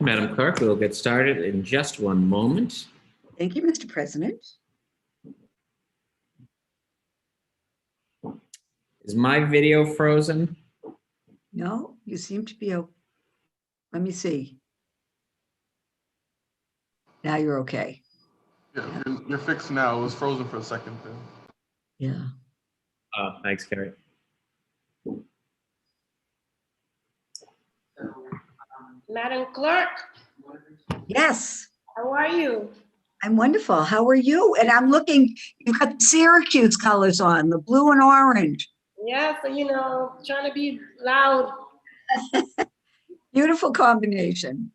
Madam Clerk, we will get started in just one moment. Thank you, Mr. President. Is my video frozen? No, you seem to be, let me see. Now you're okay. Yeah, you're fixed now. It was frozen for a second there. Yeah. Oh, thanks, Carrie. Madam Clerk, Yes, how are you? I'm wonderful. How are you? And I'm looking, you've got the Syracuse colors on, the blue and orange. Yeah, so trying to be loud. Beautiful combination.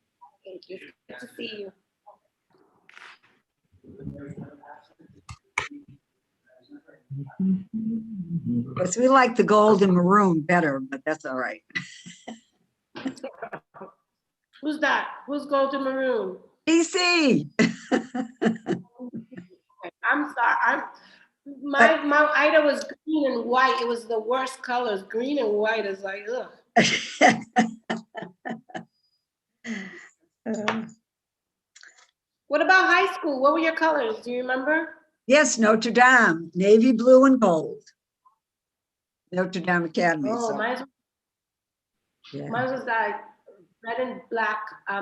Thank you. Good to see you. Yes, we like the gold and maroon better, but that's all right. Who's that? Who's Golden Maroon? DC. I'm sorry. My Ida was green and white. It was the worst colors. Green and white is like, ugh. What about high school? What were your colors? Do you remember? Yes, Notre Dame, navy blue and gold. Notre Dame Academy. Oh, so, mine yeah. was like red and black,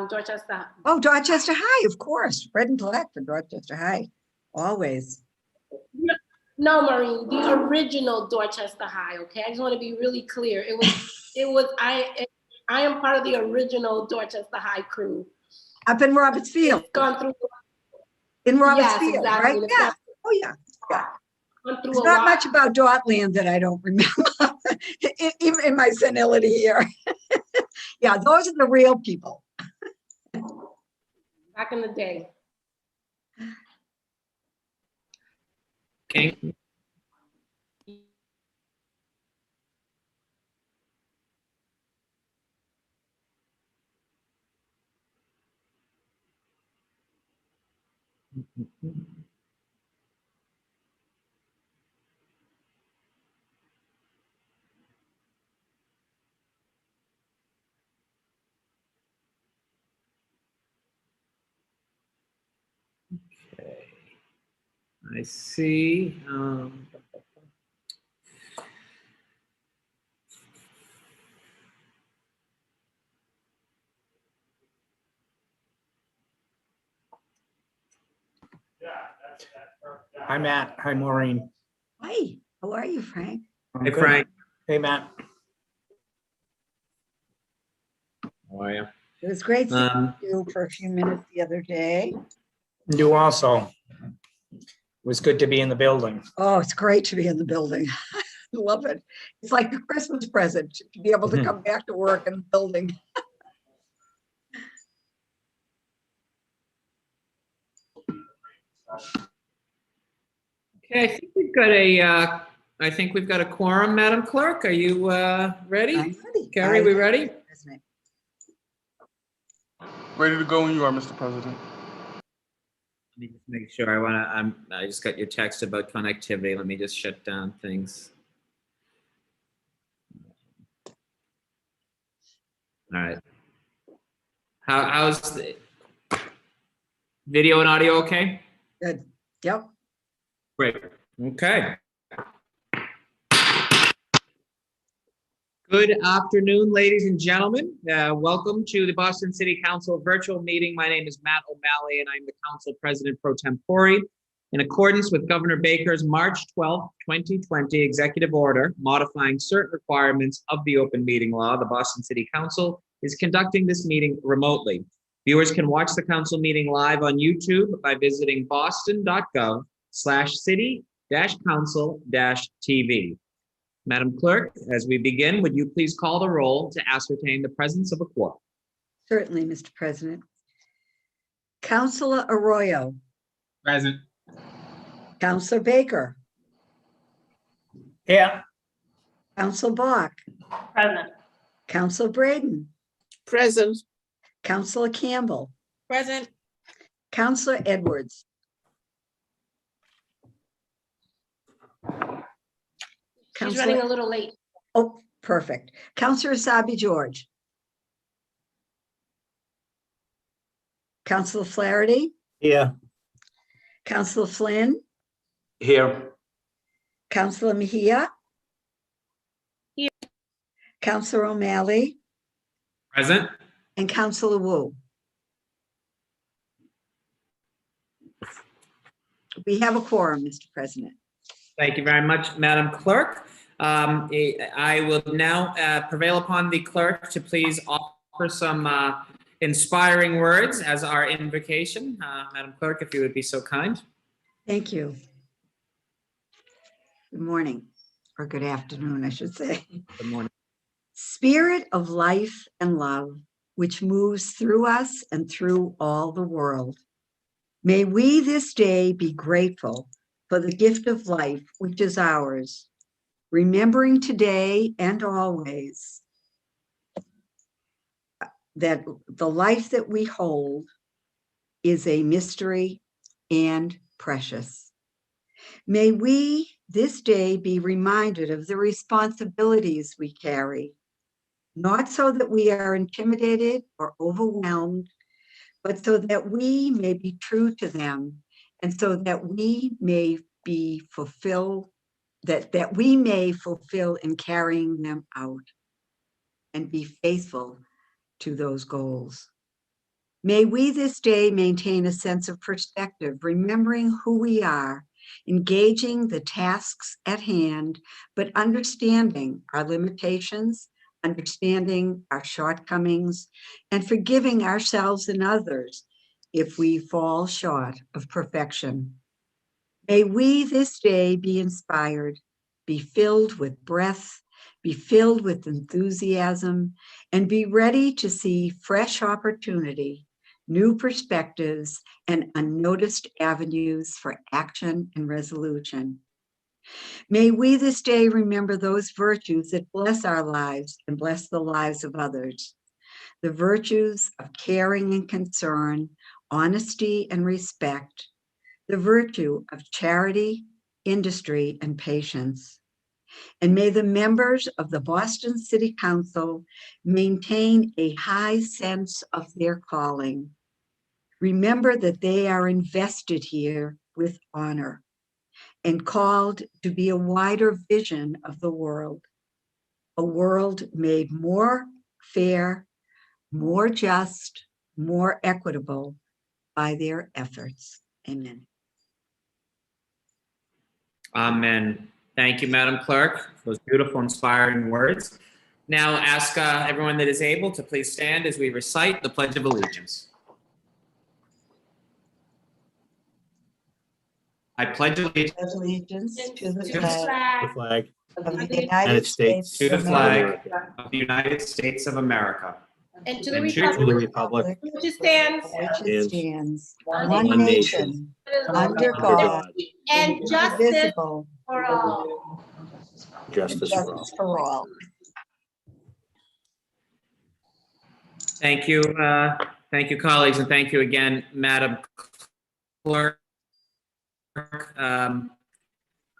Dorchester. Oh, Dorchester High, of course. Red and black for Dorchester High, always. No, Maureen, the original Dorchester High. Okay, I just want to be really clear. I am part of the original Dorchester High crew. Up in Roberts Field. It's gone through. In Roberts Yes, Field, exactly. right? And it's Yeah. Oh, yeah. Yeah. gone through There's a not lot. much about Dortland that I don't remember, even in my senility here. Yeah, those are the real people. Back in the day. King? Okay. I see. Hi, Matt. Hi, Maureen. Hi, how are you, Frank? I'm Hey, good. Frank. Hey, Matt. How are you? It was great seeing Um, you for a few minutes the other day. You also. It was good to be in the building. Oh, it's great to be in the building. I love it. It's like a Christmas present to be able to come back to work in the building. Okay, I think we've got a quorum, Madam Clerk. Are you ready? I'm ready. Carrie, we ready? President. Ready to go when you are, Mr. President. Let me just make sure. I just got your text about connectivity. Let me just shut down things. All right. How's the video and audio okay? Good. Yep. Great. Okay. Good afternoon, ladies and gentlemen. Welcome to the Boston City Council virtual meeting. My name is Matt O'Malley, and I'm the Council President pro tempore. In accordance with Governor Baker's March 12, 2020 executive order modifying certain requirements of the open meeting law, the Boston City Council is conducting this meeting remotely. Viewers can watch the council meeting live on YouTube by visiting boston.gov/city-council-TV. Madam Clerk, as we begin, would you please call the roll to ascertain the presence of a quorum? Certainly, Mr. President. Councilor Arroyo. Present. Councilor Baker. Yeah. Councilor Bach. Present. Councilor Braden. Present. Councilor Campbell. Present. Councilor Edwards. She's running a little late. Oh, perfect. Councilor Asabi George. Counselor Flaherty, Here. Counselor Flynn, Here. Counselor Mejia. Here. Counselor O'Malley Present. and Counselor Wu. We have a quorum, Mr. President. Thank you very much, Madam Clerk. I will now prevail upon the clerk to please offer some inspiring words as our invocation. Madam Clerk, if you would be so kind. Thank you. Good morning, or good afternoon, I should say. Good morning. Spirit of life and love, which moves through us and through all the world. May we this day be grateful for the gift of life which is ours, remembering today and always that the life that we hold is a mystery and precious. May we this day be reminded of the responsibilities we carry, not so that we are intimidated or overwhelmed, but so that we may be true to them and so that we may be fulfilled, that we may fulfill in carrying them out and be faithful to those goals. May we this day maintain a sense of perspective, remembering who we are, engaging the tasks at hand, but understanding our limitations, understanding our shortcomings, and forgiving ourselves and others if we fall short of perfection. May we this day be inspired, be filled with breath, be filled with enthusiasm, and be ready to see fresh opportunity, new perspectives, and unnoticed avenues for action and resolution. May we this day remember those virtues that bless our lives and bless the lives of others. The virtues of caring and concern, honesty and respect, the virtue of charity, industry, and patience. And may the members of the Boston City Council maintain a high sense of their calling. Remember that they are invested here with honor and called to be a wider vision of the world, a world made more fair, more just, more equitable by their efforts. Amen. Amen. Thank you, Madam Clerk, for those beautiful, inspiring words. Now ask everyone that is able to please stand as we recite the Pledge of Allegiance. I pledge allegiance Allegiance to the To the flag The flag. of the the United States to the of flag America, of the United States of America, and to the and to To the republic republic. which stands for which it stands, One one nation, nation, under under God, and justice indivisible, for all. Justice for all. justice for all. thank you, colleagues, and thank you again, Madam Clerk.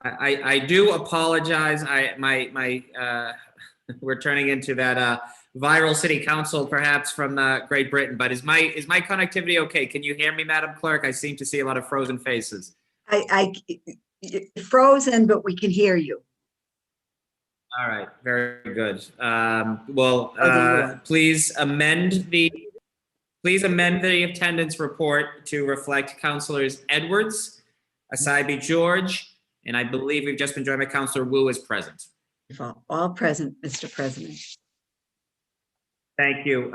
I do apologize. We're turning into that viral city council, perhaps from Great Britain. But is my connectivity okay? Can you hear me, Madam Clerk? I seem to see a lot of frozen faces. Frozen, but we can hear you. All right, very good. Please amend the attendance report to reflect Councilors Edwards, Asaibi George, and I believe we've just been joined by Councilor Wu as present. All present, Mr. President. Thank you.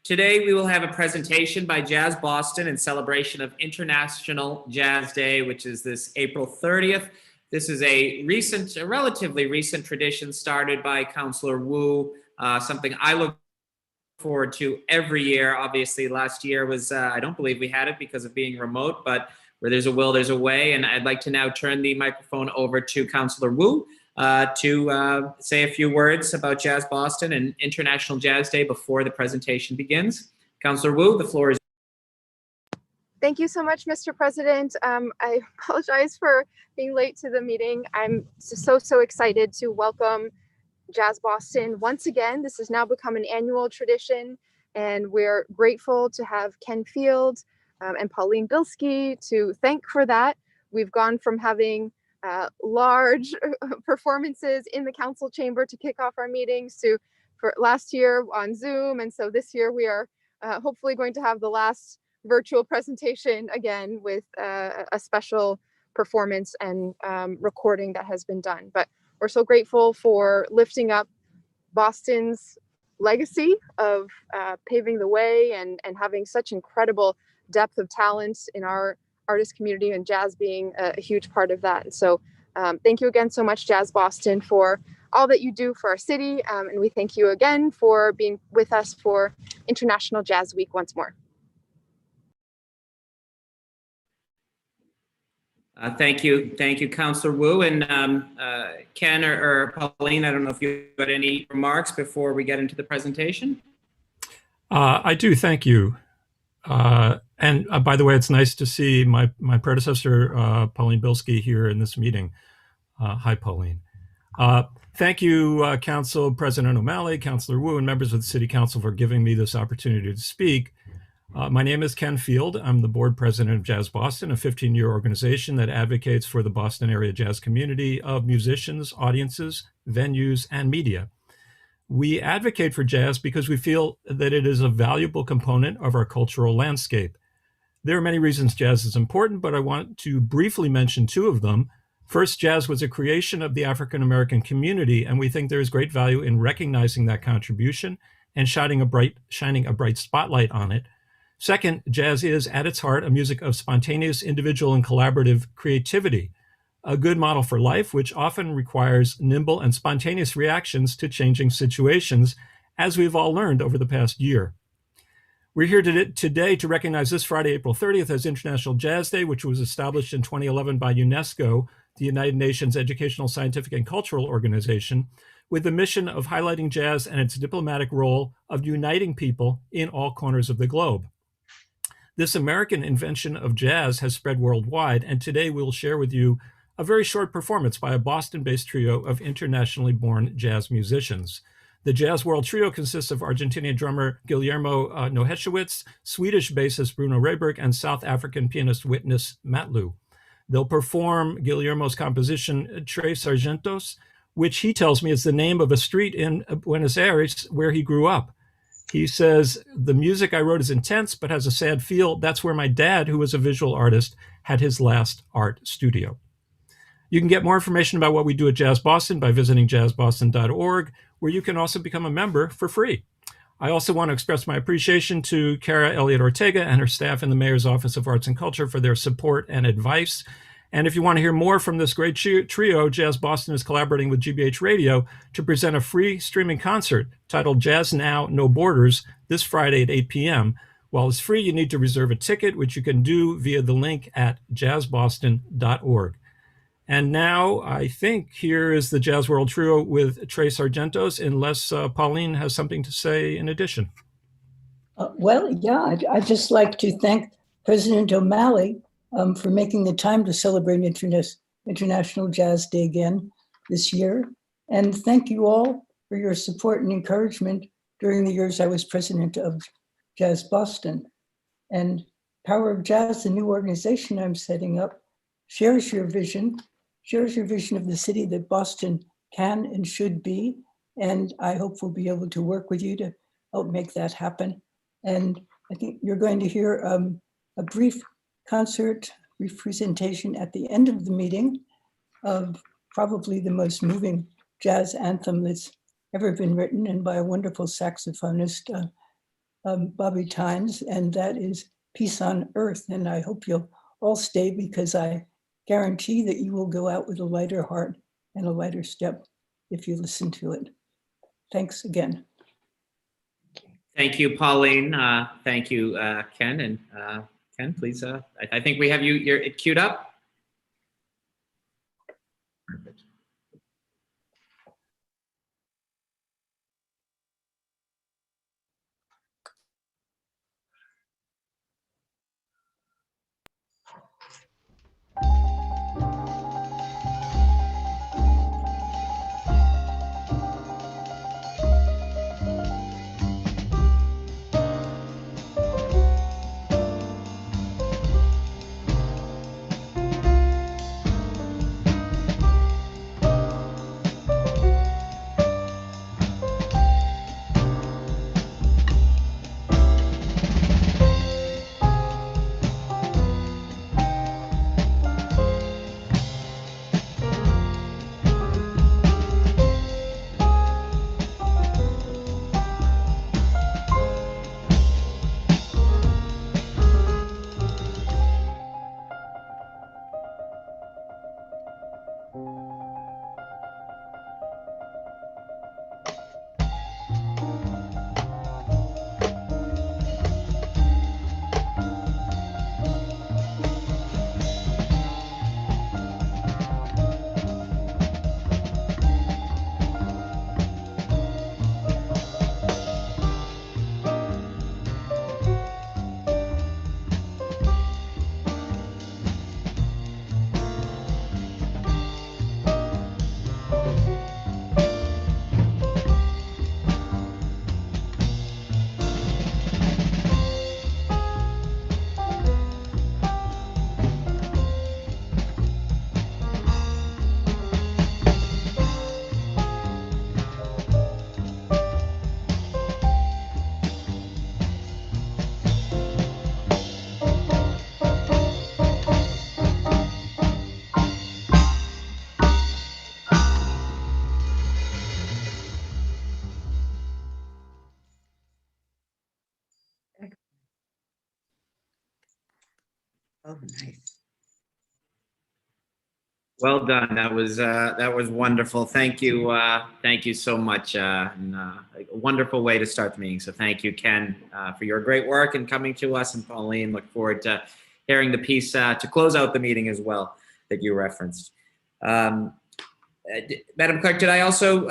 Today we will have a presentation by Jazz Boston in celebration of International Jazz Day, which is this April 30th. This is a relatively recent tradition started by Councilor Wu, something I look forward to every year. Obviously, last year was, I don't believe we had it because of being remote, but where there's a will, there's a way. And I'd like to now turn the microphone over to Councilor Wu to say a few words about Jazz Boston and International Jazz Day before the presentation begins. Councilor Wu, the floor is. Thank you so much, Mr. President. I apologize for being late to the meeting. I'm so excited to welcome Jazz Boston once again. This has now become an annual tradition, And we're grateful to have Ken Field and Pauline Bilski to thank for that. We've gone from having large performances in the council chamber to kick off our meetings to for last year on Zoom. And so this year we are hopefully going to have the last virtual presentation again with a special performance and recording that has been done. But we're so grateful for lifting up Boston's legacy of paving the way and having such incredible depth of talent in our artist community, and jazz being a huge part of that. And so thank you again so much, Jazz Boston, for all that you do for our city. And we thank you again for being with us for International Jazz Week once more. Thank you, Councilor Wu. And Ken or Pauline, I don't know if you got any remarks before we get into the presentation. I do, thank you. And by the way, it's nice to see my predecessor, Pauline Bilski, here in this meeting. Hi, Pauline. Thank you, Council President O'Malley, Councilor Wu, and members of the City Council for giving me this opportunity to speak. My name is Ken Field. I'm the board president of Jazz Boston, a 15-year organization that advocates for the Boston area jazz community of musicians, audiences, venues, and media. We advocate for jazz because we feel that it is a valuable component of our cultural landscape. There are many reasons jazz is important, but I want to briefly mention two of them. First, jazz was a creation of the African American community, and we think there is great value in recognizing that contribution and shining a bright spotlight on it. Second, jazz is, at its heart, a music of spontaneous, individual, and collaborative creativity, a good model for life, which often requires nimble and spontaneous reactions to changing situations, as we've all learned over the past year. We're here today to recognize this Friday, April 30th, as International Jazz Day, which was established in 2011 by UNESCO, the United Nations Educational, Scientific, and Cultural Organization, with the mission of highlighting jazz and its diplomatic role of uniting people in all corners of the globe. This American invention of jazz has spread worldwide, and today we'll share with you a very short performance by a Boston-based trio of internationally born jazz musicians. The Jazz World Trio consists of Argentinian drummer Guillermo Nohesiewicz, Swedish bassist Bruno Rehberg, and South African pianist Witness Matlu. They'll perform Guillermo's composition Tres Sargentos, which he tells me is the name of a street in Buenos Aires where he grew up. He says, the music I wrote is intense, but has a sad feel. That's where my dad, who was a visual artist, had his last art studio. You can get more information about what we do at Jazz Boston by visiting jazzboston.org, where you can also become a member for free. I also want to express my appreciation to Cara Elliott Ortega and her staff in the Mayor's Office of Arts and Culture for their support and advice. And if you want to hear more from this great trio, Jazz Boston is collaborating with GBH Radio to present a free streaming concert titled Jazz Now, No Borders this Friday at 8 p.m. While it's free, you need to reserve a ticket, which you can do via the link at jazzboston.org. And now I think here is the Jazz World Trio with Tres Sargentos, unless Pauline has something to say in addition. I'd just like to thank President O'Malley for making the time to celebrate International Jazz Day again this year. And thank you all for your support and encouragement during the years I was president of Jazz Boston. And Power of Jazz, the new organization I'm setting up, shares your vision of the city that Boston can and should be. And I hope we'll be able to work with you to help make that happen. And I think you're going to hear a brief concert presentation at the end of the meeting of probably the most moving jazz anthem that's ever been written, and by a wonderful saxophonist, Bobby Tynes, and that is Peace on Earth. And I hope you'll all stay, because I guarantee that you will go out with a lighter heart and a lighter step if you listen to it. Thanks again. Thank you, Pauline. Thank you, Ken. And Ken, please, I think we have you're queued up. Perfect. Oh, nice. Well done. That was wonderful. Thank you. Thank you so much. A wonderful way to start the meeting. So thank you, Ken, for your great work and coming to us, and Pauline, look forward to hearing the piece to close out the meeting as well that you referenced. Madam Clerk, did I also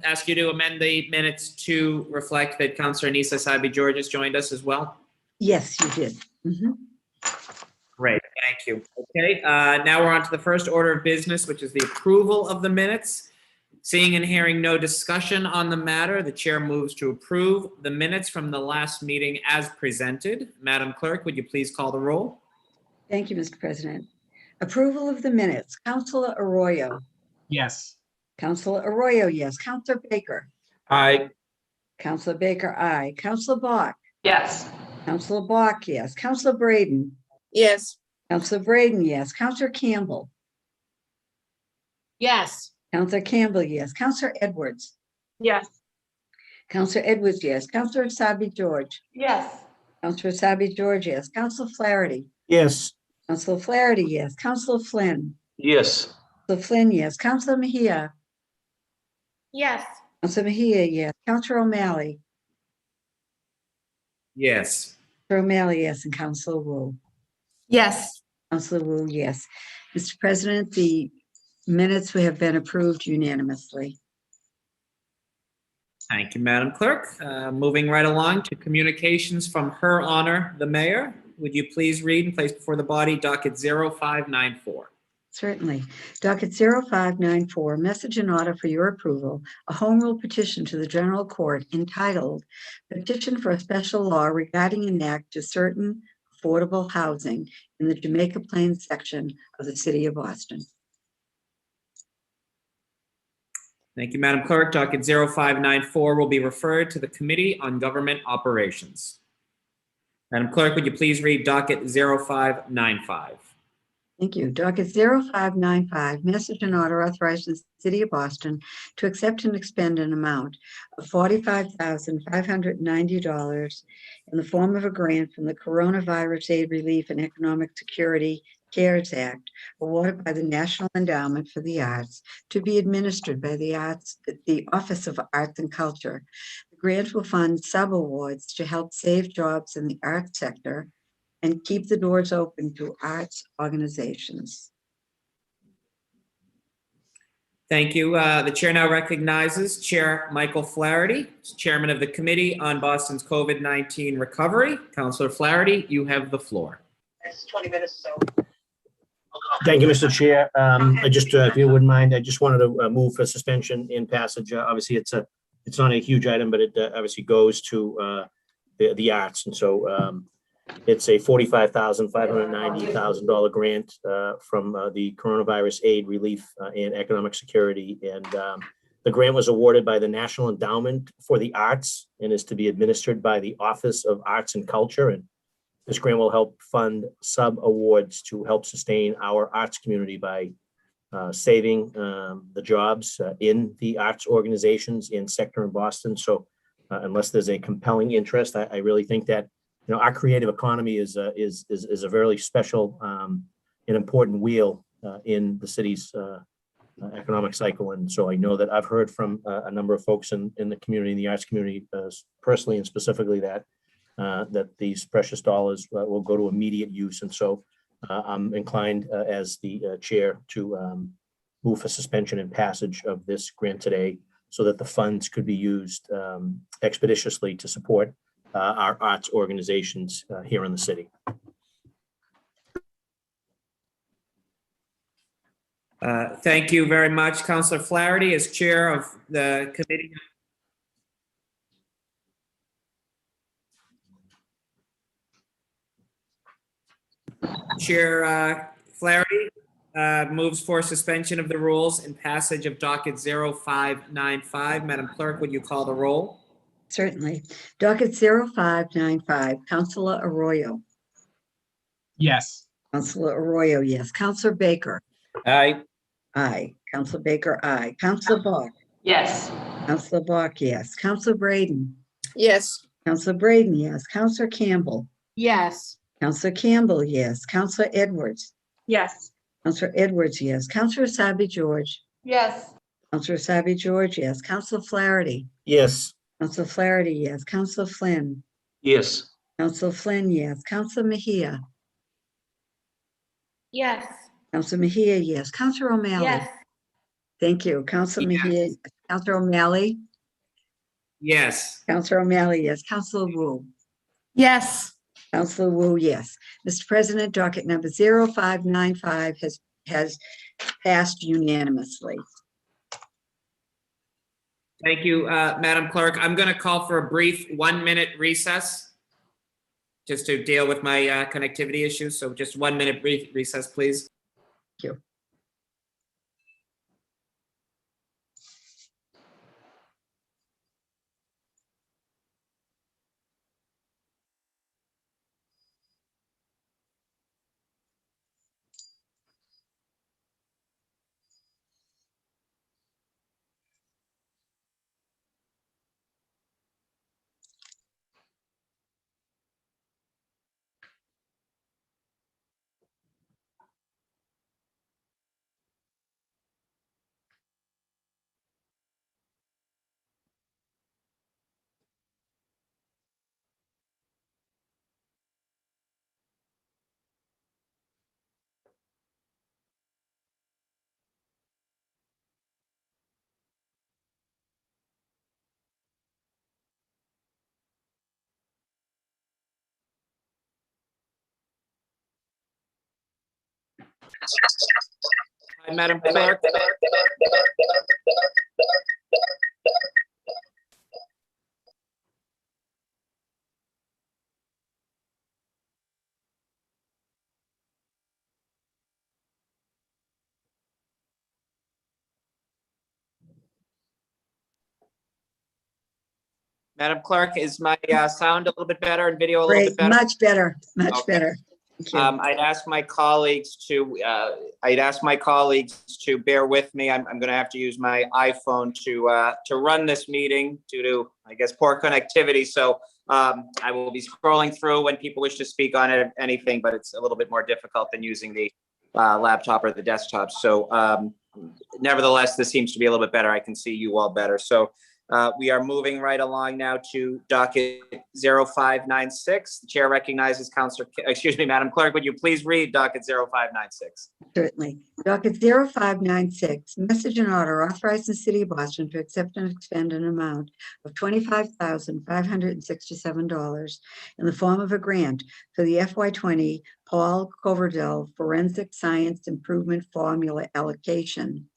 ask you to amend the minutes to reflect that Councillor Nisa Sabi George has joined us as well? Yes, you did. Mhm. Great, thank you. Okay, now we're on to the first order of business, which is the approval of the minutes. Seeing and hearing no discussion on the matter, the chair moves to approve the minutes from the last meeting as presented. Madam Clerk, would you please call the roll? Thank you, Mr. President. Approval of the minutes. Councilor Arroyo. Yes. Councilor Arroyo, yes. Councilor Baker. Aye. Councilor Baker, aye. Councilor Bach. Yes. Councilor Bach, yes. Councilor Braden. Yes. Councilor Braden, yes. Councilor Campbell. Yes. Councilor Campbell, yes. Councilor Edwards. Yes. Councilor Edwards, yes. Councilor Sabi George. Yes. Councilor Sabi George, yes. Councilor Flaherty. Yes. Councilor Flaherty, yes. Councilor Flynn. Yes. Councilor Flynn, yes. Councilor Mejia. Yes. Councilor Mejia, yes. Councilor O'Malley. Yes. Councilor O'Malley, yes. And Councilor Wu. Yes. Councilor Wu, yes. Mr. President, the minutes have been approved unanimously. Thank you, Madam Clerk. Moving right along to communications from Her Honor, the Mayor. Would you please read and place before the body docket 0594? Certainly. Docket 0594, message in order for your approval, a home rule petition to the General Court entitled Petition for a Special Law Regarding an Act to Certain Affordable Housing in the Jamaica Plains section of the City of Boston. Thank you, Madam Clerk. Docket 0594 will be referred to the Committee on Government Operations. Madam Clerk, would you please read docket 0595? Thank you. Docket 0595, message and order authorizing the City of Boston to accept and expend an amount of $45,590 in the form of a grant from the Coronavirus Aid Relief and Economic Security CARES Act, awarded by the National Endowment for the Arts, to be administered by the Office of Arts and Culture. The grant will fund sub-awards to help save jobs in the arts sector and keep the doors open to arts organizations. Thank you. The chair now recognizes Chair Michael Flaherty, Chairman of the Committee on Boston's COVID-19 Recovery. Councillor Flaherty, you have the floor. It's 20 minutes, so. Thank you, Mr. Chair. I just, if you wouldn't mind, I just wanted to move for suspension in passage. Obviously, it's not a huge item, but it obviously goes to the arts, and so it's a $45,590,000 grant from the Coronavirus Aid Relief and Economic Security, and the grant was awarded by the National Endowment for the Arts and is to be administered by the Office of Arts and Culture. And this grant will help fund sub-awards to help sustain our arts community by saving the jobs in the arts organizations in sector in Boston. So unless there's a compelling interest, I really think that our creative economy is a very special and important wheel in the city's economic cycle. And so I know that I've heard from a number of folks in the community, in the arts community, personally and specifically, that these precious dollars will go to immediate use. And so I'm inclined as the chair to move for suspension and passage of this grant today so that the funds could be used expeditiously to support our arts organizations here in the city. Thank you very much, Councillor Flaherty, as chair of the committee. Chair Flaherty moves for suspension of the rules and passage of docket 0595. Madam Clerk, would you call the roll? Certainly. Docket 0595, Councilor Arroyo. Yes. Councilor Arroyo, yes. Councilor Baker. Aye. Aye. Councilor Baker, aye. Councilor Bach. Yes. Councilor Bach, yes. Councilor Braden. Yes. Councilor Braden, yes. Councilor Campbell. Yes. Counselor Campbell, yes. Counselor Edwards. Yes. Counselor Edwards, yes. Counselor Asabi George. Yes. Counselor Asabi George, yes. Counselor Flaherty. Yes. Counselor Flaherty, yes. Counselor Flynn. Yes. Counselor Flynn, yes. Counselor Mejia. Yes. Counselor Mejia, yes. Counselor O'Malley. Yes. Thank you. Counselor Mejia. Counselor O'Malley. Yes. Counselor O'Malley, yes. Counselor Wu. Yes. Counselor Wu, yes. Mr. President, docket number 0595 has passed unanimously. Thank you, Madam Clerk. I'm going to call for a brief 1-minute recess just to deal with my connectivity issues. So just 1-minute brief recess, please. Thank you. Hi, Madam Clerk. Madam Clerk, is my sound a little bit better and video a little bit Great, better? much better, much Okay. better. Thank you. I'd ask my colleagues to bear with me. I'm going to have to use my iPhone to run this meeting due to, I guess, poor connectivity. So I will be scrolling through when people wish to speak on anything, but it's a little bit more difficult than using the laptop or the desktop. So nevertheless, this seems to be a little bit better. I can see you all better. So we are moving right along now to docket 0596. The chair recognizes Madam Clerk, would you please read docket 0596? Certainly. Docket 0596, message and order authorizing the City of Boston to accept and expend an amount of $25,567 in the form of a grant for the FY20 Paul Coverdell Forensic Science Improvement Formula allocation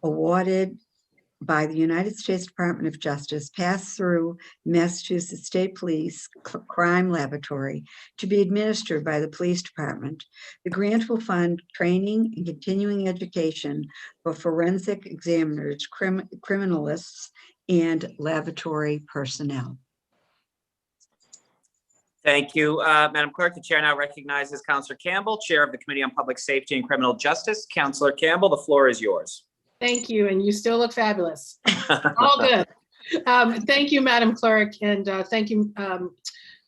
awarded by the United States Department of Justice, passed through Massachusetts State Police Crime Laboratory to be administered by the Police Department. The grant will fund training and continuing education for forensic examiners, criminalists, and laboratory personnel. Thank you, Madam Clerk. The chair now recognizes Councillor Campbell, Chair of the Committee on Public Safety and Criminal Justice. Councillor Campbell, the floor is yours. Thank you, and you still look fabulous. All good. Thank you, Madam Clerk, and thank you,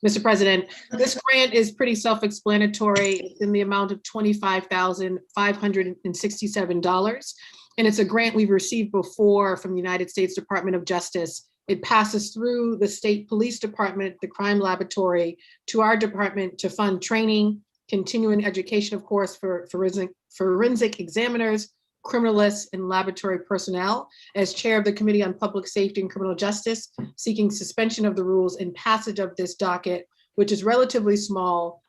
Mr. President. This grant is pretty self-explanatory. It's in the amount of $25,567, and it's a grant we've received before from the United States Department of Justice. It passes through the State Police Department, the Crime Laboratory, to our department to fund training, continuing education, of course, for forensic examiners, criminalists, and laboratory personnel. As chair of the Committee on Public Safety and Criminal Justice, seeking suspension of the rules and passage of this docket, which is relatively small,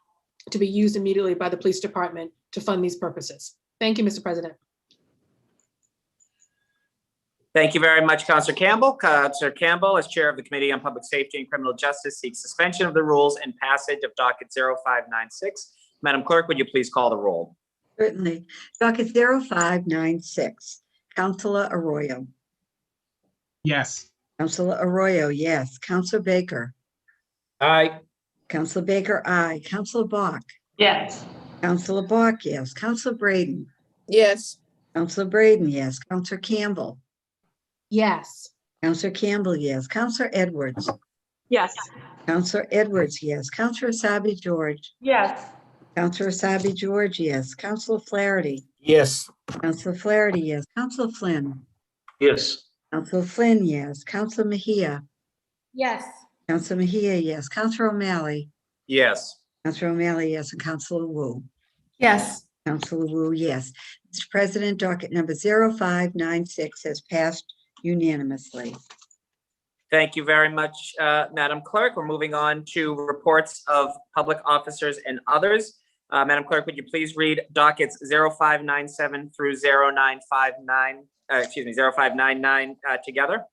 to be used immediately by the police department to fund these purposes. Thank you, Mr. President. Thank you very much, Councillor Campbell. Councillor Campbell, as chair of the Committee on Public Safety and Criminal Justice, seeks suspension of the rules and passage of docket 0596. Madam Clerk, would you please call the roll? Certainly. Docket 0596, Councillor Arroyo. Yes. Councillor Arroyo, yes. Councillor Baker. Aye. Councillor Baker, aye. Councillor Bach. Yes. Councillor Bach, yes. Councillor Braden. Yes. Councillor Braden, yes. Councillor Campbell. Yes. Councillor Campbell, yes. Councillor Edwards. Yes. Counselor Edwards, yes. Counselor Asabi George. Yes. Counselor Asabi George, yes. Counselor Flaherty. Yes. Counselor Flaherty, yes. Counselor Flynn. Yes. Counselor Flynn, yes. Counselor Mejia. Yes. Counselor Mejia, yes. Counselor O'Malley. Yes. Counselor O'Malley, yes. And Counselor Wu. Yes. Counselor Wu, yes. Mr. President, docket number 0596 has passed unanimously. Thank you very much, Madam Clerk. We're moving on to reports of public officers and others. Madam Clerk, would you please read dockets 0597 through 0959, 0599 together?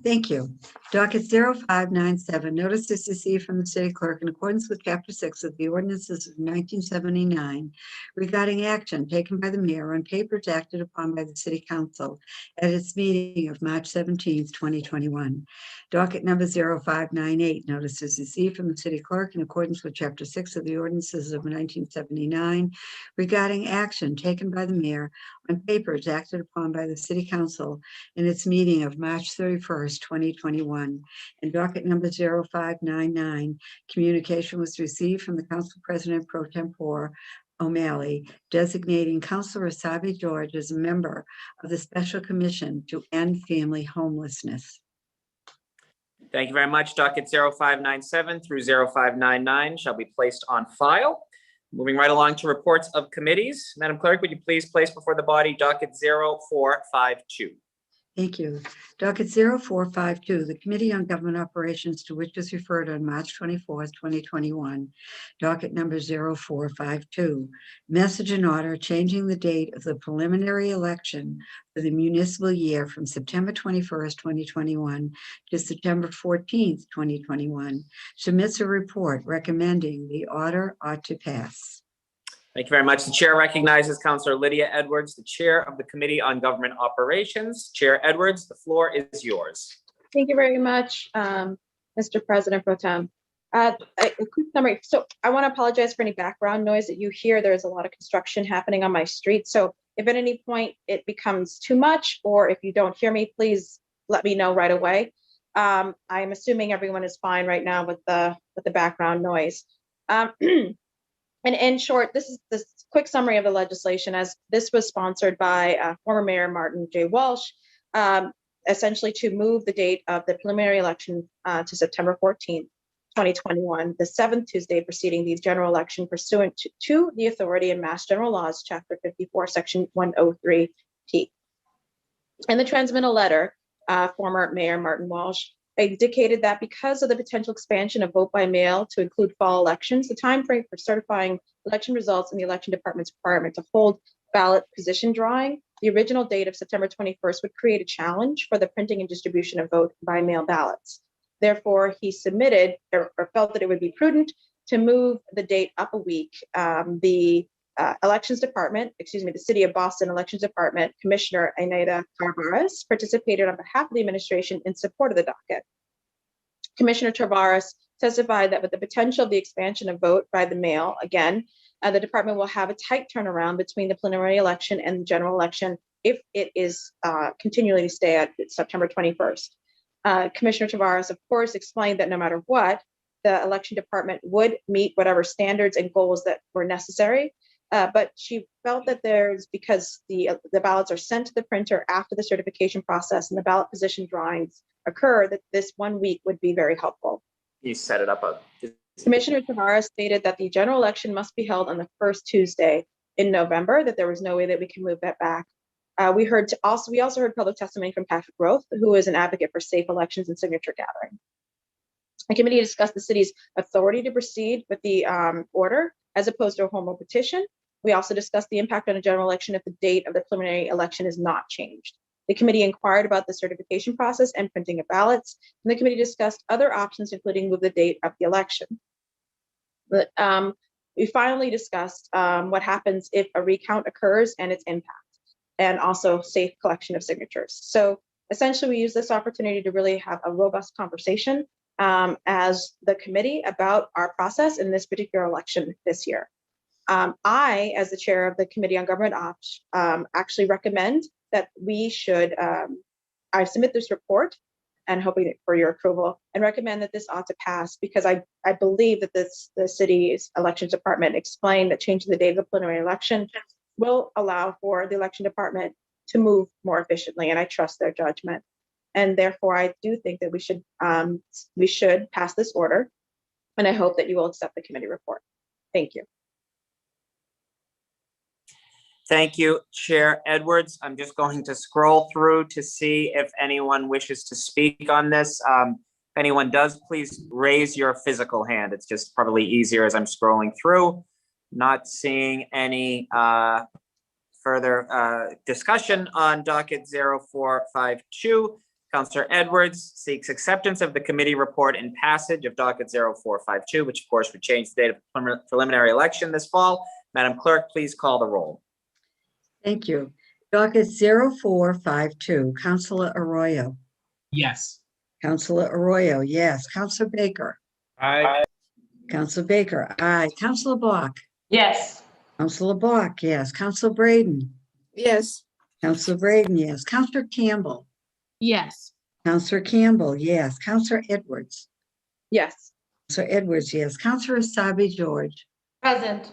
Thank you. Docket 0597, notice is received from the city clerk in accordance with Chapter 6 of the ordinances of 1979 regarding action taken by the mayor on papers acted upon by the city council at its meeting of March 17th, 2021. Docket number 0598, notice is received from the city clerk in accordance with Chapter 6 of the ordinances of 1979 regarding action taken by the mayor on papers acted upon by the city council in its meeting of March 31st, 2021. And docket number 0599, communication was received from the council president pro tempore O'Malley, designating Councilor Asabi George as a member of the Special Commission to End Family Homelessness. Thank you very much. Docket 0597 through 0599 shall be placed on file. Moving right along to reports of committees. Madam Clerk, would you please place before the body docket 0452? Thank you. Docket 0452, the Committee on Government Operations, to which was referred on March 24th, 2021. Docket number 0452, message and order changing the date of the preliminary election for the municipal year from September 21st, 2021 to September 14th, 2021. Submits a report recommending the order ought to pass. Thank you very much. The chair recognizes Councilor Lydia Edwards, the chair of the Committee on Government Operations. Chair Edwards, the floor is yours. Thank you very much, Mr. President Pro Tem. A quick summary. So I want to apologize for any background noise that you hear. There's a lot of construction happening on my street. So if at any point it becomes too much, or if you don't hear me, please let me know right away. I'm assuming everyone is fine right now with the background noise. And in short, this is this quick summary of the legislation, as this was sponsored by former Mayor Martin J. Walsh, essentially to move the date of the preliminary election to September 14th, 2021, the seventh Tuesday preceding the general election pursuant to the authority in Mass General Laws, Chapter 54, Section 103P. In the transmittal letter, former Mayor Martin Walsh indicated that because of the potential expansion of vote by mail to include fall elections, the time frame for certifying election results in the election department's requirement to hold ballot position drawing, the original date of September 21st would create a challenge for the printing and distribution of vote by mail ballots. Therefore, he submitted or felt that it would be prudent to move the date up a week. The Elections Department, the City of Boston Elections Department Commissioner Anita Tarvaras participated on behalf of the administration in support of the docket. Commissioner Tarvaras testified that with the potential of the expansion of vote by the mail, again, the department will have a tight turnaround between the preliminary election and the general election if it is continually to stay at September 21st. Commissioner Tarvaras, of course, explained that no matter what, the election department would meet whatever standards and goals that were necessary. But she felt that because the ballots are sent to the printer after the certification process and the ballot position drawings occur, that this 1 week would be very helpful. You set it up. Commissioner Tarvaras stated that the general election must be held on the first Tuesday in November, that there was no way that we can move that back. We also heard public testimony from Patrick Roth, who is an advocate for safe elections and signature gathering. The committee discussed the city's authority to proceed with the order as opposed to a formal petition. We also discussed the impact on a general election if the date of the preliminary election is not changed. The committee inquired about the certification process and printing of ballots, and the committee discussed other options, including move the date of the election. But we finally discussed what happens if a recount occurs and its impact, and also safe collection of signatures. So essentially, we use this opportunity to really have a robust conversation as the committee about our process in this particular election this year. I, as the chair of the Committee on Government Ops, actually recommend that we should, I submit this report and hoping for your approval, and recommend that this ought to pass because I believe that the city's elections department explained that changing the date of the preliminary election will allow for the election department to move more efficiently, and I trust their judgment. And therefore, I do think that we should pass this order, and I hope that you will accept the committee report. Thank you. Thank you, Chair Edwards. I'm just going to scroll through to see if anyone wishes to speak on this. If anyone does, please raise your physical hand. It's just probably easier as I'm scrolling through. Not seeing any further discussion on docket 0452. Councillor Edwards seeks acceptance of the committee report and passage of docket 0452, which of course would change the date of preliminary election this fall. Madam Clerk, please call the roll. Thank you. Docket 0452, Councilor Arroyo. Yes. Councilor Arroyo, yes. Councilor Baker. Aye. Councilor Baker, aye. Councilor Block. Yes. Councilor Block, yes. Councilor Braden. Yes. Councilor Braden, yes. Councilor Campbell. Yes. Councilor Campbell, yes. Councilor Edwards. Yes. Councilor Edwards, yes. Councilor Asabi George. Present.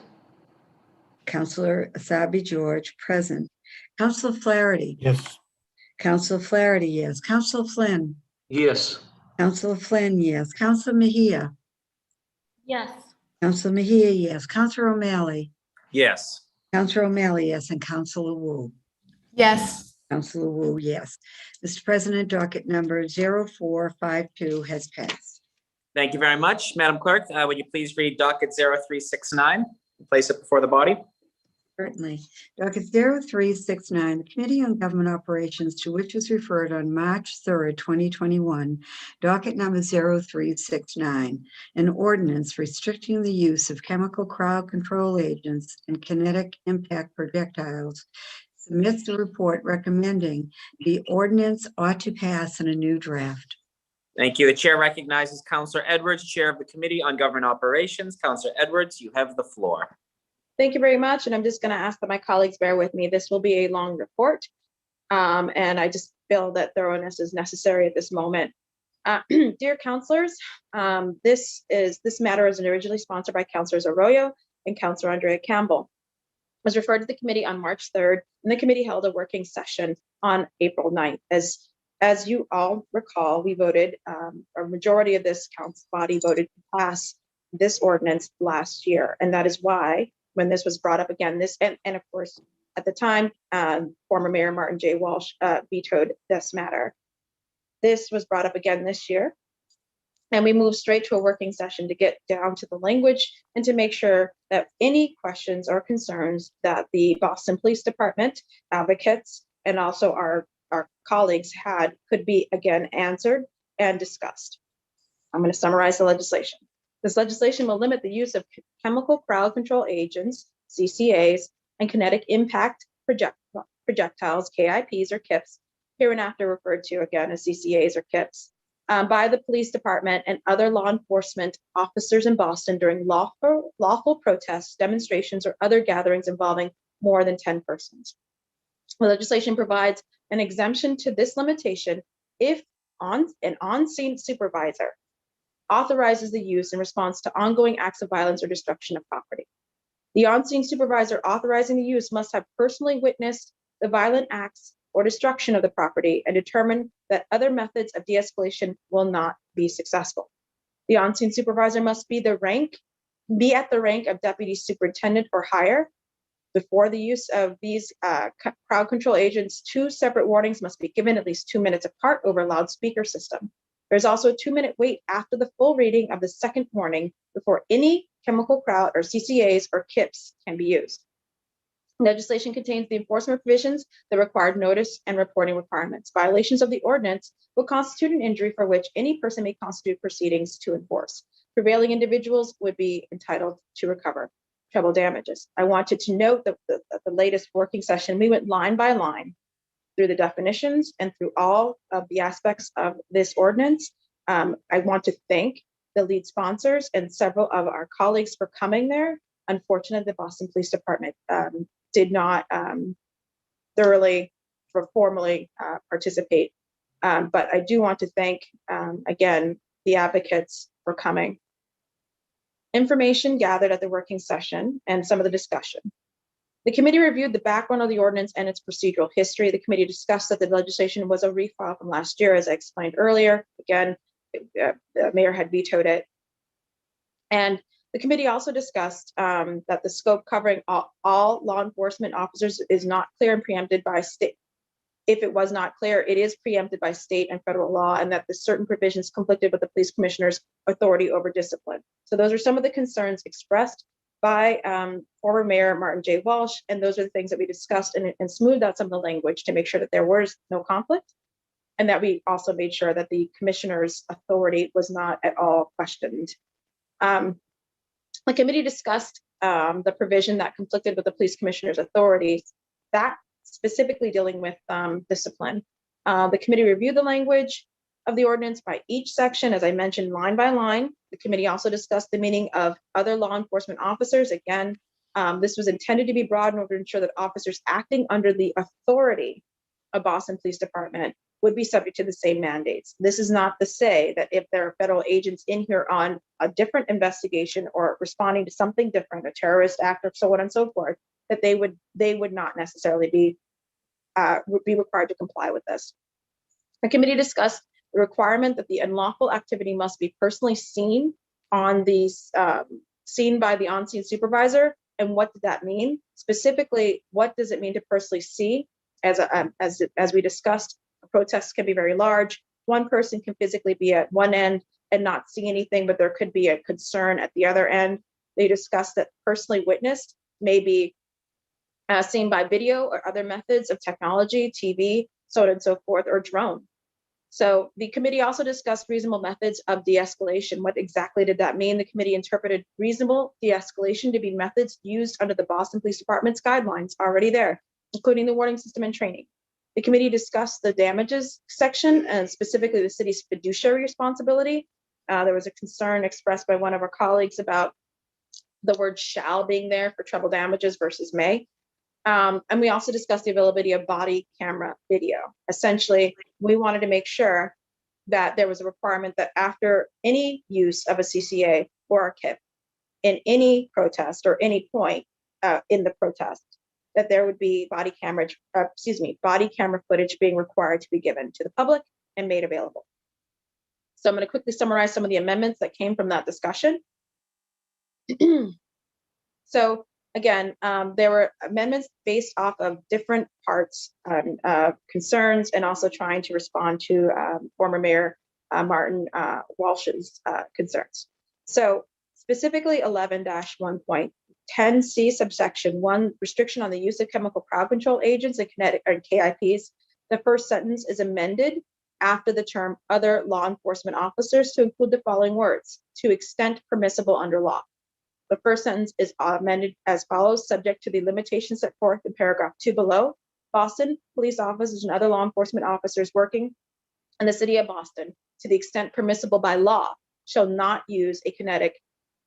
Councilor Asabi George, present. Councilor Flaherty. Yes. Councilor Flaherty, yes. Councilor Flynn. Yes. Councilor Flynn, yes. Councilor Mejia. Yes. Councilor Mejia, yes. Councilor O'Malley. Yes. Councilor O'Malley, yes. And Councilor Wu. Yes. Councilor Wu, yes. Mr. President, docket number 0452 has passed. Thank you very much. Madam Clerk, would you please read docket 0369 and place it before the body? Certainly. Docket 0369, the Committee on Government Operations, to which was referred on March 3rd, 2021, docket number 0369, an ordinance restricting the use of chemical crowd control agents and kinetic impact projectiles, submits the report recommending the ordinance ought to pass in a new draft. Thank you. The chair recognizes Councillor Edwards, Chair of the Committee on Government Operations. Councillor Edwards, you have the floor. Thank you very much. And I'm just going to ask that my colleagues bear with me. This will be a long report. And I just feel that thoroughness is necessary at this moment. Dear councilors, this matter is originally sponsored by Councilors Arroyo and Councilor Andrea Campbell. It was referred to the committee on March 3rd, and the committee held a working session on April 9th. As you all recall, we voted, a majority of this council body voted to pass this ordinance last year. And that is why, when this was brought up again, and of course, at the time, former Mayor Martin J. Walsh vetoed this matter. This was brought up again this year. And we moved straight to a working session to get down to the language and to make sure that any questions or concerns that the Boston Police Department advocates and also our colleagues had could be again answered and discussed. I'm going to summarize the legislation. This legislation will limit the use of chemical crowd control agents, CCAs, and kinetic impact projectiles, KIPs or KIPs, hereinafter referred to again as CCAs or KIPs, by the police department and other law enforcement officers in Boston during lawful protests, demonstrations, or other gatherings involving more than 10 persons. The legislation provides an exemption to this limitation if an on-scene supervisor authorizes the use in response to ongoing acts of violence or destruction of property. The on-scene supervisor authorizing the use must have personally witnessed the violent acts or destruction of the property and determine that other methods of de-escalation will not be successful. The on-scene supervisor must be at the rank of deputy superintendent or higher. Before the use of these crowd control agents, 2 separate warnings must be given at least 2 minutes apart over a loudspeaker system. There's also a 2-minute wait after the full reading of the second warning before any chemical crowd or CCAs or KIPs can be used. Legislation contains the enforcement provisions that require notice and reporting requirements. Violations of the ordinance will constitute an injury for which any person may constitute proceedings to enforce. Prevailing individuals would be entitled to recover treble damages. I wanted to note that the latest working session, we went line by line through the definitions and through all of the aspects of this ordinance. I want to thank the lead sponsors and several of our colleagues for coming there. Unfortunately, the Boston Police Department did not thoroughly or formally participate. But I do want to thank, again, the advocates for coming. Information gathered at the working session and some of the discussion. The committee reviewed the background of the ordinance and its procedural history. The committee discussed that the legislation was a refile from last year, as I explained earlier. Again, the mayor had vetoed it. And the committee also discussed that the scope covering all law enforcement officers is not clear and preempted by state. If it was not clear, it is preempted by state and federal law, and that the certain provisions conflicted with the police commissioner's authority over discipline. So those are some of the concerns expressed by former Mayor Martin J. Walsh, and those are the things that we discussed and smoothed out some of the language to make sure that there was no conflict, and that we also made sure that the commissioner's authority was not at all questioned. The committee discussed the provision that conflicted with the police commissioner's authority, that specifically dealing with discipline. The committee reviewed the language of the ordinance by each section, as I mentioned, line by line. The committee also discussed the meaning of other law enforcement officers. Again, this was intended to be broad in order to ensure that officers acting under the authority of Boston Police Department would be subject to the same mandates. This is not to say that if there are federal agents in here on a different investigation or responding to something different, a terrorist act or so on and so forth, that they would not necessarily be required to comply with this. The committee discussed the requirement that the unlawful activity must be personally seen on the seen by the on-scene supervisor. And what did that mean? Specifically, what does it mean to personally see? As we discussed, a protest can be very large. One person can physically be at one end and not see anything, but there could be a concern at the other end. They discussed that personally witnessed may be seen by video or other methods of technology, TV, so on and so forth, or drone. So the committee also discussed reasonable methods of de-escalation. What exactly did that mean? The committee interpreted reasonable de-escalation to be methods used under the Boston Police Department's guidelines already there, including the warning system and training. The committee discussed the damages section and specifically the city's fiduciary responsibility. There was a concern expressed by one of our colleagues about the word shall being there for treble damages versus may. And we also discussed the availability of body camera video. Essentially, we wanted to make sure that there was a requirement that after any use of a CCA or a KIP in any protest or any point in the protest, that there would be body camera footage being required to be given to the public and made available. So I'm going to quickly summarize some of the amendments that came from that discussion. So again, there were amendments based off of different parts, concerns, and also trying to respond to former Mayor Martin Walsh's concerns. So specifically 11-1.10C subsection 1, restriction on the use of chemical crowd control agents and kinetic or KIPs. The first sentence is amended after the term other law enforcement officers to include the following words: to extent permissible under law. The first sentence is amended as follows: subject to the limitations set forth in paragraph 2 below. Boston police officers and other law enforcement officers working in the city of Boston, to the extent permissible by law, shall not use a kinetic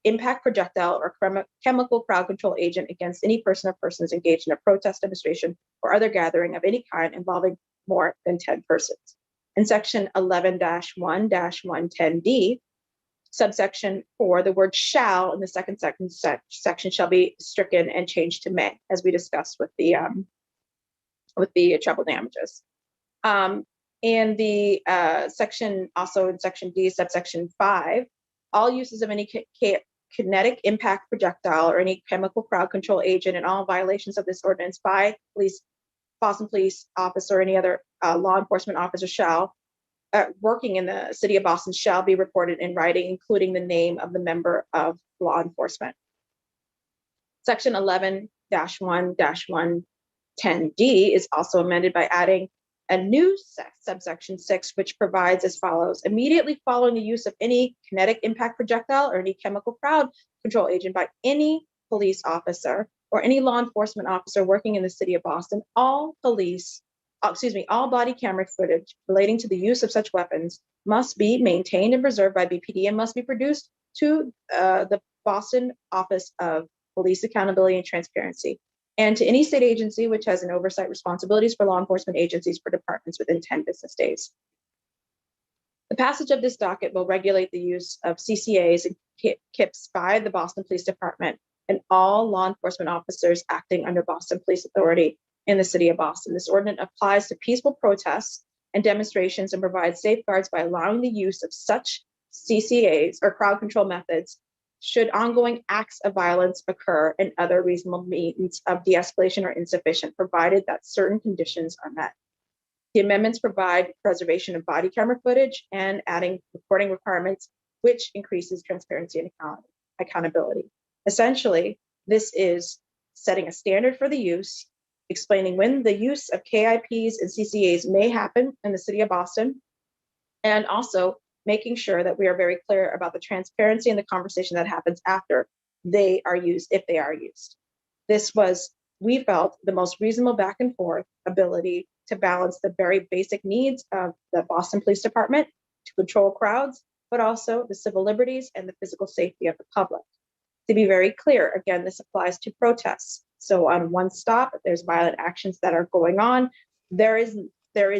impact projectile or chemical crowd control agent against any person or persons engaged in a protest, demonstration, or other gathering of any kind involving more than 10 persons. In section 11-1-110D, subsection 4, the word shall in the second section shall be stricken and changed to may, as we discussed with the treble damages. And the section, also in section D, subsection 5, all uses of any kinetic impact projectile or any chemical crowd control agent and all violations of this ordinance by Boston police officer or any other law enforcement officer shall, working in the city of Boston, shall be reported in writing, including the name of the member of law enforcement. Section 11-1-110D is also amended by adding a new subsection 6, which provides as follows: immediately following the use of any kinetic impact projectile or any chemical crowd control agent by any police officer or any law enforcement officer working in the city of Boston, all body camera footage relating to the use of such weapons must be maintained and preserved by BPD and must be produced to the Boston Office of Police Accountability and Transparency, and to any state agency which has an oversight responsibilities for law enforcement agencies for departments within 10 business days. passage of this docket will regulate the use of CCAs and KIPs by the Boston Police Department and all law enforcement officers acting under Boston Police Authority in the city of Boston. This ordinance applies to peaceful protests and demonstrations and provides safeguards by allowing the use of such CCAs or crowd control methods should ongoing acts of violence occur and other reasonable means of de-escalation are insufficient, provided that certain conditions are met. The amendments provide preservation of body camera footage and adding reporting requirements, which increases transparency and accountability. Essentially, this is setting a standard for the use, explaining when the use of KIPs and CCAs may happen in the city of Boston, and also making sure that we are very clear about the transparency and the conversation that happens after they are used, if they are used. This was, we felt, the most reasonable back and forth ability to balance the very basic needs of the Boston Police Department to control crowds, but also the civil liberties and the physical safety of the public. To be very clear, again, this applies to protests. So on one stop, if there's violent actions that are going on, there is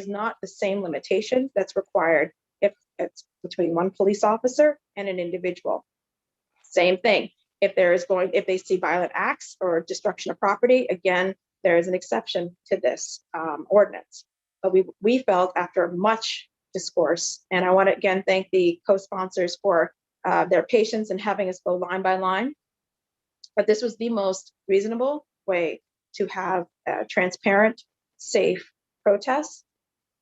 not the same limitation that's required if it's between one police officer and an individual. Same thing. If they see violent acts or destruction of property, again, there is an exception to this ordinance. But we felt after much discourse, and I want to again thank the co-sponsors for their patience in having us go line by line. But this was the most reasonable way to have a transparent, safe protests,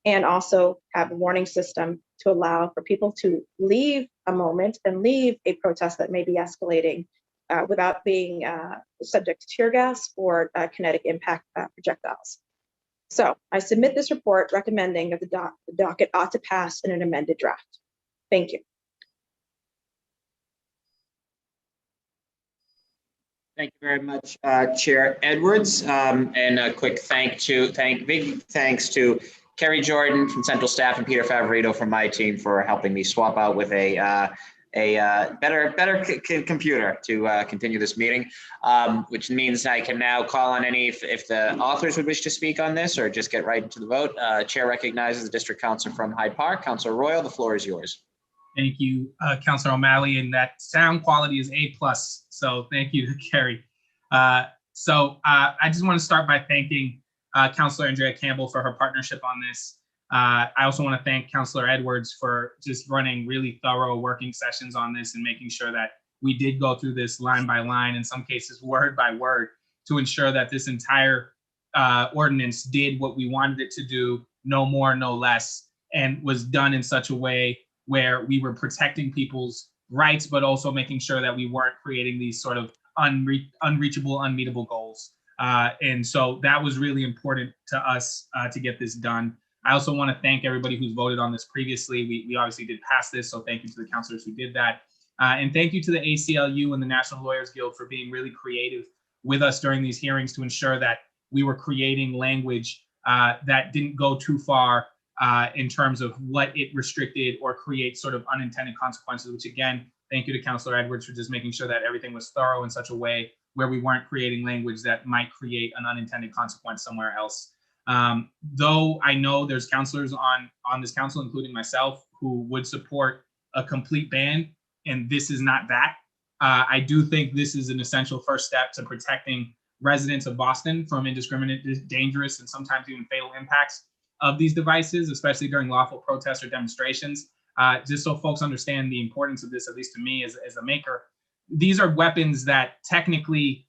and also have a warning system to allow for people to leave a moment and leave a protest that may be escalating without being subject to tear gas or kinetic impact projectiles. So I submit this report recommending that the docket ought to pass in an amended draft. Thank you. Thank you very much, Chair Edwards. And a quick big thanks to Kerry Jordan from Central Staff and Peter Favorito from my team for helping me swap out with a better computer to continue this meeting, which means I can now call on if the authors would wish to speak on this or just get right into the vote. Chair recognizes the District Councilor from Hyde Park. Councilor Royal, the floor is yours. Thank you, Councilor O'Malley, and that sound quality is A+, so thank you to Kerry. I just want to start by thanking Councilor Andrea Campbell for her partnership on this. I also want to thank Councilor Edwards for just running really thorough working sessions on this and making sure that we did go through this line by line, in some cases word by word, to ensure that this entire ordinance did what we wanted it to do, no more, no less, and was done in such a way where we were protecting people's rights, but also making sure that we weren't creating these sort of unreachable, unmeetable goals. And so that was really important to us to get this done. I also want to thank everybody who's voted on this previously. We obviously did pass this, so thank you to the councilors who did that. And thank you to the ACLU and the National Lawyers Guild for being really creative with us during these hearings to ensure that we were creating language that didn't go too far in terms of what it restricted or create sort of unintended consequences, which again, thank you to Councilor Edwards for just making sure that everything was thorough in such a way where we weren't creating language that might create an unintended consequence somewhere else. Though I know there's councilors on this council, including myself, who would support a complete ban, and this is not that. I do think this is an essential first step to protecting residents of Boston from indiscriminate, dangerous, and sometimes even fatal impacts of these devices, especially during lawful protests or demonstrations. Just so folks understand the importance of this, at least to me as a maker, these are weapons that technically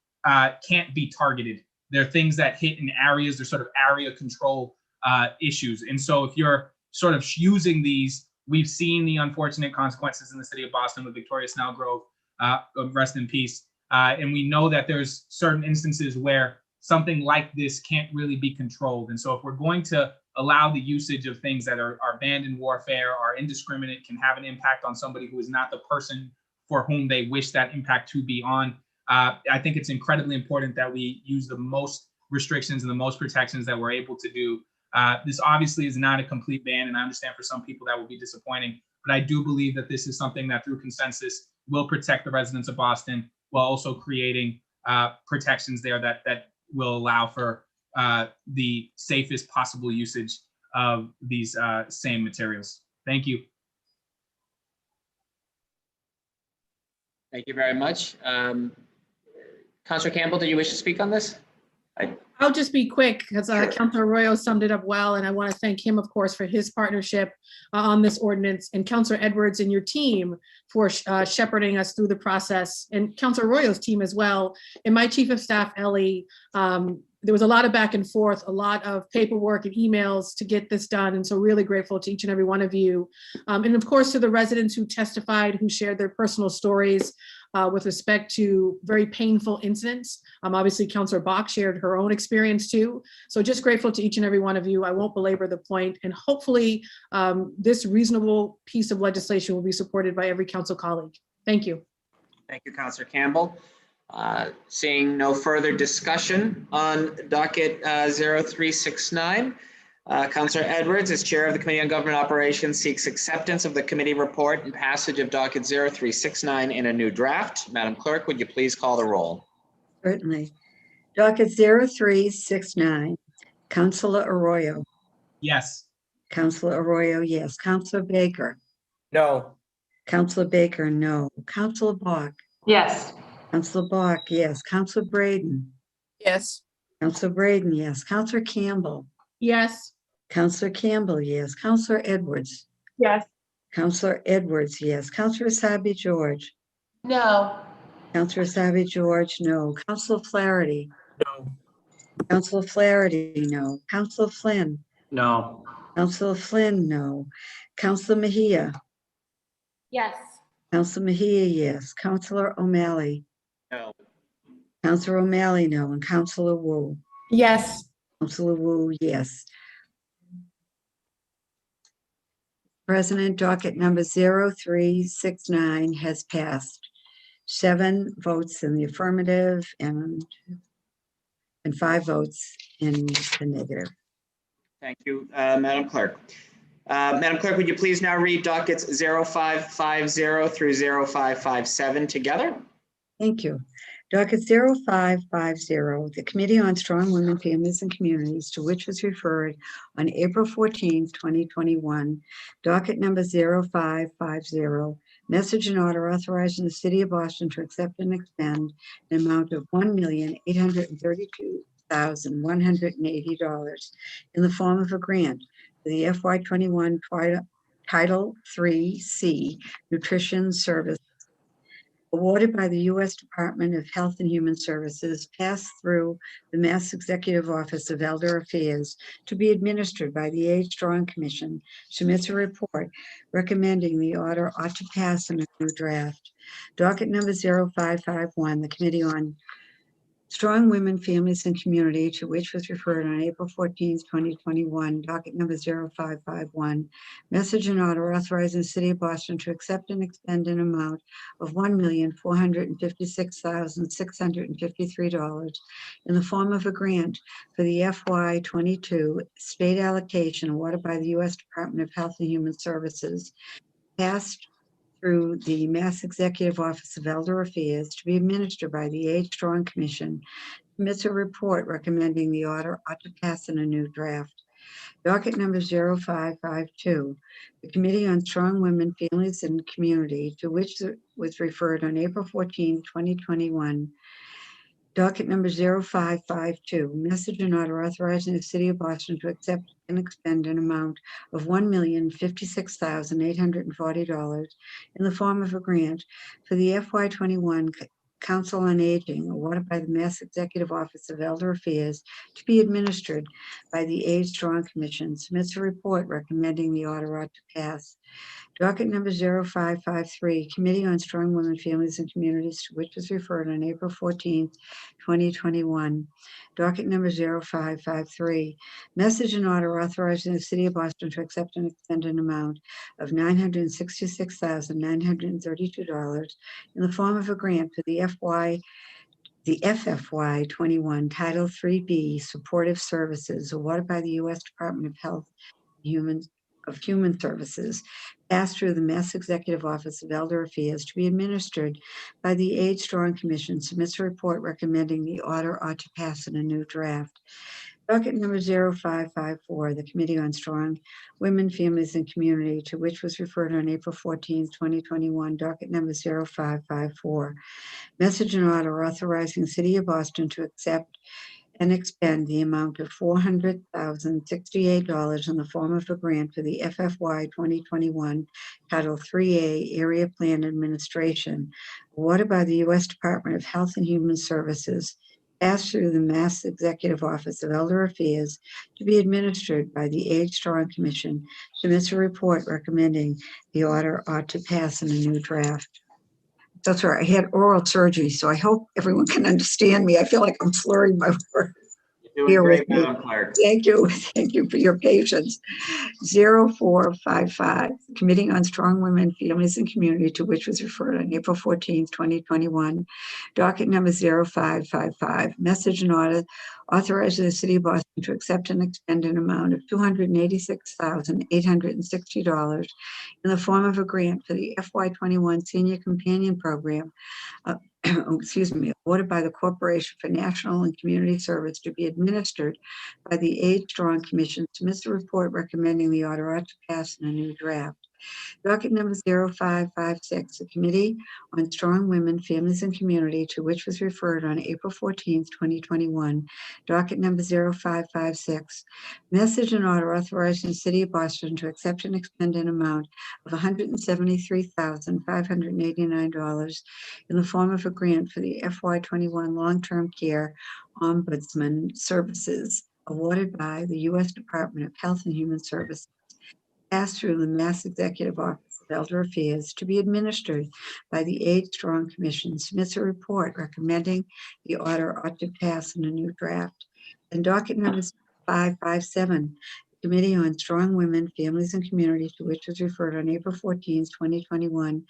can't be targeted. They're things that hit in areas, they're sort of area control issues. And so if you're sort of using these, we've seen the unfortunate consequences in the city of Boston with Victoria Snellgrove, rest in peace. And we know that there's certain instances where something like this can't really be controlled. And so if we're going to allow the usage of things that are banned in warfare, are indiscriminate, can have an impact on somebody who is not the person for whom they wish that impact to be on, I think it's incredibly important that we use the most restrictions and the most protections that we're able to do. This obviously is not a complete ban, and I understand for some people that will be disappointing, but I do believe that this is something that through consensus will protect the residents of Boston while also creating protections there that will allow for the safest possible usage of these same materials. Thank you. Thank you very much. Councillor Campbell, do you wish to speak on this? I'll just be quick because Councilor Arroyo summed it up well, and I want to thank him, of course, for his partnership on this ordinance, and Councilor Edwards and your team for shepherding us through the process, and Councilor Arroyo's team as well, and my Chief of Staff, Ellie. There was a lot of back and forth, a lot of paperwork and emails to get this done, and so really grateful to each and every one of you. And of course, to the residents who testified, who shared their personal stories with respect to very painful incidents. Obviously, Councilor Bach shared her own experience too. So just grateful to each and every one of you. I won't belabor the point, and hopefully this reasonable piece of legislation will be supported by every council colleague. Thank you. Thank you, Councillor Campbell. Seeing no further discussion on docket 0369, Councillor Edwards, as Chair of the Committee on Government Operations, seeks acceptance of the committee report and passage of docket 0369 in a new draft. Madam Clerk, would you please call the roll? Certainly. Docket 0369, Councilor Arroyo. Yes. Councilor Arroyo, yes. Councilor Baker. No. Councilor Baker, no. Councilor Bach. Yes. Councilor Bach, yes. Councilor Braden. Yes. Councilor Braden, yes. Councilor Campbell. Yes. Councilor Campbell, yes. Councilor Edwards. Yes. Councilor Edwards, yes. Councilor Asabi George. No. Councilor Asabi George, no. Councilor Flaherty. No. Councilor Flaherty, no. Councilor Flynn. No. Councilor Flynn, no. Councilor Mejia. Yes. Councilor Mejia, yes. Councilor O'Malley. No. Councilor O'Malley, no. And Councilor Wu. Yes. Councilor Wu, yes. President, docket number 0369 has passed. 7 votes in the affirmative and 5 votes in the negative. Thank you, Madam Clerk. Madam Clerk, would you please now read dockets 0550 through 0557 together? Thank you. Docket 0550, the Committee on Strong Women, Families, and Communities, to which was referred on April 14th, 2021. Docket number 0550, message and order authorizing the City of Boston to accept and expend an amount of $1,832,180 in the form of a grant for the FY21 Title III-C Nutrition Service, awarded by the U.S. Department of Health and Human Services, passed through the Mass Executive Office of Elder Affairs, to be administered by the Age Strong Commission, submits a report recommending the order ought to pass in a new draft. Docket number 0551, the Committee on Strong Women, Families, and Community, to which was referred on April 14th, 2021, docket number 0551, message and order authorizing the City of Boston to accept and expend an amount of $1,456,653 in the form of a grant for the FY22 state allocation awarded by the U.S. Department of Health and Human Services, passed through the Mass Executive Office of Elder Affairs, to be administered by the Age Strong Commission, submits a report recommending the order ought to pass in a new draft. Docket number 0552, the Committee on Strong Women, Families, and Community, to which was referred on April 14, 2021. Docket number 0552, message and order authorizing the City of Boston to accept and expend an amount of $1,056,840 in the form of a grant for the FY21 Council on Aging, awarded by the Mass Executive Office of Elder Affairs, to be administered by the Age Strong Commission, submits a report recommending the order ought to pass. Docket number 0553, Committee on Strong Women, Families, and Communities, to which was referred on April 14th, 2021. Docket number 0553, message and order authorizing the City of Boston to accept and expend an amount of $966,932 in the form of a grant for the FFY21 Title III-B Supportive Services, awarded by the U.S. Department of Health and Human Services, passed through the Mass Executive Office of Elder Affairs, to be administered by the Age Strong Commission, submits a report recommending the order ought to pass in a new draft. Docket number 0554, the Committee on Strong Women, Families, and Community, to which was referred on April 14th, 2021. Docket number 0554, message and order authorizing the City of Boston to accept and expend the amount of $400,068 in the form of a grant for the FFY 2021 Title 3A Area Plan Administration, awarded by the U.S. Department of Health and Human Services, passed through the Mass Executive Office of Elder Affairs, to be administered by the Age Strong Commission, submits a report recommending the order ought to pass in a new draft. That's right. I had oral surgery, so I hope everyone can understand me. I feel like I'm slurring my words. You're Bear doing with great, me. Madam Clerk. Thank you. Thank you for your patience. 0455, Committee on Strong Women, Families, and Community, to which was referred on April 14th, 2021. Docket number 0555, message and order authorizing the City of Boston to accept and expend an amount of $286,860 in the form of a grant for the FY21 Senior Companion Program, awarded by the Corporation for National and Community Service, to be administered by the Age Strong Commission, submits a report recommending the order ought to pass in a new draft. Docket number 0556, the Committee on Strong Women, Families, and Community, to which was referred on April 14th, 2021. Docket number 0556, message and order authorizing the City of Boston to accept and expend an amount of $173,589 in the form of a grant for the FY21 Long-Term Care Ombudsman Services, awarded by the U.S. Department of Health and Human Services, passed through the Mass Executive Office of Elder Affairs, to be administered by the Age Strong Commission, submits a report recommending the order ought to pass in a new draft. And docket number 557, Committee on Strong Women, Families, and Community, to which was referred on April 14th, 2021.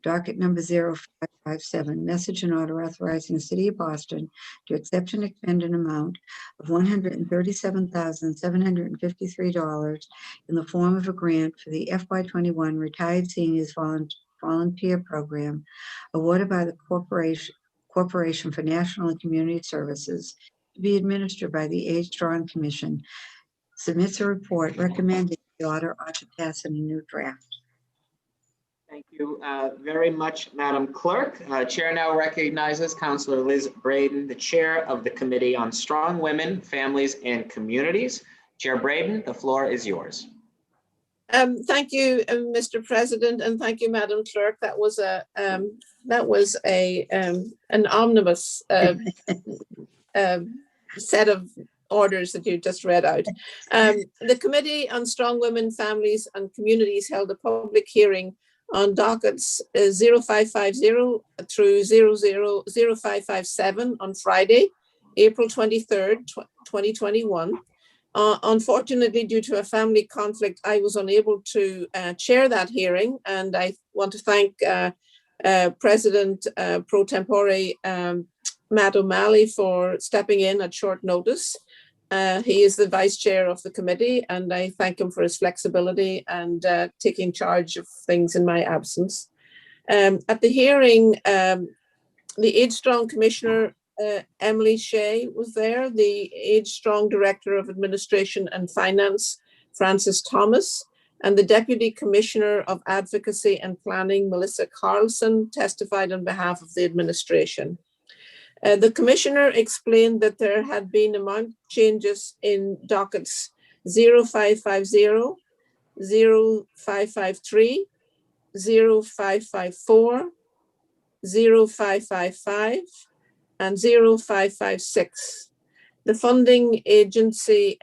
Docket number 0557, message and order authorizing the City of Boston to accept and expend an amount of $137,753 in the form of a grant for the FY21 Retired Seniors Volunteer Program, awarded by the Corporation for National and Community Services, to be administered by the Age Strong Commission, submits a report recommending the order ought to pass in a new draft. Thank you very much, Madam Clerk. Chair now recognizes Councilor Liz Braden, the Chair of the Committee on Strong Women, Families, and Communities. Chair Braden, the floor is yours. Thank you, Mr. President, and thank you, Madam Clerk. That was an omnibus set of orders that you just read out. The Committee on Strong Women, Families, and Communities held a public hearing on dockets 0550 through 0557 on Friday, April 23rd, 2021. Unfortunately, due to a family conflict, I was unable to chair that hearing, and I want to thank President pro tempore Matt O'Malley for stepping in at short notice. He is the vice chair of the committee, and I thank him for his flexibility and taking charge of things in my absence. At the hearing, the Age Strong Commissioner, Emily Shea, was there, the Age Strong Director of Administration and Finance, Francis Thomas, and the Deputy Commissioner of Advocacy and Planning, Melissa Carlson, testified on behalf of the administration. The Commissioner explained that there had been amount changes in dockets 0550, 0553, 0554, 0555, and 0556. The funding agency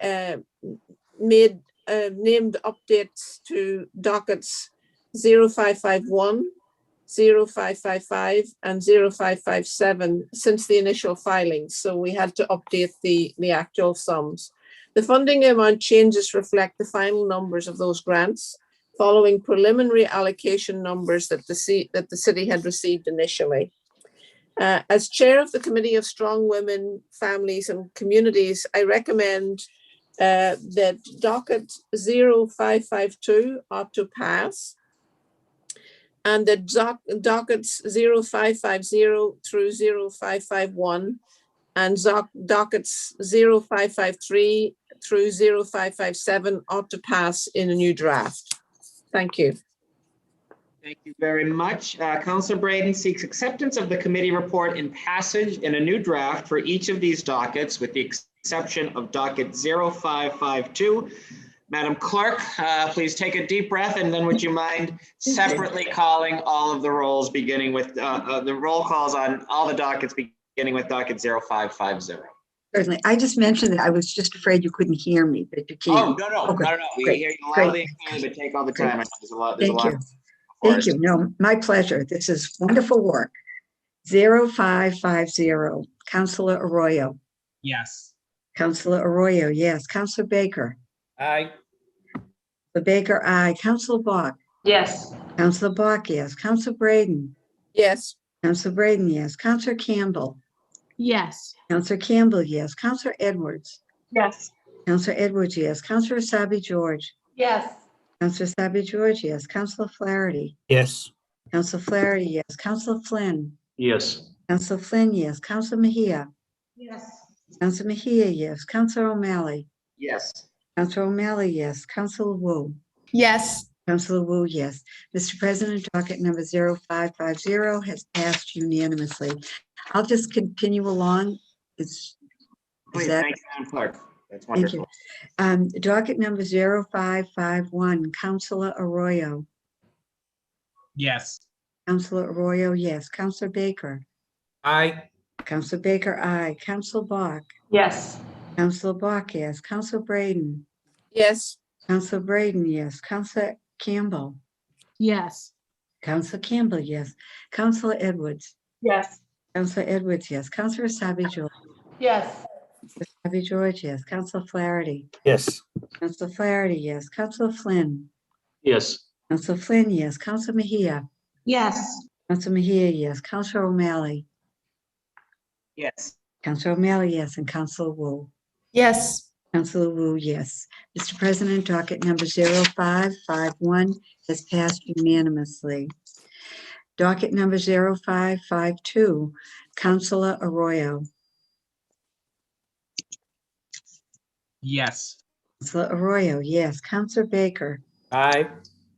made named updates to dockets 0551, 0555, and 0557 since the initial filings, so we had to update the actual sums. The funding amount changes reflect the final numbers of those grants following preliminary allocation numbers that the city had received initially. As chair of the Committee of Strong Women, Families, and Communities, I recommend that docket 0552 ought to pass, and the dockets 0550 through 0551 and dockets 0553 through 0557 ought to pass in a new draft. Thank you. Thank you very much. Councilor Braden seeks acceptance of the committee report in passage in a new draft for each of these dockets, with the exception of docket 0552. Madam Clerk, please take a deep breath, and then would you mind separately calling all of the rolls, beginning with the roll calls on all the dockets, beginning with docket 0550. Certainly. I just mentioned that I was just afraid you couldn't hear me, but you can. Oh, no. Okay, We great, hear you great. loudly and clearly, but take all the Great. time. I know there's a lot. Thank you. before Thank us. you. No, my pleasure. This is wonderful work. 0550, Councilor Arroyo. Yes. Councilor Arroyo, yes. Councilor Baker. Aye. The Baker, aye. Councilor Bach. Yes. Councilor Bach, yes. Councilor Braden. Yes. Councilor Braden, yes. Councilor Campbell. Yes. Councilor Campbell, yes. Councilor Edwards. Yes. Councilor Edwards, yes. Councilor Asabi George. Yes. Councilor Asabi George, yes. Councilor Flaherty. Yes. Councilor Flaherty, yes. Councilor Flynn. Yes. Councilor Flynn, yes. Councilor Mejia. Yes. Councilor Mejia, yes. Councilor O'Malley. Yes. Councilor O'Malley, yes. Councilor Wu. Yes. Councilor Wu, yes. Mr. President, docket number 0550 has passed unanimously. I'll just continue along. Is Please, that thank you, Madam Clerk. That's Thank you. wonderful. Docket number 0551, Councilor Arroyo. Yes. Councilor Arroyo, yes. Councilor Baker. Aye. Councilor Baker, aye. Councilor Bach. Yes. Councilor Bach, yes. Councilor Braden. Yes. Councilor Braden, yes. Councilor Campbell. Yes. Councilor Campbell, yes. Councilor Edwards. Yes. Councilor Edwards, yes. Councilor Asabi George. Yes. Asabi George, yes. Councilor Flaherty. Yes. Councilor Flaherty, yes. Councilor Flynn. Yes. Councilor Flynn, yes. Councilor Mejia. Yes. Councilor Mejia, yes. Councilor O'Malley. Yes. Councilor O'Malley, yes. And Councilor Wu. Yes. Councilor Wu, yes. Mr. President, docket number 0551 has passed unanimously. Docket number 0552, Councilor Arroyo. Yes. Councilor Arroyo, yes. Councilor Baker. Aye.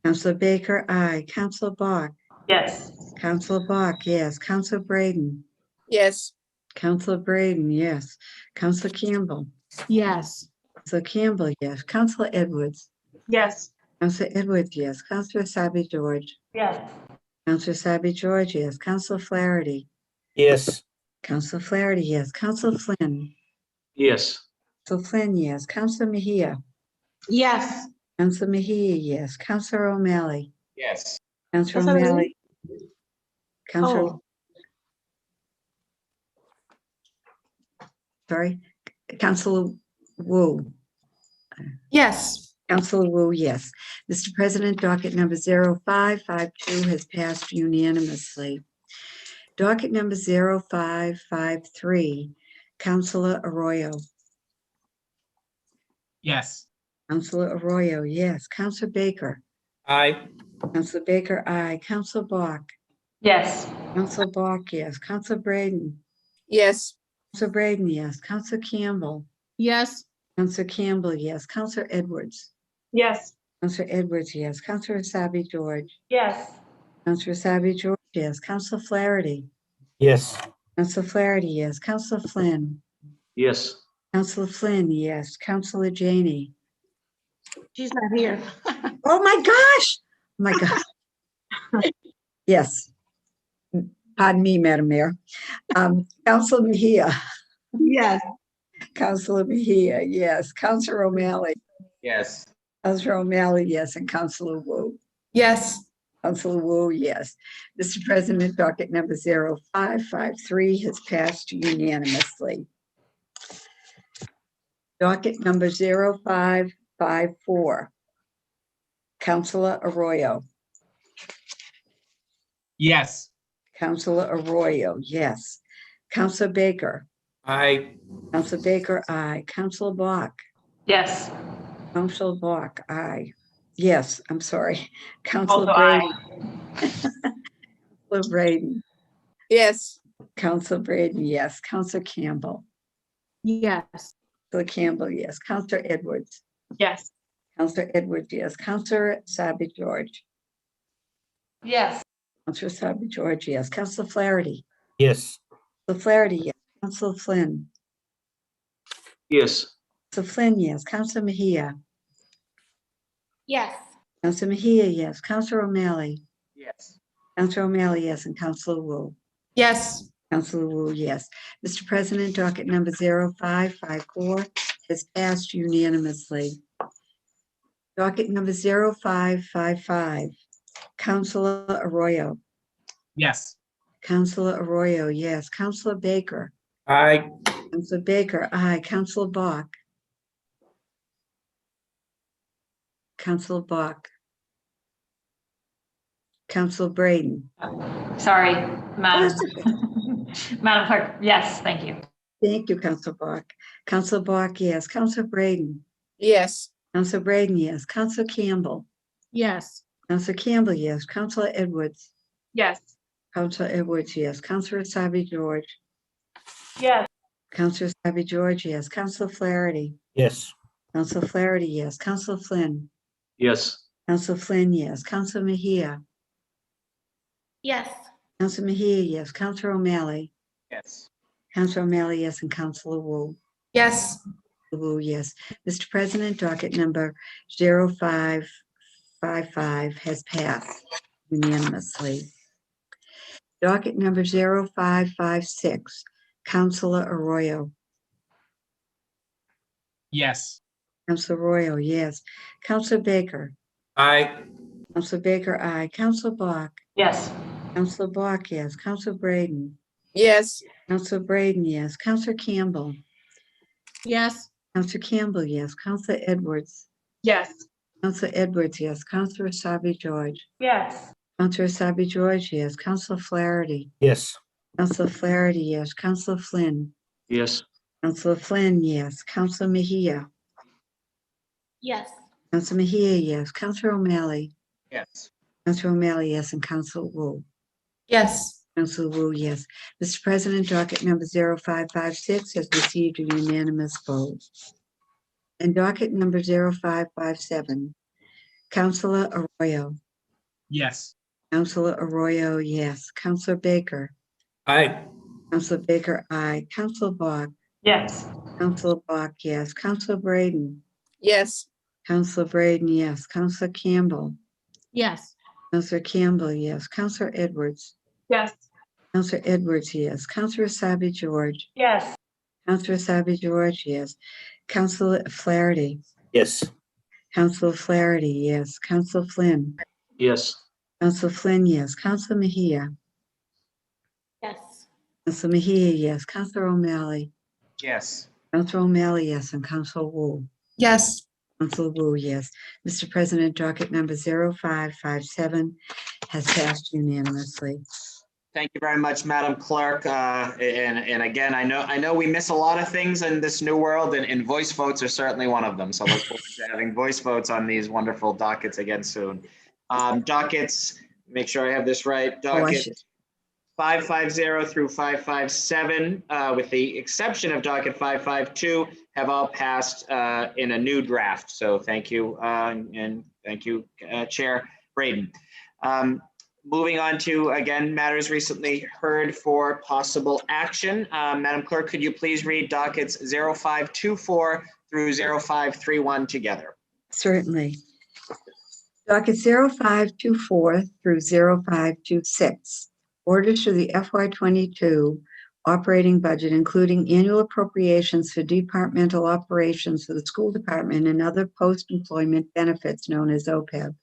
Councilor Baker, aye. Councilor Bach. Yes. Councilor Bach, yes. Councilor Braden. Yes. Councilor Braden, yes. Councilor Campbell. Yes. Councilor Campbell, yes. Councilor Edwards. Yes. Councilor Edwards, yes. Councilor Asabi George. Yes. Councilor Asabi George, yes. Councilor Flaherty. Yes. Councilor Flaherty, yes. Councilor Flynn. Yes. Councilor Flynn, yes. Councilor Mejia. Yes. Councilor Mejia, yes. Councilor O'Malley. Yes. Councilor Councilor O'Malley. Councilor. Oh. Sorry. Councilor Wu. Yes. Councilor Wu, yes. Mr. President, docket number 0552 has passed unanimously. Docket number 0553, Councilor Arroyo. Yes. Councilor Arroyo, yes. Councilor Baker. Aye. Councilor Baker, aye. Councilor Bach. Yes. Councilor Bach, yes. Councilor Braden. Yes. Councilor Braden, yes. Councilor Campbell. Yes. Councilor Campbell, yes. Councilor Edwards. Yes. Councilor Edwards, yes. Councilor Asabi George. Yes. Councilor Asabi George, yes. Councilor Flaherty. Yes. Councilor Flaherty, yes. Councilor Flynn. Yes. Councilor Flynn, yes. Councilor Janey. She's not here. Oh my gosh. Oh my God. Yes. Pardon me, Madam Mayor. Councilor Mejia. Yes. Councilor Mejia, yes. Councilor O'Malley. Yes. Councilor O'Malley, yes. And Councilor Wu. Yes. Councilor Wu, yes. Mr. President, docket number 0553 has passed unanimously. Docket number 0554, Councilor Arroyo. Yes. Councilor Arroyo, yes. Councilor Baker. Aye. Councilor Baker, aye. Councilor Bach. Yes. Councilor Bach, aye. Yes, I'm sorry. Councilor Also aye. Braden. Councilor Braden. Yes. Counselor Braden, yes. Counselor Campbell. Yes. Counselor Campbell, yes. Counselor Edwards. Yes. Counselor Edwards, yes. Counselor Sabi George. Yes. Counselor Sabi George, yes. Counselor Flaherty. Yes. Counselor Flaherty, yes. Counselor Flynn. Yes. Counselor Flynn, yes. Counselor Mejia. Yes. Counselor Mejia, yes. Counselor O'Malley. Yes. Counselor O'Malley, yes. And Counselor Wu. Yes. Counselor Wu, yes. Mr. President, docket number 0554 has passed unanimously. Docket number 0555, Counselor Arroyo. Yes. Counselor Arroyo, yes. Counselor Baker. Aye. Counselor Baker, aye. Counselor Bach. Counselor Bach. Counselor Braden. Sorry, Oh, Madam, that's okay. Madam Clerk. Yes, thank you. Thank you, Counselor Bach. Counselor Bach, yes. Counselor Braden. Yes. Counselor Braden, yes. Counselor Campbell. Yes. Counselor Campbell, yes. Counselor Edwards. Yes. Counselor Edwards, yes. Counselor Sabi George. Yes. Counselor Sabi George, yes. Counselor Flaherty. Yes. Counselor Flaherty, yes. Counselor Flynn. Yes. Counselor Flynn, yes. Counselor Mejia. Yes. Counselor Mejia, yes. Counselor O'Malley. Yes. Counselor O'Malley, yes. And Counselor Wu. Yes. Wu, yes. Mr. President, docket number 0555 has passed unanimously. Docket number 0556, Counselor Arroyo. Yes. Counselor Arroyo, yes. Counselor Baker. Aye. Counselor Baker, aye. Counselor Bach. Yes. Counselor Bach, yes. Counselor Braden. Yes. Counselor Braden, yes. Counselor Campbell. Yes. Counselor Campbell, yes. Counselor Edwards. Yes. Counselor Edwards, yes. Counselor Sabi George. Yes. Counselor Sabi George, yes. Counselor Flaherty. Yes. Counselor Flaherty, yes. Counselor Flynn. Yes. Counselor Flynn, yes. Counselor Mejia. Yes. Counselor Mejia, yes. Counselor O'Malley. Yes. Counselor O'Malley, yes. And Counselor Wu. Yes. Counselor Wu, yes. Mr. President, docket number 0556 has received a unanimous vote. And docket number 0557, Counselor Arroyo. Yes. Counselor Arroyo, yes. Counselor Baker. Aye. Counselor Baker, aye. Counselor Bach. Yes. Counselor Bach, yes. Counselor Braden. Yes. Counselor Braden, yes. Counselor Campbell. Yes. Counselor Campbell, yes. Counselor Edwards. Yes. Counselor Edwards, yes. Counselor Sabi George. Yes. Counselor Sabi George, yes. Counselor Flaherty. Yes. Counselor Flaherty, yes. Counselor Flynn. Yes. Counselor Flynn, yes. Counselor Mejia. Yes. Counselor Mejia, yes. Counselor O'Malley. Yes. Counselor O'Malley, yes. And Counselor Wu. Yes. Counselor Wu, yes. Mr. President, docket number 0557 has passed unanimously. Thank you very much, Madam Clerk. And again, I know we miss a lot of things in this new world, and voice votes are certainly one of them. So look forward to having voice votes on these wonderful dockets again soon. Dockets, make sure I have this right. Docket 550 through 557, with the exception of docket 552, have all passed in a new draft. So thank you, and thank you, Chair Braden. Moving on to, again, matters recently heard for possible action. Madam Clerk, could you please read dockets 0524 through 0531 together? Certainly. Docket 0524 through 0526. Orders for the FY22 operating budget, including annual appropriations for departmental operations for the school department and other post-employment benefits known as OPEB.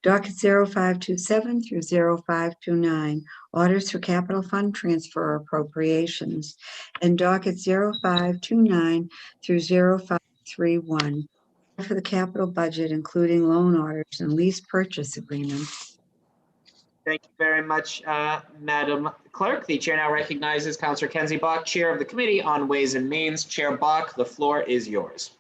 Docket 0527 through 0529, orders for capital fund transfer appropriations, and docket 0529 through 0531 for the capital budget, including loan orders and lease purchase agreements. Thank you very much, Madam Clerk. The chair now recognizes Councillor Kenzie Bach, Chair of the Committee on Ways and Means. Chair Bach, the floor is yours.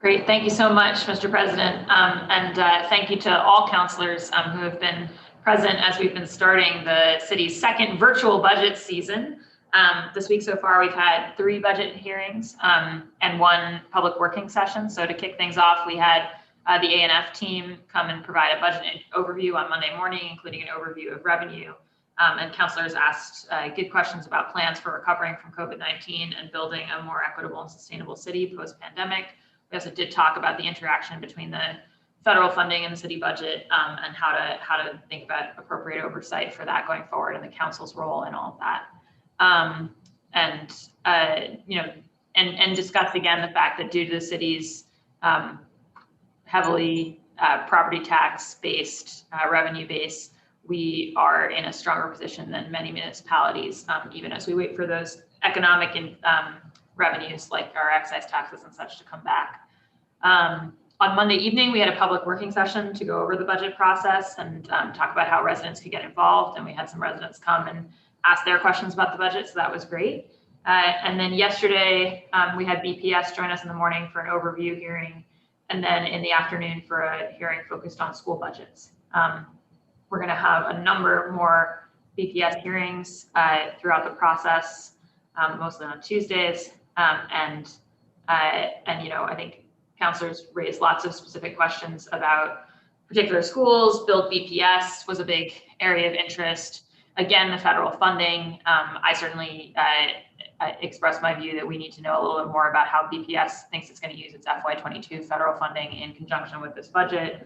Great. Thank you so much, Mr. President. And thank you to all councilors who have been President, as we've been starting the city's second virtual budget season, this week so far, we've had 3 budget hearings and 1 public working session. So to kick things off, we had the A&F team come and provide a budget overview on Monday morning, including an overview of revenue. And councilors asked good questions about plans for recovering from COVID-19 and building a more equitable and sustainable city post-pandemic. We also did talk about the interaction between the federal funding and the city budget and how to think about appropriate oversight for that going forward and the council's role in all of that. And discuss again the fact that due to the city's heavily property tax based revenue base, we are in a stronger position than many municipalities, even as we wait for those economic revenues like our excise taxes and such to come back. On Monday evening, we had a public working session to go over the budget process and talk about how residents could get involved. And we had some residents come and ask their questions about the budget, so that was great. And then yesterday, we had BPS join us in the morning for an overview hearing, and then in the afternoon for a hearing focused on school budgets. We're going to have a number more BPS hearings throughout the process, mostly on Tuesdays. And I think councilors raised lots of specific questions about particular schools. Build BPS was a big area of interest. Again, the federal funding. I certainly expressed my view that we need to know a little bit more about how BPS thinks it's going to use its FY22 federal funding in conjunction with this budget.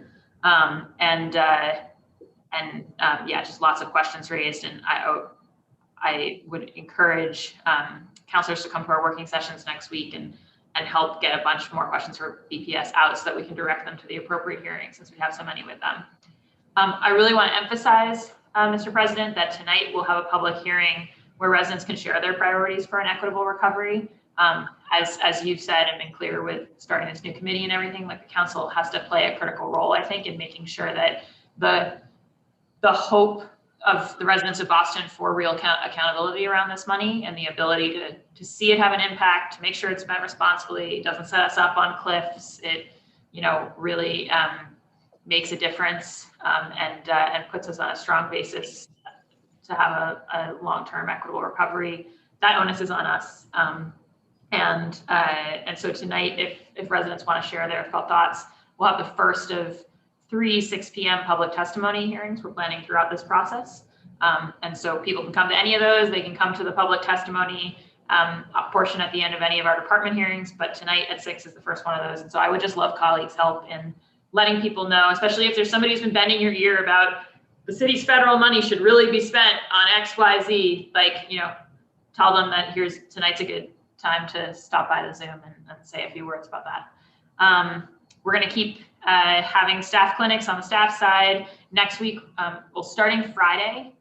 Just lots of questions raised. And I would encourage councilors to come to our working sessions next week and help get a bunch more questions for BPS out so that we can direct them to the appropriate hearings since we have so many with them. I really want to emphasize, Mr. President, that tonight we'll have a public hearing where residents can share their priorities for an equitable recovery. As you've said and been clear with starting this new committee and everything, like the council has to play a critical role, I think, in making sure that the hope of the residents of Boston for real accountability around this money and the ability to see it have an impact, to make sure it's spent responsibly, it doesn't set us up on cliffs, it really makes a difference and puts us on a strong basis to have a long-term equitable recovery. That onus is on us. And so tonight, if residents want to share their thoughts, we'll have the first of 3 6 p.m. public testimony hearings we're planning throughout this process. And so people can come to any of those. They can come to the public testimony portion at the end of any of our department hearings, but tonight at 6 is the first one of those. And so I would just love colleagues' help in letting people know, especially if there's somebody who's been bending your ear about the city's federal money should really be spent on X, Y, Z, tell them that tonight's a good time to stop by the Zoom and say a few words about that. We're going to keep having staff clinics on the staff side. Next week, starting Friday,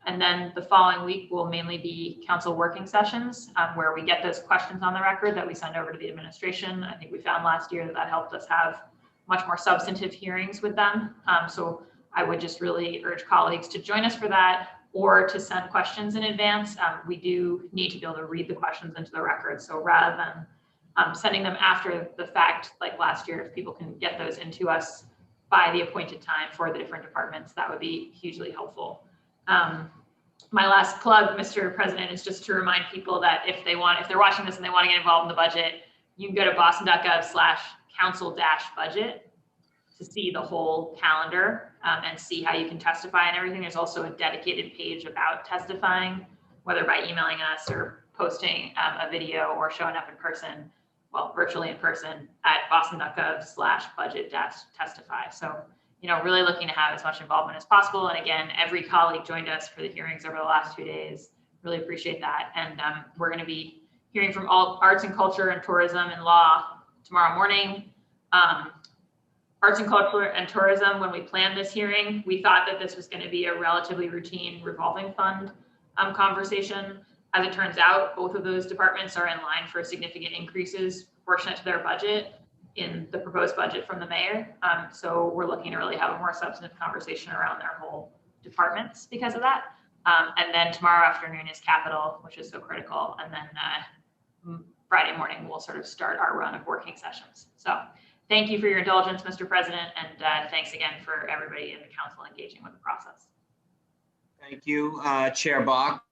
and then the following week will mainly be council working sessions where we get those questions on the record that we send over to the administration. I think we found last year that helped us have much more substantive hearings with them. So I would just really urge colleagues to join us for that or to send questions in advance. We do need to be able to read the questions into the record. So rather than sending them after the fact, like last year, if people can get those into us by the appointed time for the different departments, that would be hugely helpful. My last plug, Mr. President, is just to remind people that if they're watching this and they want to get involved in the budget, you can go to boston.gov/council-budget to see the whole calendar and see how you can testify and everything. There's also a dedicated page about testifying, whether by emailing us or posting a video or showing up in person, virtually in person at boston.gov/budget-testify. So, really looking to have as much involvement as possible. And again, every colleague joined us for the hearings over the last 2 days. Really appreciate that. And we're going to be hearing from all arts and culture and tourism and law tomorrow morning. Arts and culture and tourism, when we planned this hearing, we thought that this was going to be a relatively routine revolving fund conversation. As it turns out, both of those departments are in line for significant increases proportionate to their budget in the proposed budget from the mayor. So we're looking to really have a more substantive conversation around their whole departments because of that. And then tomorrow afternoon is Capital, which is so critical. And then Friday morning, we'll sort of start our run of working sessions. So thank you for your indulgence, Mr. President. And thanks again for everybody in the council engaging with the process. Thank you, Chair Bach,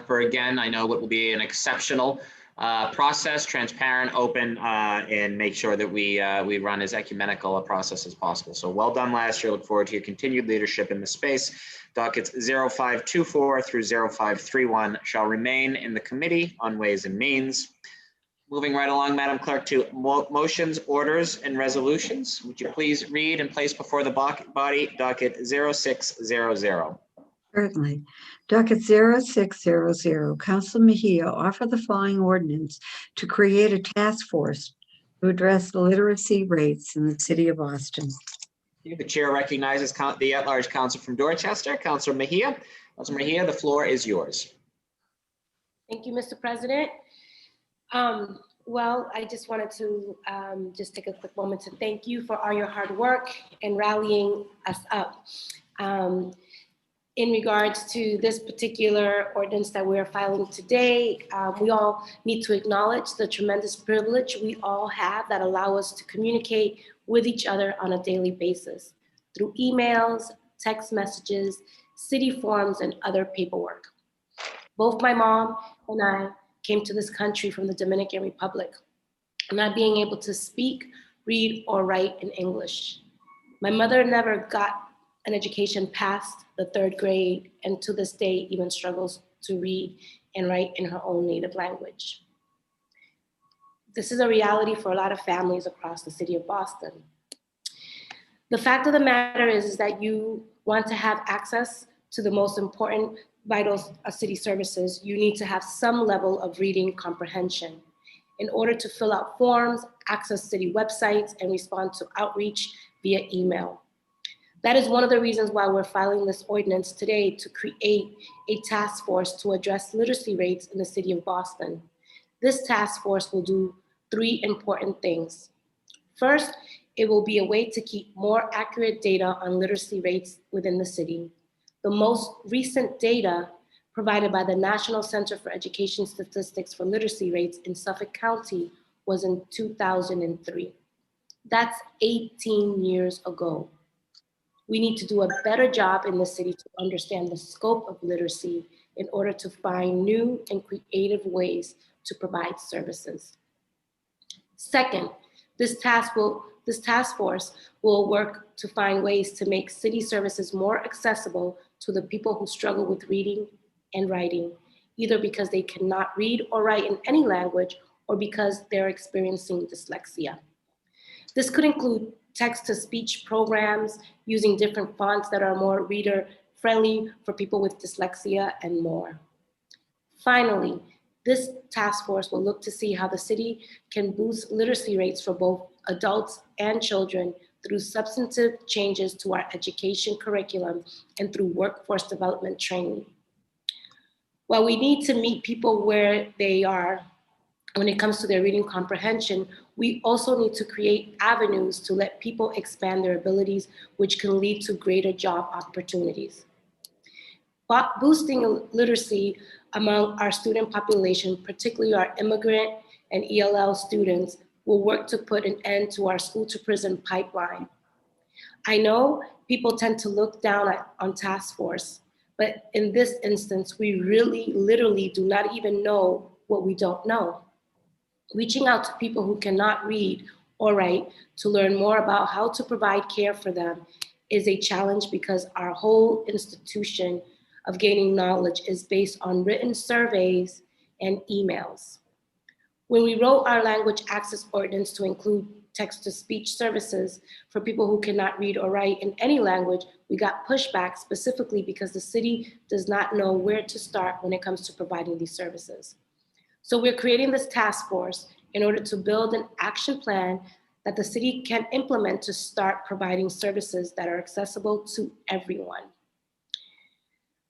for again, I know what will be an exceptional process, transparent, open, and make sure that we run as ecumenical a process as possible. So well done last year. Look forward to your continued leadership in the space. Dockets 0524 through 0531 shall remain in the Committee on Ways and Means. Moving right along, Madam Clerk, to motions, orders, and resolutions. Would you please read and place before the body docket 0600? Certainly. Docket 0600, Council Mejia offer the following ordinance to create a task force to address the literacy rates in the city of Boston. The chair recognizes the at-large council from Dorchester, Councilor Mejia. Councilor Mejia, the floor is yours. Thank you, Mr. President. Well, I just wanted to just take a quick moment to thank you for all your hard work and rallying us up. In regards to this particular ordinance that we're filing today, we all need to acknowledge the tremendous privilege we all have that allow us to communicate with each other on a daily basis through emails, text messages, city forms, and other paperwork. Both my mom and I came to this country from the Dominican Republic, not being able to speak, read, or write in English. My mother never got an education past the 3rd grade, and to this day even struggles to read and write in her own native language. This is a reality for a lot of families across the city of Boston. The fact of the matter is that you want to have access to the most important vital city services, you need to have some level of reading comprehension in order to fill out forms, access city websites, and respond to outreach via email. That is one of the reasons why we're filing this ordinance today, to create a task force to address literacy rates in the city of Boston. This task force will do 3 important things. First, it will be a way to keep more accurate data on literacy rates within the city. The most recent data provided by the National Center for Education Statistics for literacy rates in Suffolk County was in 2003. That's 18 years ago. We need to do a better job in the city to understand the scope of literacy in order to find new and creative ways to provide services. Second, this task force will work to find ways to make city services more accessible to the people who struggle with reading and writing, either because they cannot read or write in any language or because they're experiencing dyslexia. This could include text-to-speech programs using different fonts that are more reader-friendly for people with dyslexia and more. Finally, this task force will look to see how the city can boost literacy rates for both adults and children through substantive changes to our education curriculum and through workforce development training. While we need to meet people where they are when it comes to their reading comprehension, we also need to create avenues to let people expand their abilities, which can lead to greater job opportunities. Boosting literacy among our student population, particularly our immigrant and ELL students, will work to put an end to our school to prison pipeline. I know people tend to look down on task force, but in this instance, we really literally do not even know what we don't know. Reaching out to people who cannot read or write to learn more about how to provide care for them is a challenge because our whole institution of gaining knowledge is based on written surveys and emails. When we wrote our language access ordinance to include text-to-speech services for people who cannot read or write in any language, we got pushback specifically because the city does not know where to start when it comes to providing these services. So we're creating this task force in order to build an action plan that the city can implement to start providing services that are accessible to everyone.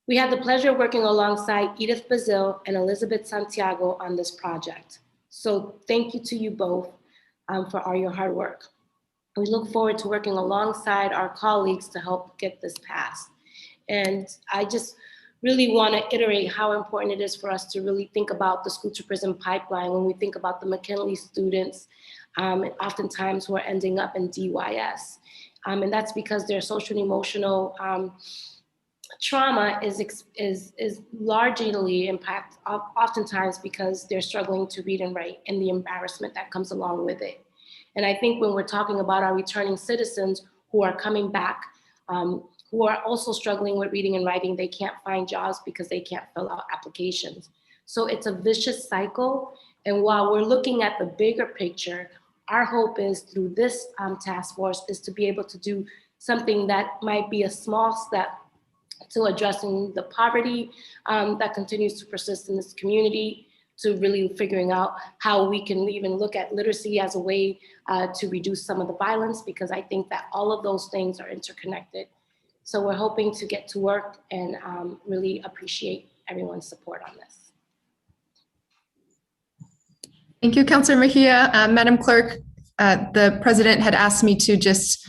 We had the pleasure of working alongside Edith Bazil and Elizabeth Santiago on this project. So thank you to you both for all your hard work. We look forward to working alongside our colleagues to help get this passed. And I just really want to iterate how important it is for us to really think about the school to prison pipeline when we think about the McKinley students, oftentimes who are ending up in DYS. And that's because their social and emotional trauma is largely impact oftentimes because they're struggling to read and write and the embarrassment that comes along with it. And I think when we're talking about our returning citizens who are coming back, who are also struggling with reading and writing, they can't find jobs because they can't fill out applications. So it's a vicious cycle. And while we're looking at the bigger picture, our hope is through this task force is to be able to do something that might be a small step to addressing the poverty that continues to persist in this community, to really figuring out how we can even look at literacy as a way to reduce some of the violence, because I think that all of those things are interconnected. So we're hoping to get to work and really appreciate everyone's support on this. Thank you, Councilor Mejia. Madam Clerk, the president had asked me to just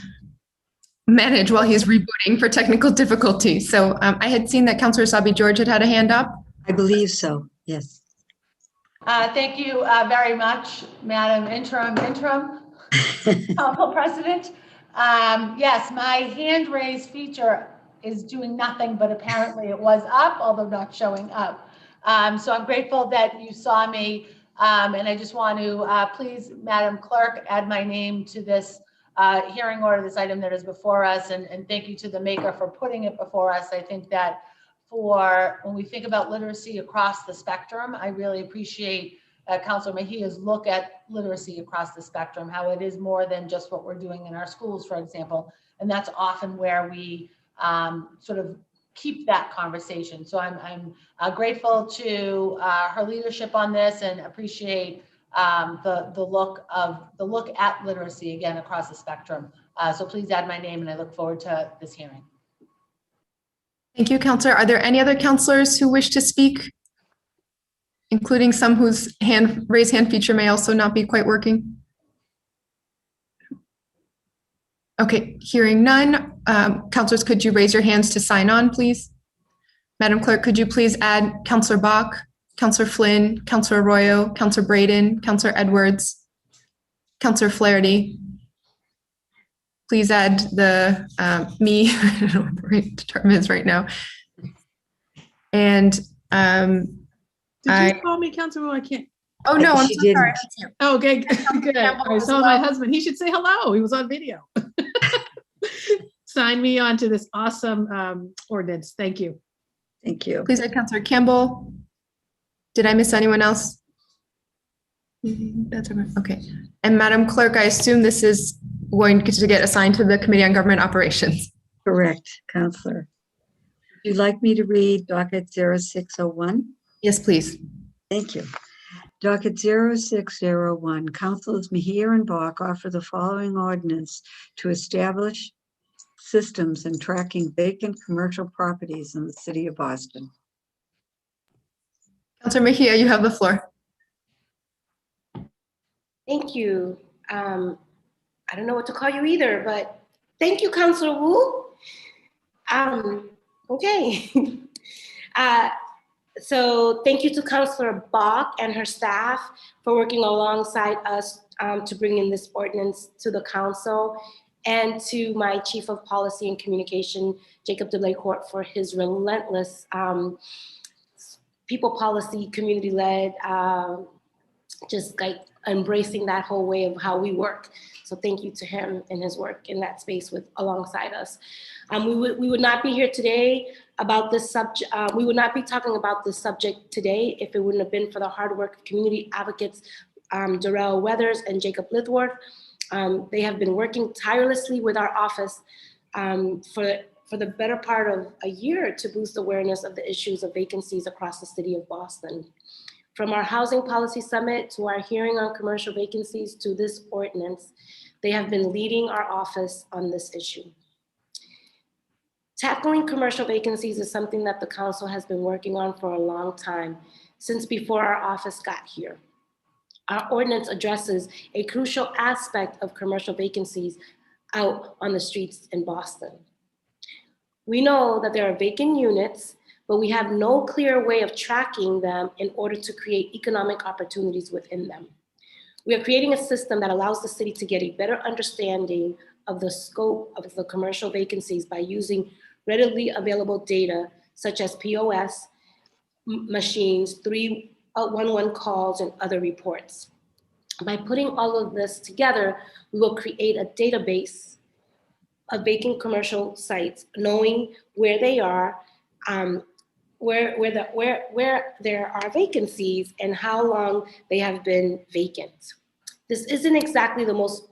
manage while he's rebooting for technical difficulty. So I had seen that Councilor Sabi George had a hand up. I believe so, yes. Thank you very much, Madam Interim Council President. Yes, my hand raise feature is doing nothing, but apparently it was up, although not showing up. So I'm grateful that you saw me. And I just want to please, Madam Clerk, add my name to this hearing order, this item that is before us. And thank you to the maker for putting it before us. I think that for when we think about literacy across the spectrum, I really appreciate Councilor Mejia's look at literacy across the spectrum, how it is more than just what we're doing in our schools, for example. And that's often where we sort of keep that conversation. So I'm grateful to her leadership on this and appreciate the look at literacy again across the spectrum. So please add my name, and I look forward to this hearing. Thank you, Councilor. Are there any other councilors who wish to speak, including some whose raise hand feature may also not be quite working? Okay, hearing none. Councilors, could you raise your hands to sign on, please? Madam Clerk, could you please add Councilor Bach, Councilor Flynn, Councilor Arroyo, Councilor Braden, Councilor Edwards, Councilor Flaherty. Please add the me, I don't know what the right term is right now. And Did you call me Councilor? I can't. Oh no, I'm so sorry. Oh, okay, good. I saw my husband. He should say hello. He was on video. Sign me on to this awesome ordinance. Thank you. Thank you. Please add Councilor Campbell. Did I miss anyone else? That's okay. And Madam Clerk, I assume this is going to get assigned to the Committee on Government Operations. Correct, Councilor. Would you like me to read docket 0601? Yes, please. Thank you. Docket 0601, Councilors Mejia and Bach offer the following ordinance to establish systems in tracking vacant commercial properties in the city of Boston. Councilor Mejia, you have the floor. Thank you. I don't know what to call you either, but thank you, Councilor Wu. Okay. So thank you to Councilor Bach and her staff for working alongside us to bring in this ordinance to the council, and to my Chief of Policy and Communication, Jacob DeLaycourt, for his relentless people policy, community-led, just like embracing that whole way of how we work. So thank you to him and his work in that space alongside us. We would not be here today about this subject. We would not be talking about this subject today if it wouldn't have been for the hard work of community advocates, Darrell Weathers and Jacob Lithworth. They have been working tirelessly with our office for the better part of a year to boost awareness of the issues of vacancies across the city of Boston. From our Housing Policy Summit to our hearing on commercial vacancies to this ordinance, they have been leading our office on this issue. Tackling commercial vacancies is something that the council has been working on for a long time, since before our office got here. Our ordinance addresses a crucial aspect of commercial vacancies out on the streets in Boston. We know that there are vacant units, but we have no clear way of tracking them in order to create economic opportunities within them. We are creating a system that allows the city to get a better understanding of the scope of the commercial vacancies by using readily available data such as POS machines, 311 calls, and other reports. By putting all of this together, we will create a database of vacant commercial sites, knowing where they are, where there are vacancies, and how long they have been vacant. This isn't exactly the most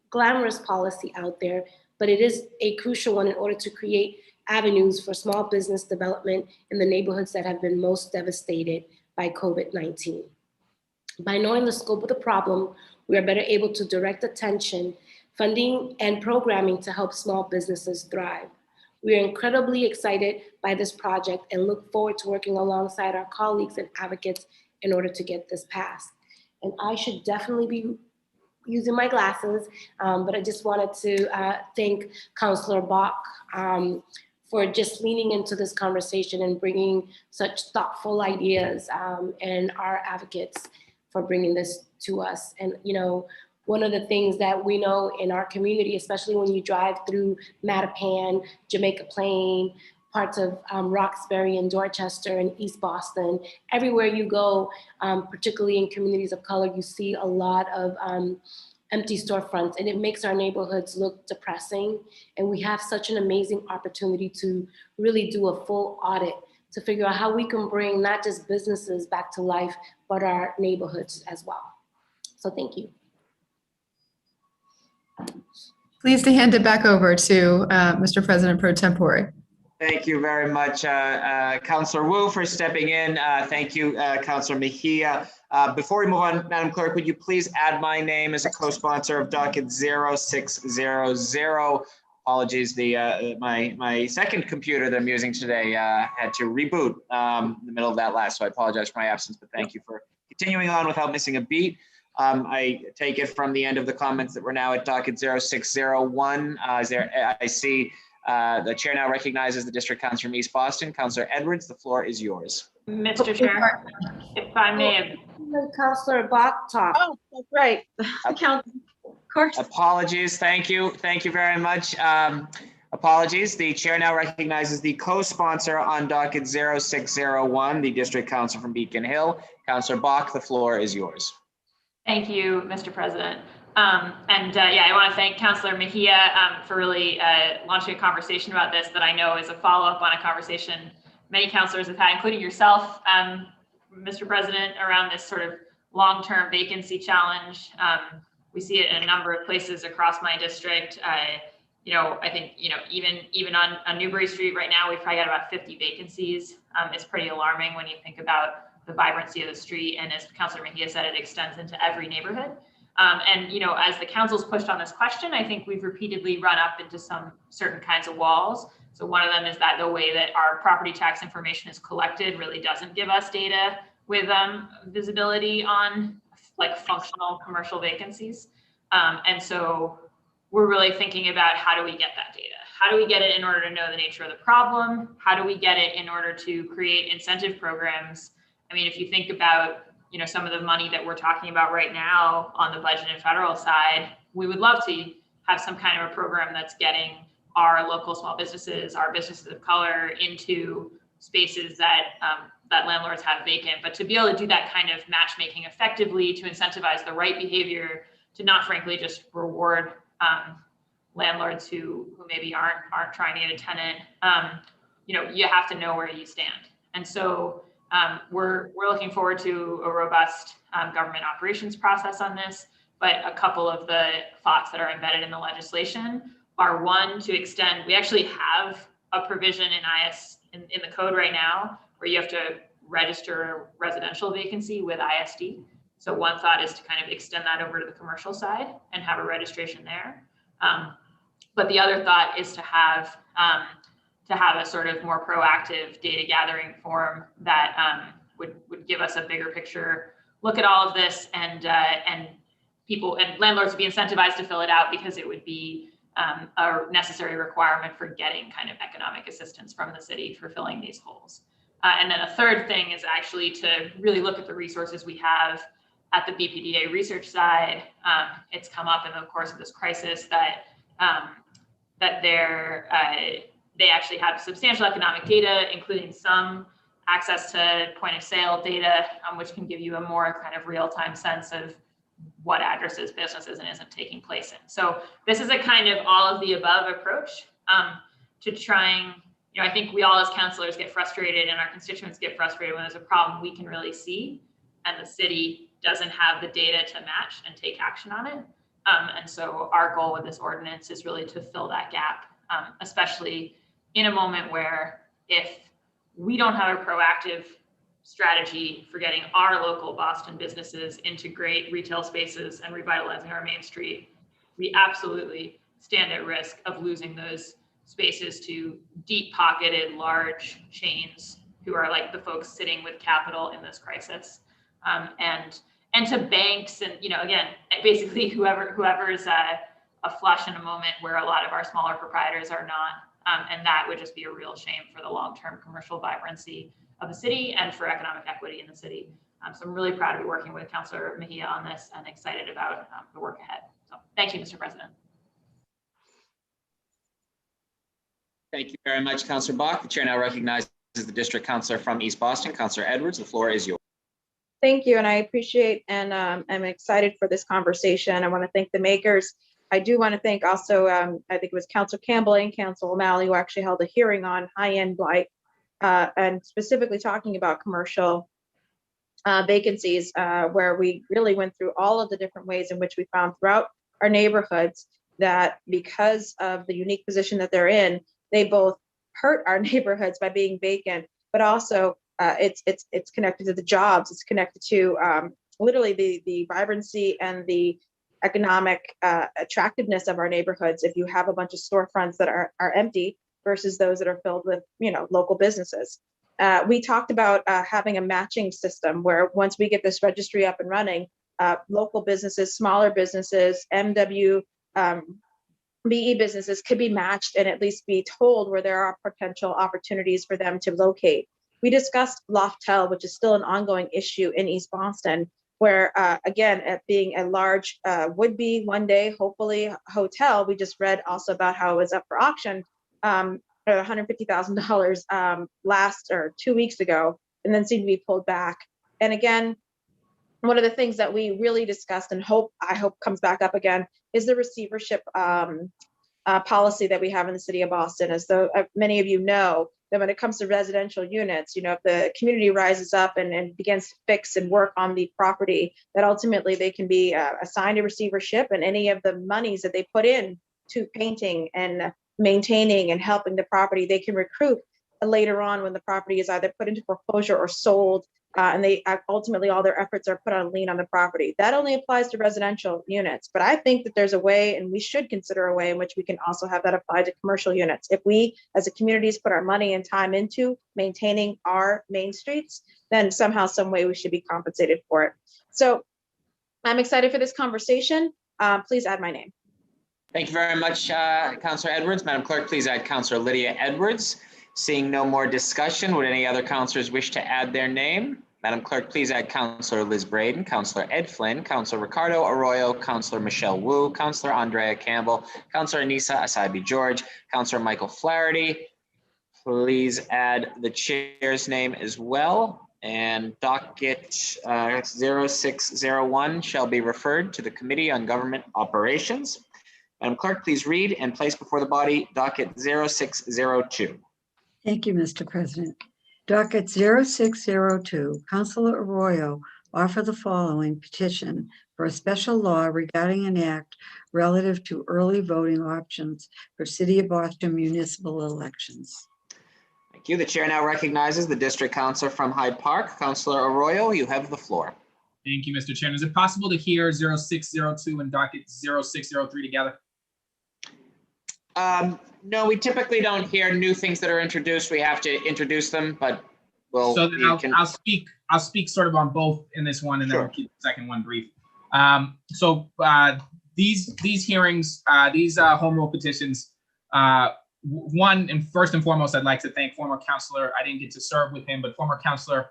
glamorous policy out there, but it is a crucial one in order to create avenues for small business development in the neighborhoods that have been most devastated by COVID-19. By knowing the scope of the problem, we are better able to direct attention, funding, and programming to help small businesses thrive. We are incredibly excited by this project and look forward to working alongside our colleagues and advocates in order to get this passed. And I should definitely be using my glasses, but I just wanted to thank Councillor Bach for just leaning into this conversation and bringing such thoughtful ideas, and our advocates for bringing this to us. And one of the things that we know in our community, especially when you drive through Mattapan, Jamaica Plain, parts of Roxbury and Dorchester and East Boston, everywhere you go, particularly in communities of color, you see a lot of empty storefronts, and it makes our neighborhoods look depressing. And we have such an amazing opportunity to really do a full audit to figure out how we can bring not just businesses back to life, but our neighborhoods as well. So thank you. Pleased to hand it back over to Mr. President Pro Tempore. Thank you very much, Councillor Wu, for stepping in. Thank you, Councillor Mejia. Before we move on, Madam Clerk, would you please add my name as a co-sponsor of docket 0600. Apologies, my second computer that I'm using today had to reboot in the middle of that last, so I apologize for my absence, but thank you for continuing on without missing a beat. I take it from the end of the comments that we're now at docket 0601. I see the chair now recognizes the district councilor from East Boston. Councilor Edwards, the floor is yours. Mr. Chair, if I may. Councilor Bach talk. Oh, that's right. Of course. Apologies. Thank you. Thank you very much. Apologies. The chair now recognizes the co-sponsor on docket 0601, the district council from Beacon Hill. Councilor Bach, the floor is yours. Thank you, Mr. President. I want to thank Councilor Mejia for really launching a conversation about this that I know is a follow-up on a conversation many councilors have had, including yourself, Mr. President, around this sort of long-term vacancy challenge. We see it in a number of places across my district. I think, even on Newbury Street right now, we've probably got about 50 vacancies. It's pretty alarming when you think about the vibrancy of the street. And as Councilor Mejia said, it extends into every neighborhood. As the council's pushed on this question, I think we've repeatedly run up into some certain kinds of walls. So one of them is that the way that our property tax information is collected really doesn't give us data with visibility on like functional commercial vacancies. And so we're really thinking about how do we get that data? How do we get it in order to know the nature of the problem? How do we get it in order to create incentive programs? I mean, if you think about some of the money that we're talking about right now on the budget and federal side, we would love to have some kind of a program that's getting our local small businesses, our businesses of color into spaces that that landlords have vacant. But to be able to do that kind of matchmaking effectively, to incentivize the right behavior, to not frankly just reward landlords who maybe aren't trying to get a tenant, you have to know where you stand. And so we're looking forward to a robust government operations process on this, but a couple of the thoughts that are embedded in the legislation are, one, to extend, we actually have a provision in the code right now where you have to register a residential vacancy with ISD. So one thought is to kind of extend that over to the commercial side and have a registration there. But the other thought is to have a sort of more proactive data gathering form that would give us a bigger picture look at all of this, and people and landlords would be incentivized to fill it out because it would be a necessary requirement for getting kind of economic assistance from the city for filling these holes. And then a third thing is actually to really look at the resources we have at the BPDA research side. It's come up in the course of this crisis that they actually have substantial economic data, including some access to point of sale data, which can give you a more kind of real-time sense of what addresses business is and isn't taking place in. So this is a kind of all of the above approach to trying, I think we all as councilors get frustrated and our constituents get frustrated when there's a problem we can really see and the city doesn't have the data to match and take action on it. And so our goal with this ordinance is really to fill that gap, especially in a moment where if we don't have a proactive strategy for getting our local Boston businesses into great retail spaces and revitalizing our main street, we absolutely stand at risk of losing those spaces to deep-pocketed large chains who are like the folks sitting with capital in this crisis, and to banks and again basically whoever is a flush in a moment where a lot of our smaller proprietors are not. And that would just be a real shame for the long-term commercial vibrancy of the city and for economic equity in the city. So I'm really proud to be working with Councilor Mejia on this and excited about the work ahead. So thank you, Mr. President. Thank you very much, Councilor Bach. The chair now recognizes the district councilor from East Boston, Councilor Edwards. The floor is yours. Thank you, and I appreciate and I'm excited for this conversation. I want to thank the makers. I do want to thank also, I think it was Councilor Campbell and Councilor O'Malley who actually held a hearing on high-end blight and specifically talking about commercial vacancies where we really went through all of the different ways in which we found throughout our neighborhoods that because of the unique position that they're in, they both hurt our neighborhoods by being vacant, but also it's connected to the jobs. It's connected to literally the vibrancy and the economic attractiveness of our neighborhoods. If you have a bunch of storefronts that are empty versus those that are filled with local businesses. We talked about having a matching system where once we get this registry up and running, local businesses, smaller businesses, MW, BE businesses could be matched and at least be told where there are potential opportunities for them to locate. We discussed Loftel, which is still an ongoing issue in East Boston, where again, at being a large would-be one day, hopefully, hotel, we just read also about how it was up for auction at $150,000 last or 2 weeks ago, and then seemed to be pulled back. And again, one of the things that we really discussed and I hope comes back up again is the receivership policy that we have in the city of Boston. As though many of you know, that when it comes to residential units, if the community rises up and begins to fix and work on the property, that ultimately they can be assigned a receivership, and any of the monies that they put in to painting and maintaining and helping the property, they can recoup later on when the property is either put into foreclosure or sold, and they ultimately all their efforts are put on lien on the property. That only applies to residential units, but I think that there's a way, and we should consider a way in which we can also have that apply to commercial units. If we as a communities put our money and time into maintaining our main streets, then somehow, some way we should be compensated for it. So I'm excited for this conversation. Please add my name. Thank you very much, Councilor Edwards. Madam Clerk, please add Councilor Lydia Edwards. Seeing no more discussion, would any other councilors wish to add their name? Madam Clerk, please add Councilor Liz Braden, Councilor Ed Flynn, Councilor Ricardo Arroyo, Councilor Michelle Wu, Councilor Andrea Campbell, Councilor Anissa Asaibi George, Councilor Michael Flaherty. Please add the chair's name as well. And docket 0601 shall be referred to the Committee on Government Operations. Madam Clerk, please read and place before the body docket 0602. Thank you, Mr. President. Docket 0602, Councilor Arroyo offer the following petition for a special law regarding an act relative to early voting options for City of Boston municipal elections. Thank you. The chair now recognizes the district councilor from Hyde Park. Councilor Arroyo, you have the floor. Thank you, Mr. Chairman. Is it possible to hear 0602 and docket 0603 together? No, we typically don't hear new things that are introduced. We have to introduce them, but we'll. So then I'll speak sort of on both in this one, and then we'll keep the second one brief. These hearings, these home rule petitions, one and first and foremost, I'd like to thank former councilor. I didn't get to serve with him, but former councilor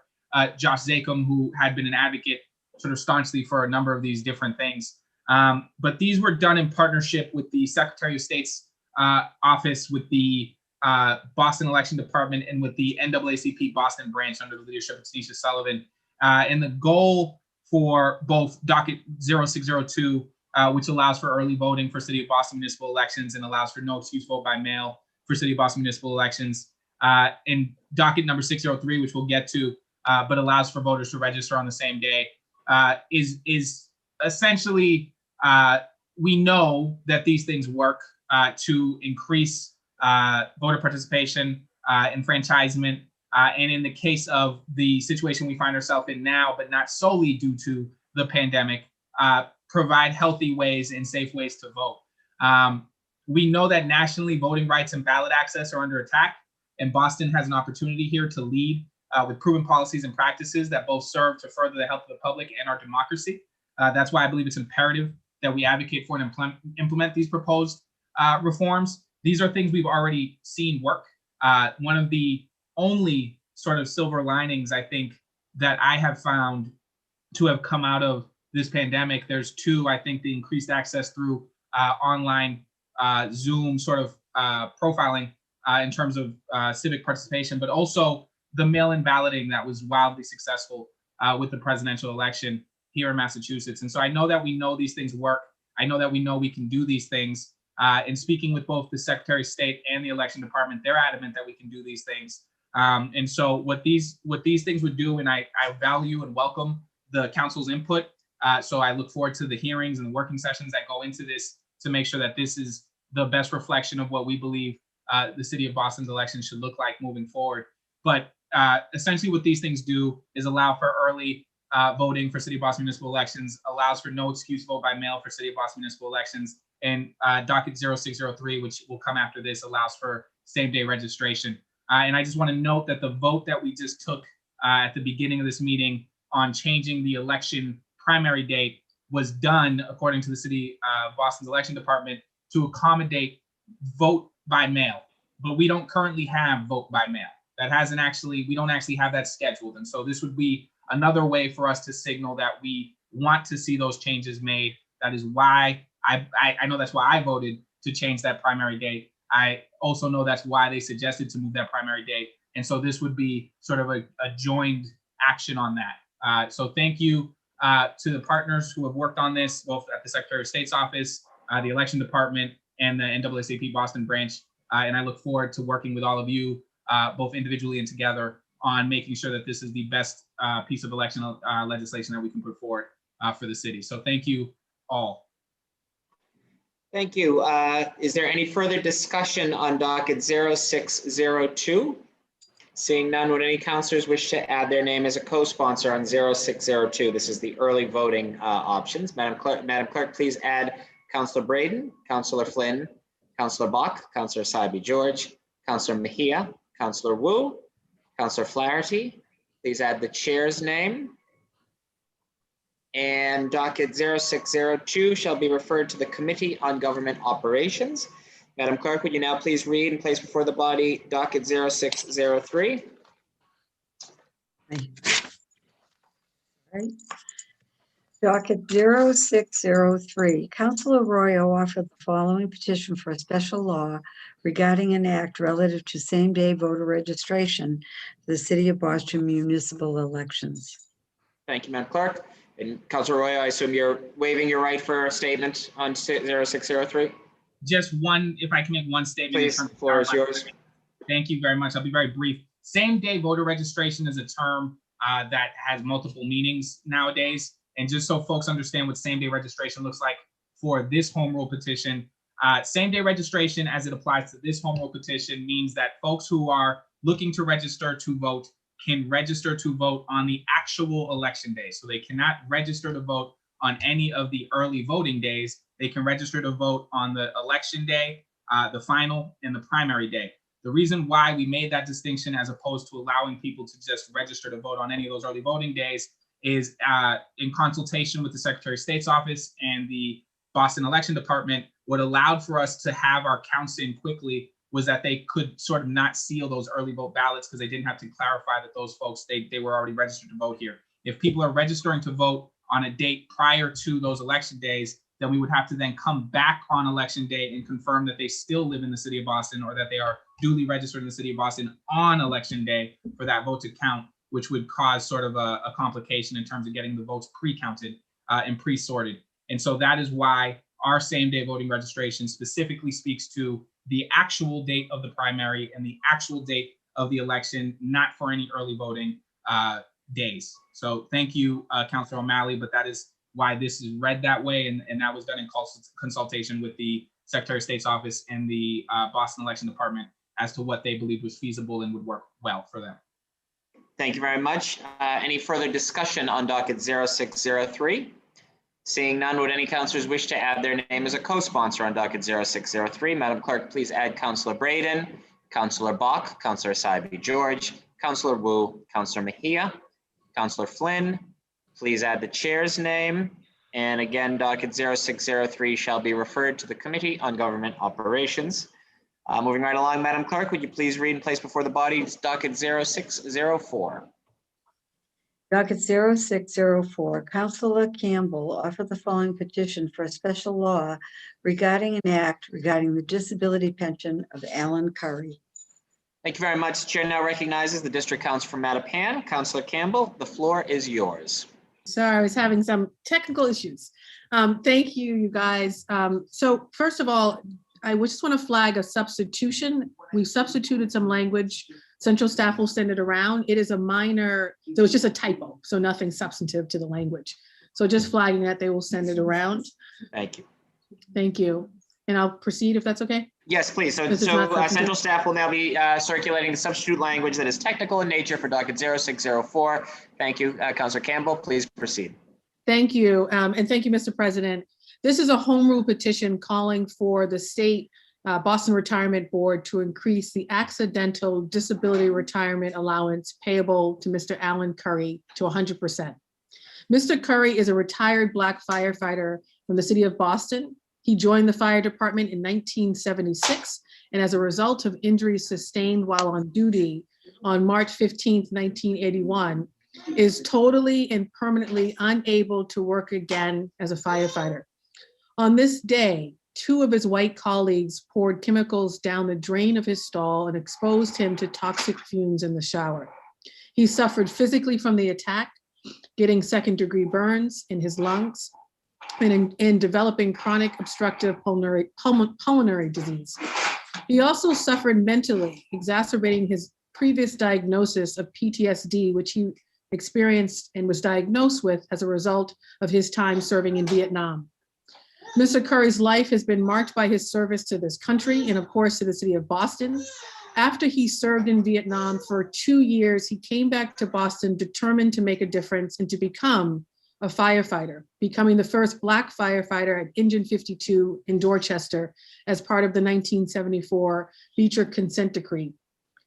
Josh Zachem, who had been an advocate sort of staunchly for a number of these different things. But these were done in partnership with the Secretary of State's office, with the Boston Election Department and with the NAACP Boston branch under the leadership of Tanisha Sullivan. And the goal for both docket 0602, which allows for early voting for City of Boston municipal elections and allows for no excuse vote by mail for City of Boston municipal elections, and docket number 603, which we'll get to, but allows for voters to register on the same day, is essentially, we know that these things work to increase voter participation, enfranchisement, and in the case of the situation we find ourselves in now, but not solely due to the pandemic, provide healthy ways and safe ways to vote. We know that nationally voting rights and ballot access are under attack, and Boston has an opportunity here to lead with proven policies and practices that both serve to further the health of the public and our democracy. That's why I believe it's imperative that we advocate for and implement these proposed reforms. These are things we've already seen work. One of the only sort of silver linings, I think, that I have found to have come out of this pandemic, there's two. I think the increased access through online Zoom sort of profiling in terms of civic participation, but also the mail-in balloting that was wildly successful with the presidential election here in Massachusetts. And so I know that we know these things work. I know that we know we can do these things. In speaking with both the Secretary of State and the Election Department, they're adamant that we can do these things. And so what these things would do, and I value and welcome the council's input. So I look forward to the hearings and the working sessions that go into this to make sure that this is the best reflection of what we believe the City of Boston's election should look like moving forward. But essentially what these things do is allow for early voting for City of Boston municipal elections, allows for no excuse vote by mail for City of Boston municipal elections, and docket 0603, which will come after this, allows for same-day registration. And I just want to note that the vote that we just took at the beginning of this meeting on changing the election primary date was done according to the City of Boston's election department to accommodate vote by mail. But we don't currently have vote by mail. That hasn't actually, we don't actually have that scheduled. And so this would be another way for us to signal that we want to see those changes made. That is why I know that's why I voted to change that primary date. I also know that's why they suggested to move that primary date. And so this would be sort of a joined action on that. So thank you to the partners who have worked on this, both at the Secretary of State's office, the election department, and the NAACP Boston branch. And I look forward to working with all of you, both individually and together, on making sure that this is the best piece of election legislation that we can put forward for the city. So thank you all. Thank you. Is there any further discussion on docket 0602? Seeing none, would any councilors wish to add their name as a co-sponsor on 0602? This is the early voting options. Madam Clerk, please add Councilor Braden, Councilor Flynn, Councilor Bach, Councilor Saibi George, Councilor Mejia, Councilor Wu, Councilor Flaherty. Please add the chair's name. And docket 0602 shall be referred to the Committee on Government Operations. Madam Clerk, would you now please read and place before the body docket 0603? Right. Docket 0603, Councilor Arroyo offered the following petition for a special law regarding an act relative to same-day voter registration for the City of Boston municipal elections. Thank you, Madam Clerk. And Councilor Arroyo, I assume you're waiving your right for a statement on 0603? Just one, if I can make one statement. Please, the floor is yours. Thank you very much. I'll be very brief. Same-day voter registration is a term that has multiple meanings nowadays. And just so folks understand what same-day registration looks like for this home rule petition, same-day registration as it applies to this home rule petition means that folks who are looking to register to vote can register to vote on the actual election day. So they cannot register to vote on any of the early voting days. They can register to vote on the election day, the final, and the primary day. The reason why we made that distinction as opposed to allowing people to just register to vote on any of those early voting days is in consultation with the Secretary of State's office and the Boston Election Department. What allowed for us to have our counts in quickly was that they could sort of not seal those early vote ballots because they didn't have to clarify that those folks, they were already registered to vote here. If people are registering to vote on a date prior to those election days, then we would have to then come back on election day and confirm that they still live in the City of Boston or that they are duly registered in the city of Boston on election day for that vote to count, which would cause sort of a complication in terms of getting the votes pre-counted and pre-sorted. And so that is why our same-day voting registration specifically speaks to the actual date of the primary and the actual date of the election, not for any early voting days. So thank you, Councilor O'Malley, but that is why this is read that way, and that was done in consultation with the Secretary of State's office and the Boston Election Department as to what they believed was feasible and would work well for them. Thank you very much. Any further discussion on docket 0603? Seeing none, would any councilors wish to add their name as a co-sponsor on docket 0603? Madam Clerk, please add Councilor Braden, Councilor Bach, Councilor Saibi George, Councilor Wu, Councilor Mejia, Councilor Flynn. Please add the chair's name. And again, docket 0603 shall be referred to the Committee on Government Operations. Moving right along, Madam Clerk, would you please read and place before the body docket 0604? Docket 0604, Councilor Campbell offered the following petition for a special law regarding an act regarding the disability pension of Alan Curry. Thank you very much. The chair now recognizes the District Council from Mattapan. Councilor Campbell, the floor is yours. Sorry, I was having some technical issues. Thank you, you guys. So first of all, I just want to flag a substitution. We substituted some language. Central staff will send it around. It is a minor, so it's just a typo, so nothing substantive to the language. So just flagging that, they will send it around. Thank you. Thank you. And I'll proceed if that's okay. Yes, please. So This is not substantive. Central staff will now be circulating the substitute language that is technical in nature for docket 0604. Thank you, Councilor Campbell. Please proceed. Thank you. And thank you, Mr. President. This is a home rule petition calling for the state Boston Retirement Board to increase the accidental disability retirement allowance payable to Mr. Alan Curry to 100%. Mr. Curry is a retired Black firefighter from the city of Boston. He joined the fire department in 1976, and as a result of injuries sustained while on duty on March 15th, 1981, is totally and permanently unable to work again as a firefighter. On this day, 2 of his white colleagues poured chemicals down the drain of his stall and exposed him to toxic fumes in the shower. He suffered physically from the attack, getting second-degree burns in his lungs and in developing chronic obstructive pulmonary disease. He also suffered mentally, exacerbating his previous diagnosis of PTSD, which he experienced and was diagnosed with as a result of his time serving in Vietnam. Mr. Curry's life has been marked by his service to this country and of course to the city of Boston. After he served in Vietnam for 2 years, he came back to Boston determined to make a difference and to become a firefighter, becoming the first Black firefighter at Engine 52 in Dorchester as part of the 1974 Beecher Consent Decree.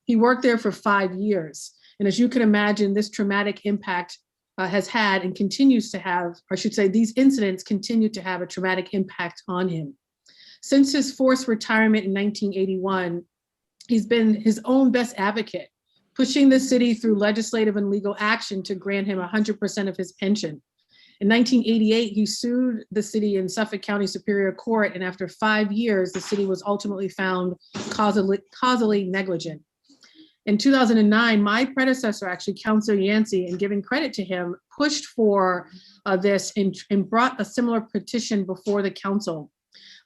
He worked there for 5 years. And as you can imagine, this traumatic impact has had and continues to have, or I should say, these incidents continue to have a traumatic impact on him. Since his forced retirement in 1981, he's been his own best advocate, pushing the city through legislative and legal action to grant him 100% of his pension. In 1988, he sued the city in Suffolk County Superior Court, and after 5 years, the city was ultimately found causally negligent. In 2009, my predecessor, actually, Councilor Yancey, and giving credit to him, pushed for this and brought a similar petition before the council.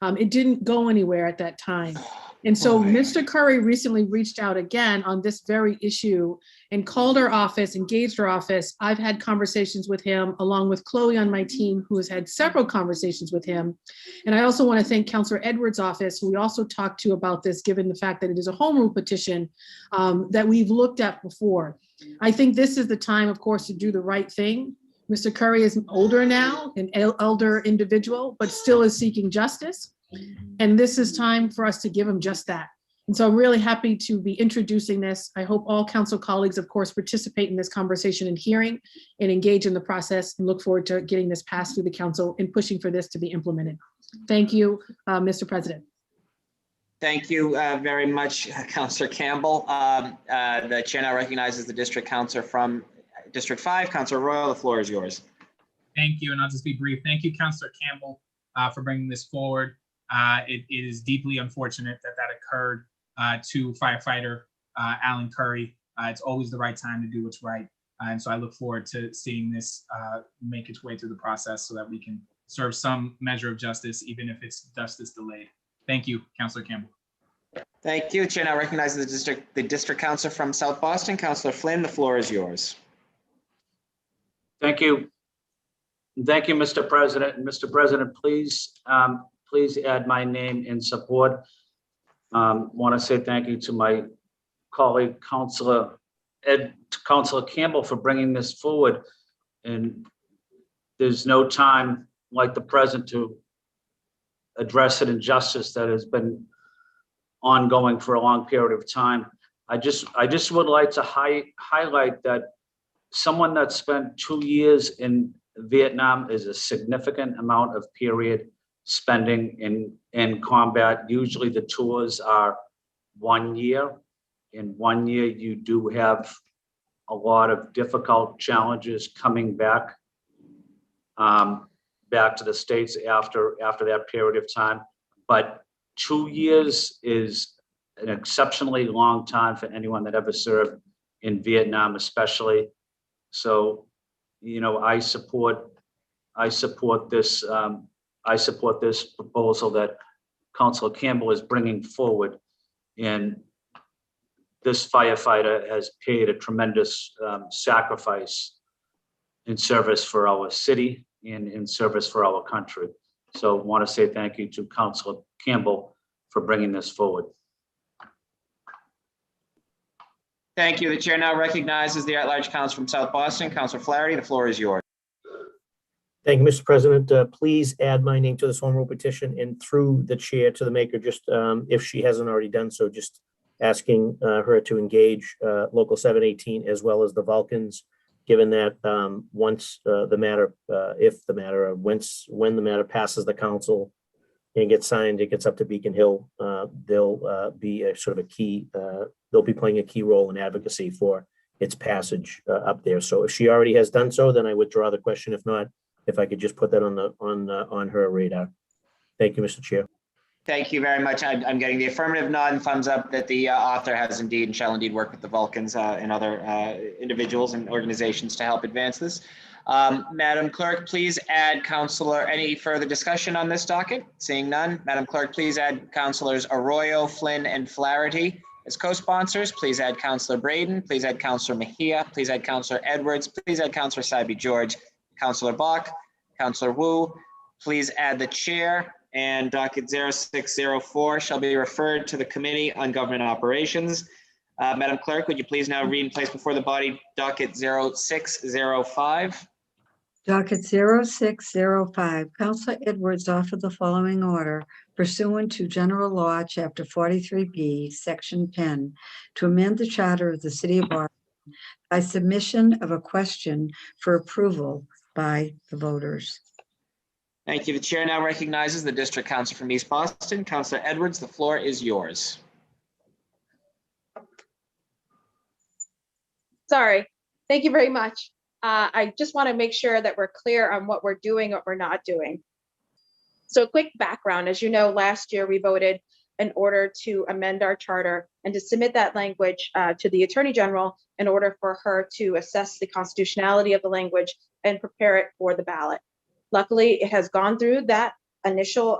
It didn't go anywhere at that time. And so Mr. Curry recently reached out again on this very issue and called our office, engaged our office. I've had conversations with him along with Chloe on my team, who has had several conversations with him. And I also want to thank Councilor Edwards' office, who we also talked to about this, given the fact that it is a home rule petition that we've looked at before. I think this is the time, of course, to do the right thing. Mr. Curry is older now, an elder individual, but still is seeking justice. And this is time for us to give him just that. And so I'm really happy to be introducing this. I hope all council colleagues, of course, participate in this conversation and hearing and engage in the process, and look forward to getting this passed through the council and pushing for this to be implemented. Thank you, Mr. President. Thank you very much, Councilor Campbell. The chair now recognizes the district councilor from District 5, Councilor Royal. The floor is yours. Thank you, and I'll just be brief. Thank you, Councilor Campbell, for bringing this forward. It is deeply unfortunate that that occurred. to firefighter Alan Curry. It's always the right time to do what's right. And so I look forward to seeing this make its way through the process so that we can serve some measure of justice, even if it's justice delayed. Thank you, Councilor Campbell. Thank you. The chair now recognizes the district councilor from South Boston, Councilor Flynn. The floor is yours. Thank you. Thank you, Mr. President. And Mr. President, please add my name in support. Want to say thank you to my colleague, Councilor Campbell, for bringing this forward. And there's no time like the present to address an injustice that has been ongoing for a long period of time. I just would like to highlight that someone that spent 2 years in Vietnam is a significant amount of period spending in combat. Usually the tours are 1 year. In 1 year, you do have a lot of difficult challenges coming back to the States after that period of time. But 2 years is an exceptionally long time for anyone that ever served in Vietnam, especially. So, you know, I support this proposal that Councilor Campbell is bringing forward. And this firefighter has paid a tremendous sacrifice in service for our city and in service for our country. So I want to say thank you to Councilor Campbell for bringing this forward. Thank you. The chair now recognizes the at-large council from South Boston, Councilor Flaherty. The floor is yours. Thank you, Mr. President. Please add my name to this home rule petition, and through the chair to the maker, just if she hasn't already done so, just asking her to engage Local 718 as well as the Vulcans, given that once when the matter passes the council and gets signed, it gets up to Beacon Hill, they'll be a sort of a key, they'll be playing a key role in advocacy for its passage up there. So if she already has done so, then I withdraw the question. If not, if I could just put that on her radar. Thank you, Mr. Chair. Thank you very much. I'm getting the affirmative nod and thumbs up that the author has indeed and shall indeed work with the Vulcans and other individuals and organizations to help advance this. Madam Clerk, please add any further discussion on this docket? Seeing none, Madam Clerk, please add Councilors Arroyo, Flynn, and Flaherty as co-sponsors. Please add Councilor Braden. Please add Councilor Mejia. Please add Councilor Edwards. Please add Councilor Saibi George, Councilor Bach, Councilor Wu. Please add the chair. And docket 0604 shall be referred to the Committee on Government Operations. Madam Clerk, would you please now read and place before the body docket 0605? Docket 0605, Councilor Edwards offered the following order pursuant to General Law, Chapter 43B, Section 10, to amend the charter of the City of Boston by submission of a question for approval by the voters. Thank you. The chair now recognizes the District Council from East Boston, Councilor Edwards. The floor is yours. Sorry. Thank you very much. I just want to make sure that we're clear on what we're doing, what we're not doing. So a quick background, as you know, last year we voted in order to amend our charter and to submit that language to the Attorney General in order for her to assess the constitutionality of the language and prepare it for the ballot. Luckily, it has gone through that initial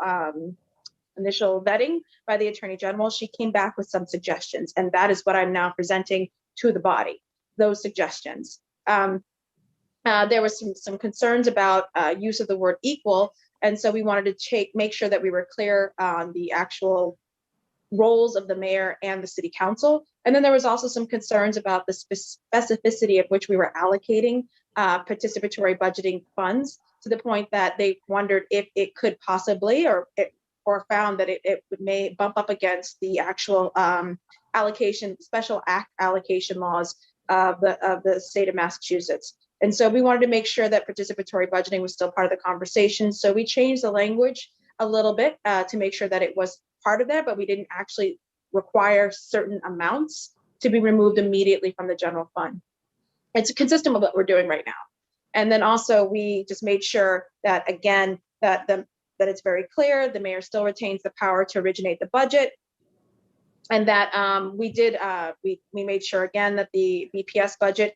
vetting by the Attorney General. She came back with some suggestions, and that is what I'm now presenting to the body, those suggestions. There was some concerns about use of the word equal, and so we wanted to make sure that we were clear on the actual roles of the mayor and the city council. And then there was also some concerns about the specificity of which we were allocating participatory budgeting funds, to the point that they wondered if it could possibly or found that it may bump up against the actual special act allocation laws of the state of Massachusetts. And so we wanted to make sure that participatory budgeting was still part of the conversation. So we changed the language a little bit to make sure that it was part of that, but we didn't actually require certain amounts to be removed immediately from the general fund. It's consistent with what we're doing right now. And then also we just made sure that, again, that it's very clear, the mayor still retains the power to originate the budget. And that we made sure again that the BPS budget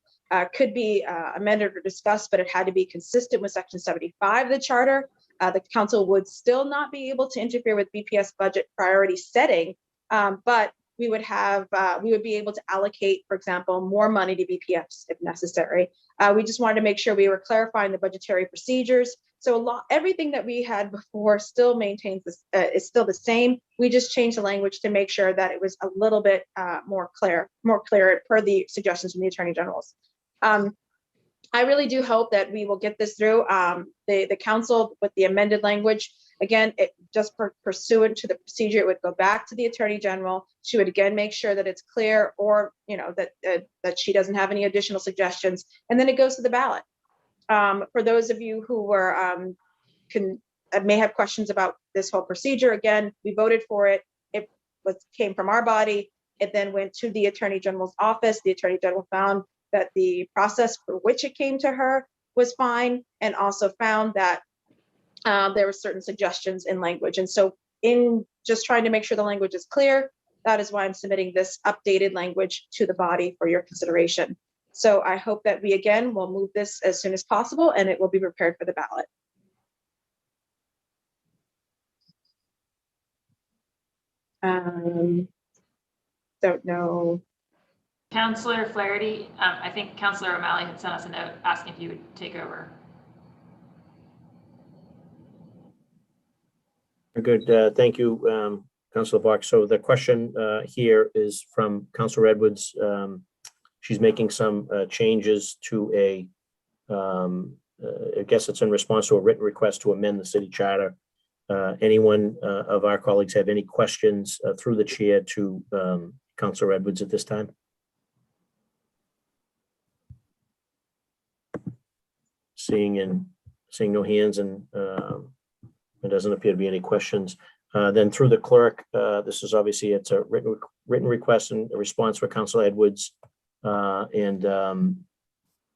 could be amended or discussed, but it had to be consistent with Section 75 of the charter. The council would still not be able to interfere with BPS budget priority setting, but we would be able to allocate, for example, more money to BPS if necessary. We just wanted to make sure we were clarifying the budgetary procedures. So everything that we had before still maintains this, is still the same. We just changed the language to make sure that it was a little bit more clear per the suggestions from the Attorney General's. I really do hope that we will get this through. The council with the amended language, again, it just pursuant to the procedure, it would go back to the Attorney General. She would again make sure that it's clear, or that she doesn't have any additional suggestions, and then it goes to the ballot. For those of you who were may have questions about this whole procedure, again, we voted for it. It came from our body. It then went to the Attorney General's office. The Attorney General found that the process for which it came to her was fine, and also found that there were certain suggestions in language. And so in just trying to make sure the language is clear, that is why I'm submitting this updated language to the body for your consideration. So I hope that we again will move this as soon as possible, and it will be prepared for the ballot. Don't know. Councillor Flaherty, I think Councillor O'Malley had sent us a note asking if you would take over. Good. Thank you, Councilor Bach. So the question here is from Councilor Edwards. She's making some changes to I guess it's in response to a written request to amend the city charter. Anyone of our colleagues have any questions through the chair to Councilor Edwards at this time? Seeing no hands, and there doesn't appear to be any questions. Then through the clerk, this is obviously, it's a written request and a response for Councilor Edwards.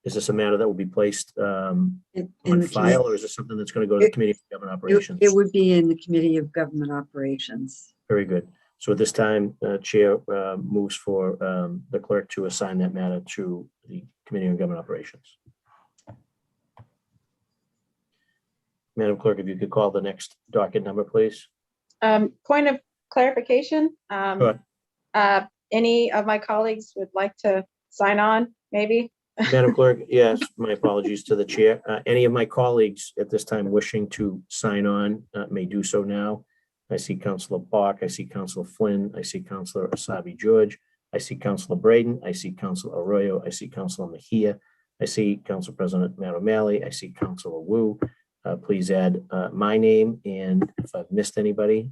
Is this a matter that will be placed on file, or is this something that's going to go to the Committee of Government Operations? It would be in the Committee of Government Operations. Very good. So at this time, Chair moves for the clerk to assign that matter to the Committee on Government Operations. Madam Clerk, if you could call the next docket number, please. Point of clarification. Sure. Any of my colleagues would like to sign on, maybe? Madam Clerk, yes, my apologies to the chair. Any of my colleagues at this time wishing to sign on may do so now. I see Councilor Bach, I see Councilor Flynn, I see Councilor Asabi George, I see Councilor Braden, I see Councilor Arroyo, I see Councilor Mejia, I see Council President Matt O'Malley, I see Councilor Wu. Please add my name, and if I've missed anybody,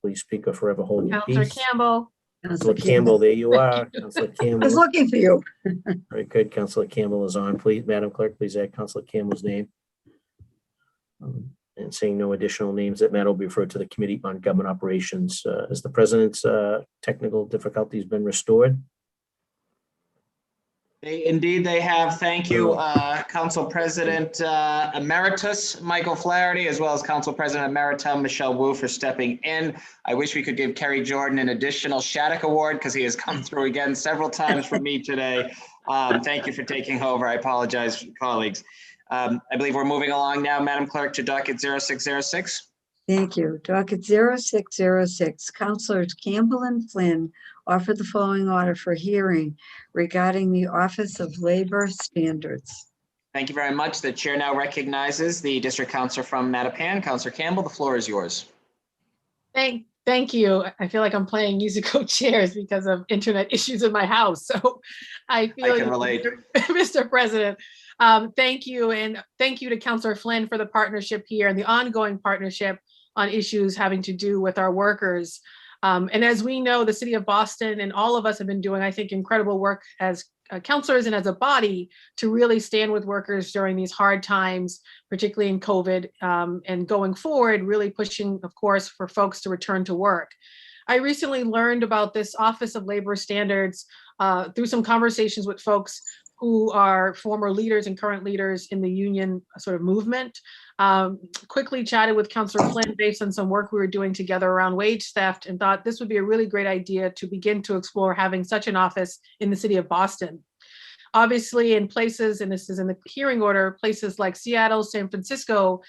please speak or forever hold your Councillor peace. Campbell. Councilor Campbell, there you are. Councilor Campbell. I was looking for you. Very good. Councilor Campbell is on. Please, Madam Clerk, please add Councilor Campbell's name. And seeing no additional names, that matter will be referred to the Committee on Government Operations. Has the President's technical difficulties been restored? Indeed, they have. Thank you, Council President Emeritus Michael Flaherty, as well as Council President Emerita Michelle Wu for stepping in. I wish we could give Kerry Jordan an additional Shattuck Award because he has come through again several times for me today. Thank you for taking over. I apologize, colleagues. I believe we're moving along now, Madam Clerk, to docket 0606. Thank you. Docket 0606, Councilors Campbell and Flynn offer the following order for hearing regarding the Office of Labor Standards. Thank you very much. The chair now recognizes the district councilor from Mattapan. Councilor Campbell, the floor is yours. Thank you. I feel like I'm playing musical chairs because of internet issues in my house. So I feel can relate. Mr. President, thank you. And thank you to Councilor Flynn for the partnership here and the ongoing partnership on issues having to do with our workers. And as we know, the city of Boston and all of us have been doing, I think, incredible work as councilors and as a body to really stand with workers during these hard times, particularly in COVID, and going forward, really pushing, of course, for folks to return to work. I recently learned about this Office of Labor Standards through some conversations with folks who are former leaders and current leaders in the union sort of movement. quickly chatted with Councillor Flynn based on some work we were doing together around wage theft and thought this would be a really great idea to begin to explore having such an office in the city of Boston. Obviously, in places, and this is in the hearing order, places like Seattle, San Francisco,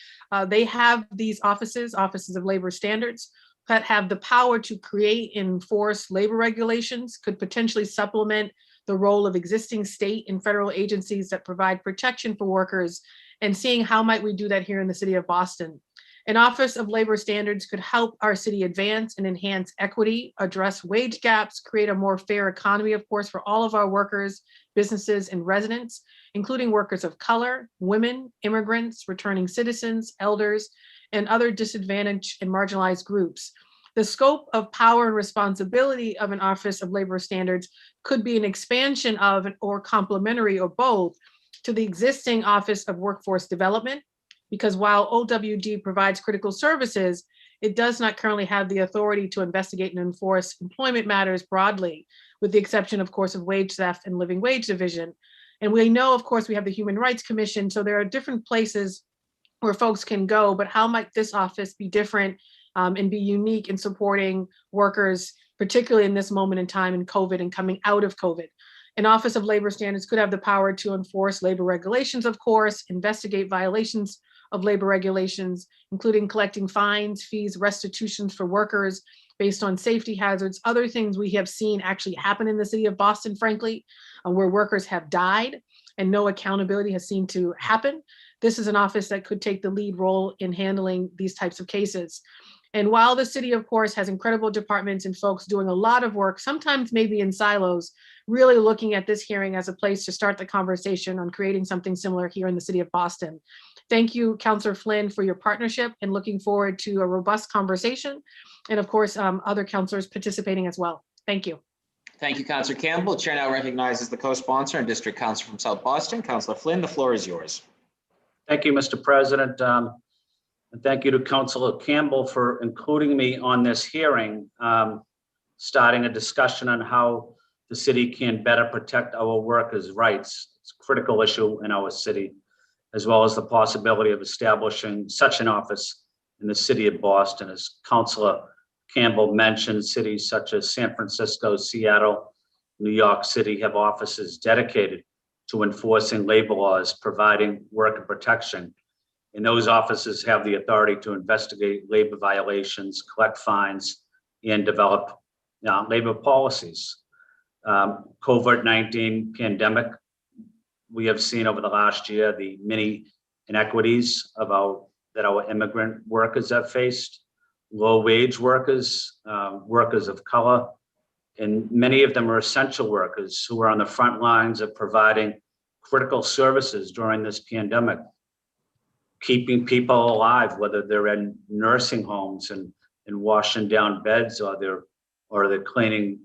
they have these offices of labor standards, that have the power to create and enforce labor regulations, could potentially supplement the role of existing state and federal agencies that provide protection for workers, and seeing how might we do that here in the city of Boston. An Office of Labor Standards could help our city advance and enhance equity, address wage gaps, create a more fair economy, of course, for all of our workers, businesses, and residents, including workers of color, women, immigrants, returning citizens, elders, and other disadvantaged and marginalized groups. The scope of power and responsibility of an Office of Labor Standards could be an expansion of or complementary or both to the existing Office of Workforce Development, because while OWD provides critical services, it does not currently have the authority to investigate and enforce employment matters broadly, with the exception, of course, of wage theft and living wage division. And we know, of course, we have the Human Rights Commission, so there are different places where folks can go, but how might this office be different and be unique in supporting workers, particularly in this moment in time in COVID and coming out of COVID? An Office of Labor Standards could have the power to enforce labor regulations, of course, investigate violations of labor regulations, including collecting fines, fees, restitutions for workers based on safety hazards, other things we have seen actually happen in the city of Boston, frankly, where workers have died and no accountability has seemed to happen. This is an office that could take the lead role in handling these types of cases. And while the city, of course, has incredible departments and folks doing a lot of work, sometimes maybe in silos, really looking at this hearing as a place to start the conversation on creating something similar here in the city of Boston. Thank you, Councillor Flynn, for your partnership, and looking forward to a robust conversation. And of course, other councillors participating as well. Thank you. Thank you, Councillor Campbell. Chair now recognizes the co-sponsor and district councillor from South Boston, Councillor Flynn. The floor is yours. Thank you, Mr. President. And thank you to Councillor Campbell for including me on this hearing, starting a discussion on how the city can better protect our workers' rights. It's a critical issue in our city, as well as the possibility of establishing such an office in the city of Boston. As Councillor Campbell mentioned, cities such as San Francisco, Seattle, New York City have offices dedicated to enforcing labor laws, providing worker protection. And those offices have the authority to investigate labor violations, collect fines, and develop labor policies. COVID-19 pandemic, we have seen over the last year the many inequities that our immigrant workers have faced, low wage workers, workers of color, and many of them are essential workers who are on the front lines of providing critical services during this pandemic, keeping people alive, whether they're in nursing homes and washing down beds, or they're cleaning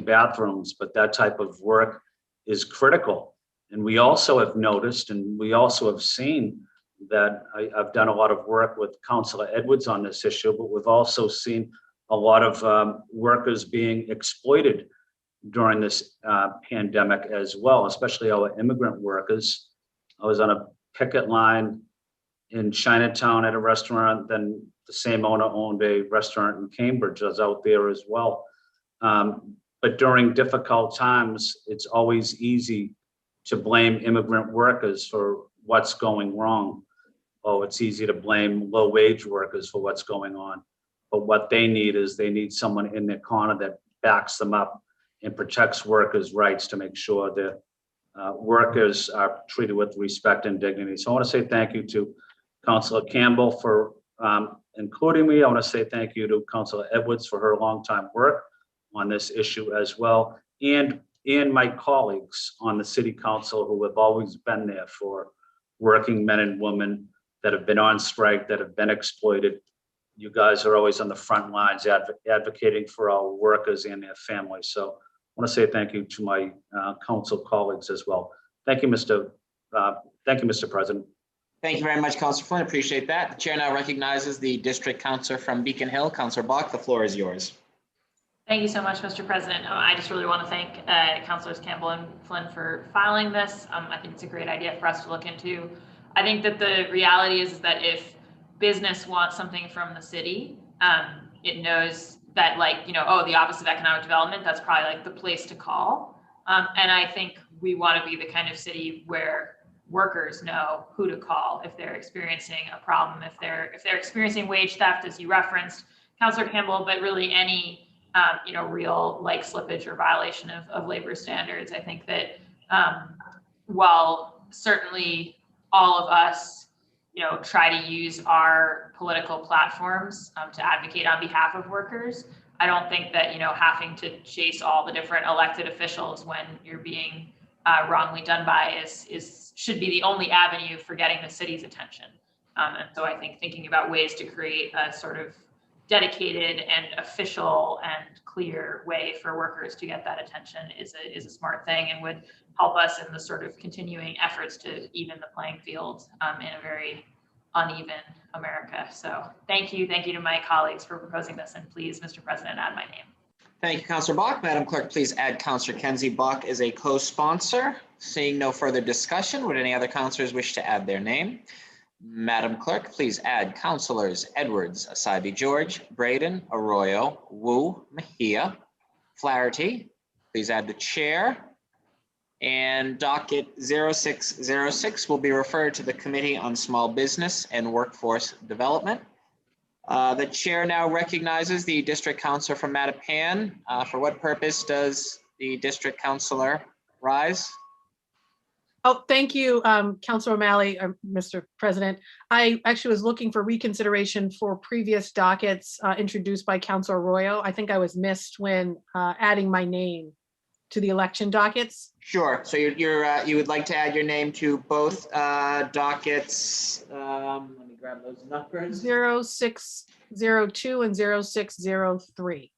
bathrooms. But that type of work is critical. And we also have noticed, and we also have seen that I've done a lot of work with Councillor Edwards on this issue, but we've also seen a lot of workers being exploited during this pandemic as well, especially our immigrant workers. I was on a picket line in Chinatown at a restaurant, then the same owner owned a restaurant in Cambridge. I was out there as well. But during difficult times, it's always easy to blame immigrant workers for what's going wrong. Oh, it's easy to blame low wage workers for what's going on. But what they need is they need someone in their corner that backs them up and protects workers' rights to make sure that workers are treated with respect and dignity. So I want to say thank you to Councillor Campbell for including me. I want to say thank you to Councillor Edwards for her longtime work on this issue as well, and my colleagues on the City Council who have always been there for working men and women that have been on strike, that have been exploited. You guys are always on the front lines advocating for our workers and their families. So I want to say thank you to my council colleagues as well. Thank you, Mr. President. Thank you very much, Councillor Flynn. Appreciate that. The chair now recognizes the district councillor from Beacon Hill, Councillor Bach. The floor is yours. Thank you so much, Mr. President. I just really want to thank Councilors Campbell and Flynn for filing this. I think it's a great idea for us to look into I think that the reality is that if business wants something from the city, it knows that, like, you know, oh, the Office of Economic Development, that's probably like the place to call. And I think we want to be the kind of city where workers know who to call if they're experiencing a problem, if they're experiencing wage theft, as you referenced, Councilor Campbell, but really any you know, real like slippage or violation of labor standards. I think that while certainly all of us, you know, try to use our political platforms to advocate on behalf of workers, I don't think that, you know, having to chase all the different elected officials when you're being wrongly done by should be the only avenue for getting the city's attention. And so I think thinking about ways to create a sort of dedicated and official and clear way for workers to get that attention is a smart thing, and would help us in the sort of continuing efforts to even the playing field in a very uneven America. So thank you to my colleagues for proposing this, and please, Mr. President, add my name. Thank you, Councilor Bach. Madam Clerk, please add Councilor Kenzie Bach as a co-sponsor. Seeing no further discussion, would any other councilors wish to add their name? Madam Clerk, please add Councilors Edwards, Asaibi George, Braden, Arroyo, Wu, Mejia, Flaherty. Please add the chair. And docket 0606 will be referred to the Committee on Small Business and Workforce Development. The chair now recognizes the district councilor from Mattapan. For what purpose does the district councilor rise? Oh, thank you, Councilor O'Malley, Mr. President. I actually was looking for reconsideration for previous dockets introduced by Councilor Arroyo. I think I was missed when adding my name to the election dockets. Sure. So you would like to add your name to both dockets. Let me grab those numbers. 0602 and 0603.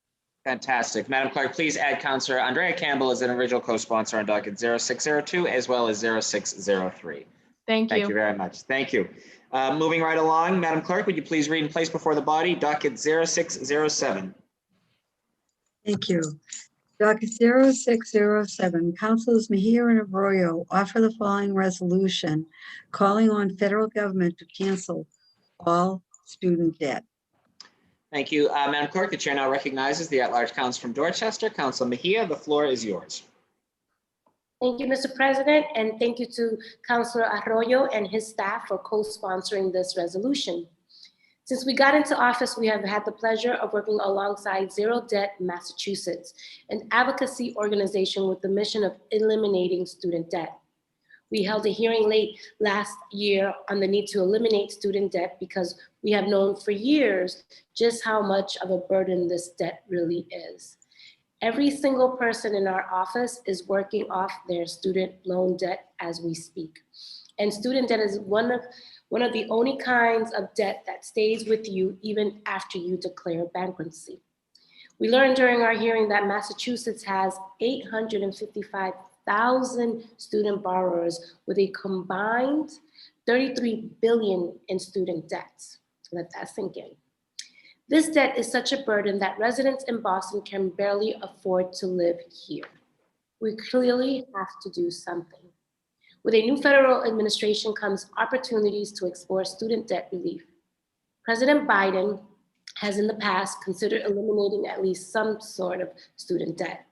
Fantastic. Madam Clerk, please add Councilor Andrea Campbell as an original co-sponsor on docket 0602 as well as 0603. Thank you. Thank you very much. Thank you. Moving right along, Madam Clerk, would you please read and place before the body docket 0607? Thank you. Docket 0607, Councilors Mejia and Arroyo offer the following resolution calling on federal government to cancel all student debt. Thank you, Madam Clerk. The chair now recognizes the at-large counsel from Dorchester, Councilor Mejia. The floor is yours. Thank you, Mr. President, and thank you to Councilor Arroyo and his staff for co-sponsoring this resolution. Since we got into office, we have had the pleasure of working alongside Zero Debt Massachusetts, an advocacy organization with the mission of eliminating student debt. We held a hearing late last year on the need to eliminate student debt because we have known for years just how much of a burden this debt really is. Every single person in our office is working off their student loan debt as we speak. And student debt is one of the only kinds of debt that stays with you even after you declare bankruptcy. We learned during our hearing that Massachusetts has 855,000 student borrowers with a combined $33 billion in student debts. Let that sink in. This debt is such a burden that residents in Boston can barely afford to live here. We clearly have to do something. With a new federal administration comes opportunities to explore student debt relief. President Biden has in the past considered eliminating at least some sort of student debt.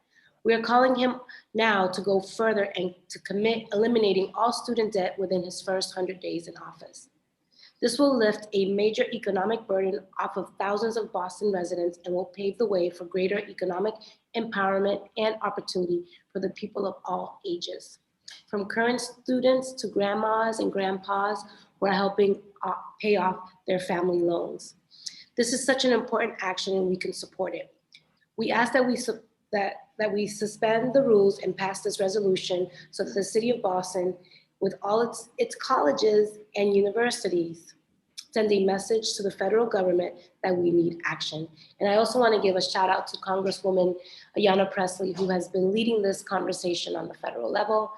We are calling him now to go further and to commit eliminating all student debt within his first 100 days in office. This will lift a major economic burden off of thousands of Boston residents and will pave the way for greater economic empowerment and opportunity for the people of all ages. From current students to grandmas and grandpas who are helping pay off their family loans. This is such an important action and we can support it. We ask that we suspend the rules and pass this resolution so that the city of Boston, with all its colleges and universities, send a message to the federal government that we need action. And I also want to give a shout out to Congresswoman Ayanna Pressley, who has been leading this conversation on the federal level,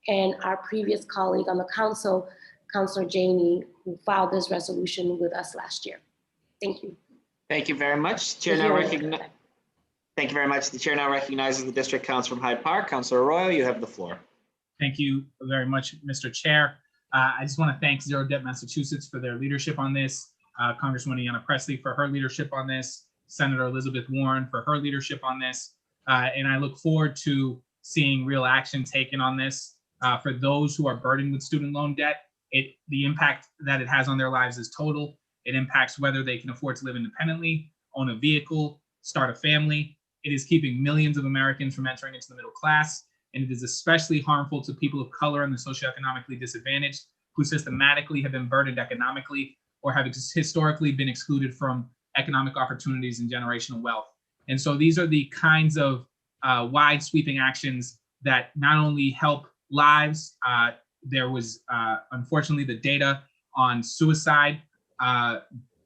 and our previous colleague on the council, Councilor Janey, who filed this resolution with us last year. Thank you. Thank you very much. Chair now Thank you very much. The chair now recognizes the district council from Hyde Park. Councilor Arroyo, you have the floor. Thank you very much, Mr. Chair. I just want to thank Zero Debt Massachusetts for their leadership on this, Congresswoman Ayanna Pressley for her leadership on this, Senator Elizabeth Warren for her leadership on this. And I look forward to seeing real action taken on this. For those who are burdened with student loan debt, the impact that it has on their lives is total. It impacts whether they can afford to live independently, own a vehicle, start a family. It is keeping millions of Americans from entering into the middle class, and it is especially harmful to people of color and the socioeconomically disadvantaged who systematically have been burdened economically or have historically been excluded from economic opportunities and generational wealth. And so these are the kinds of wide sweeping actions that not only help lives, there was unfortunately the data on suicide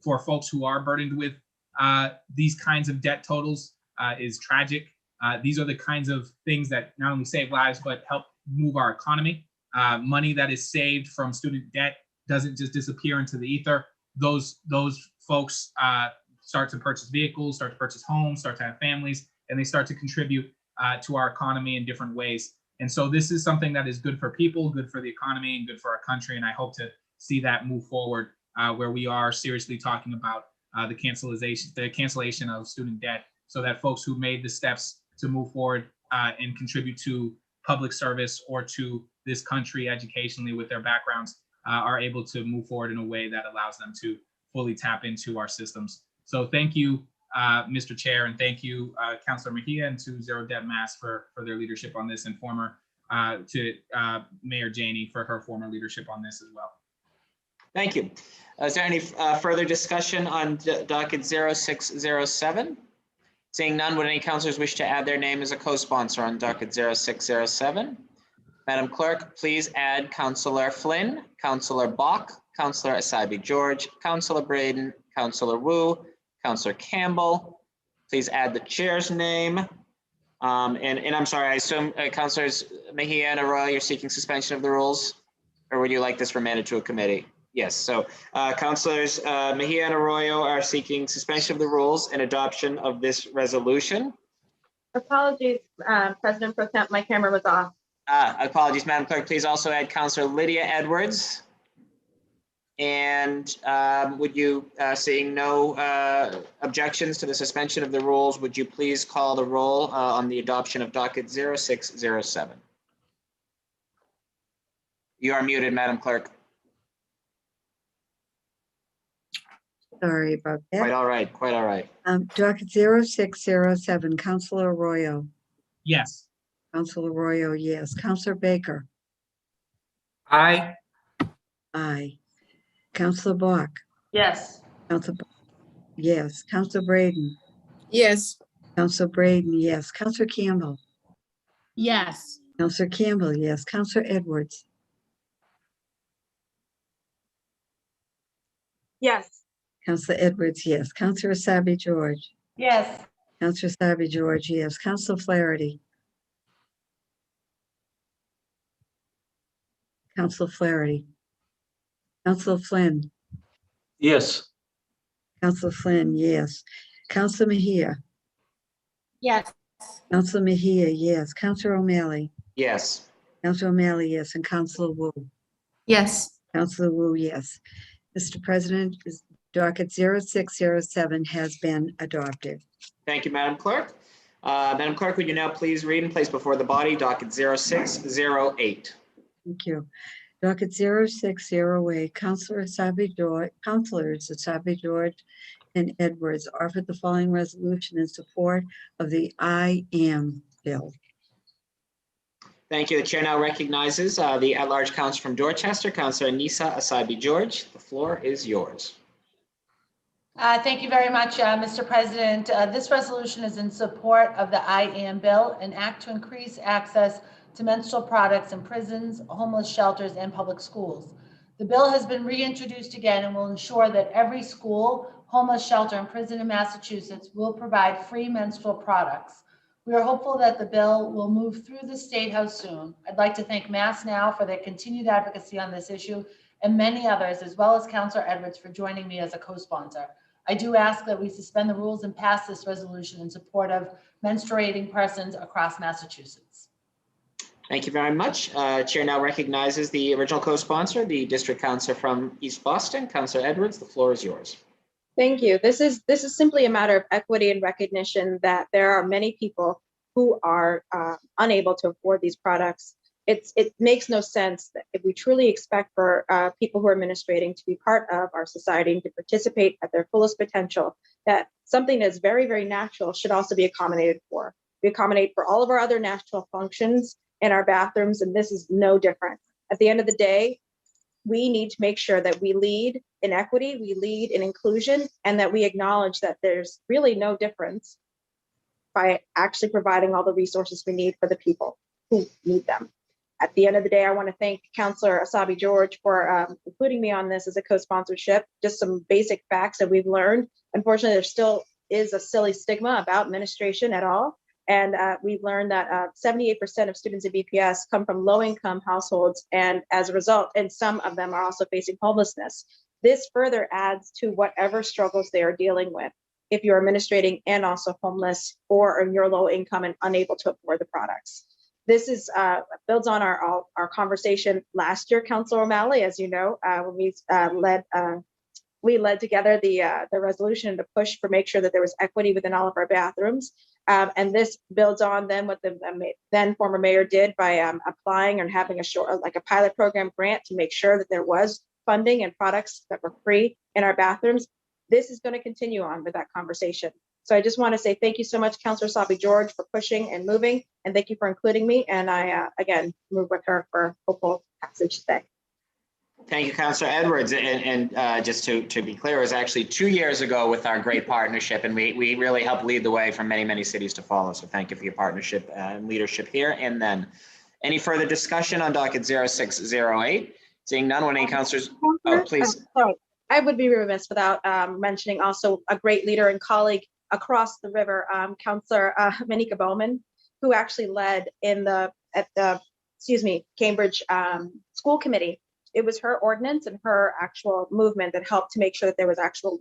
for folks who are burdened with these kinds of debt totals is tragic. These are the kinds of things that not only save lives, but help move our economy. Money that is saved from student debt doesn't just disappear into the ether. Those folks start to purchase vehicles, start to purchase homes, start to have families, and they start to contribute to our economy in different ways. And so this is something that is good for people, good for the economy, and good for our country. And I hope to see that move forward where we are seriously talking about the cancellation of student debt, so that folks who made the steps to move forward and contribute to public service or to this country educationally with their backgrounds are able to move forward in a way that allows them to fully tap into our systems. So thank you, Mr. Chair, and thank you, Councilor Mejia, and to Zero Debt Mass for their leadership on this, and to Mayor Janey for her former leadership on this as well. Thank you. Is there any further discussion on docket 0607? Seeing none, would any councilors wish to add their name as a co-sponsor on docket 0607? Madam Clerk, please add Councilor Flynn, Councilor Bach, Councilor Asabi George, Councilor Braden, Councilor Wu, Councilor Campbell. Please add the chair's name. And I'm sorry, I assume Councilors Mejia and Arroyo, you're seeking suspension of the rules? Or would you like this remanded to a committee? Yes, so Councilors Mejia and Arroyo are seeking suspension of the rules and adoption of this resolution. Apologies, President Pro Temp, my camera was off. Apologies, Madam Clerk. Please also add Councilor Lydia Edwards. And would you, seeing no objections to the suspension of the rules, would you please call the roll on the adoption of docket 0607? You are muted, Madam Clerk. Sorry about that. Quite all right, quite all right. Docket 0607, Councilor Arroyo. Yes. Councilor Arroyo, yes. Councilor Baker. Aye. Aye. Councilor Bach. Yes. Councilor, yes. Councilor Braden. Yes. Councilor Braden, yes. Councilor Campbell. Yes. Councilor Campbell, yes. Councilor Edwards. Yes. Councilor Edwards, yes. Councilor Asabi George. Yes. Councilor Asabi George, yes. Councilor Flaherty. Councilor Flaherty. Councilor Flynn. Yes. Councilor Flynn, yes. Councilor Mejia. Yes. Councilor Mejia, yes. Councilor O'Malley. Yes. Councilor O'Malley, yes. And Councilor Wu. Yes. Councilor Wu, yes. Mr. President, docket 0607 has been adopted. Thank you, Madam Clerk. Madam Clerk, would you now please read and place before the body docket 0608? Thank you. Docket 0608, Councilors Asabi George and Edwards offered the following resolution in support of the I Am bill. Thank you. The chair now recognizes the at-large council from Dorchester, Councilor Nisa Asabi George. The floor is yours. Thank you very much, Mr. President. This resolution is in support of the I Am bill, an act to increase access to menstrual products in prisons, homeless shelters, and public schools. The bill has been reintroduced again and will ensure that every school, homeless shelter, and prison in Massachusetts will provide free menstrual products. We are hopeful that the bill will move through the State House soon. I'd like to thank Mass Now for their continued advocacy on this issue, and many others, as well as Councilor Edwards, for joining me as a co-sponsor. I do ask that we suspend the rules and pass this resolution in support of menstruating persons across Massachusetts. Thank you very much. Chair now recognizes the original co-sponsor, the district councilor from East Boston, Councilor Edwards. The floor is yours. Thank you. This is simply a matter of equity and recognition that there are many people who are unable to afford these products. It makes no sense that if we truly expect for people who are administrating to be part of our society and to participate at their fullest potential, that something that's very, very natural should also be accommodated for. We accommodate for all of our other natural functions in our bathrooms, and this is no different. At the end of the day, we need to make sure that we lead in equity, we lead in inclusion, and that we acknowledge that there's really no difference by actually providing all the resources we need for the people who need them. At the end of the day, I want to thank Councilor Asabi George for including me on this as a co-sponsorship. Just some basic facts that we've learned. Unfortunately, there still is a silly stigma about administration at all. And we've learned that 78% of students at BPS come from low-income households, and as a result, and some of them are also facing homelessness. This further adds to whatever struggles they are dealing with if you're administrating and also homeless, or you're low income and unable to afford the products. This is builds on our conversation last year, Councilor O'Malley, as you know, when we led together the resolution to push for make sure that there was equity within all of our bathrooms. And this builds on then what the then former mayor did by applying and having a pilot program grant to make sure that there was funding and products that were free in our bathrooms. This is going to continue on with that conversation. So I just want to say thank you so much, Councilor Asabi George, for pushing and moving, and thank you for including me. And I, again, move with her for hopeful passage today. Thank you, Councilor Edwards. And just to be clear, it was actually 2 years ago with our great partnership, and we really helped lead the way for many, many cities to follow. So thank you for your partnership and leadership here. And then any further discussion on docket 0608? Seeing none, would any councilors? Oh, please. Sorry, I would be remiss without mentioning also a great leader and colleague across the river, Councilor Manika Bowman, who actually led at the Cambridge School Committee. It was her ordinance and her actual movement that helped to make sure that there was actual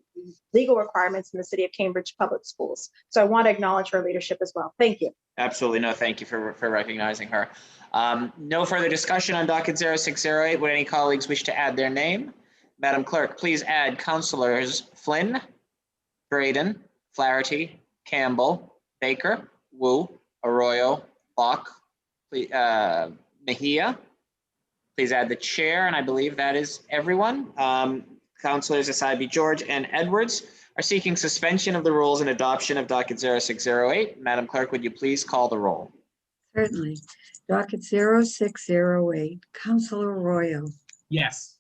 legal requirements in the city of Cambridge public schools. So I want to acknowledge her leadership as well. Thank you. Absolutely. No, thank you for recognizing her. No further discussion on docket 0608. Would any colleagues wish to add their name? Madam Clerk, please add Councilors Flynn, Braden, Flaherty, Campbell, Baker, Wu, Arroyo, Bach, Mejia. Please add the chair, and I believe that is everyone. Councilors Asabi George and Edwards are seeking suspension of the rules and adoption of docket 0608. Madam Clerk, would you please call the roll? Certainly. Docket 0608, Councilor Arroyo. Yes.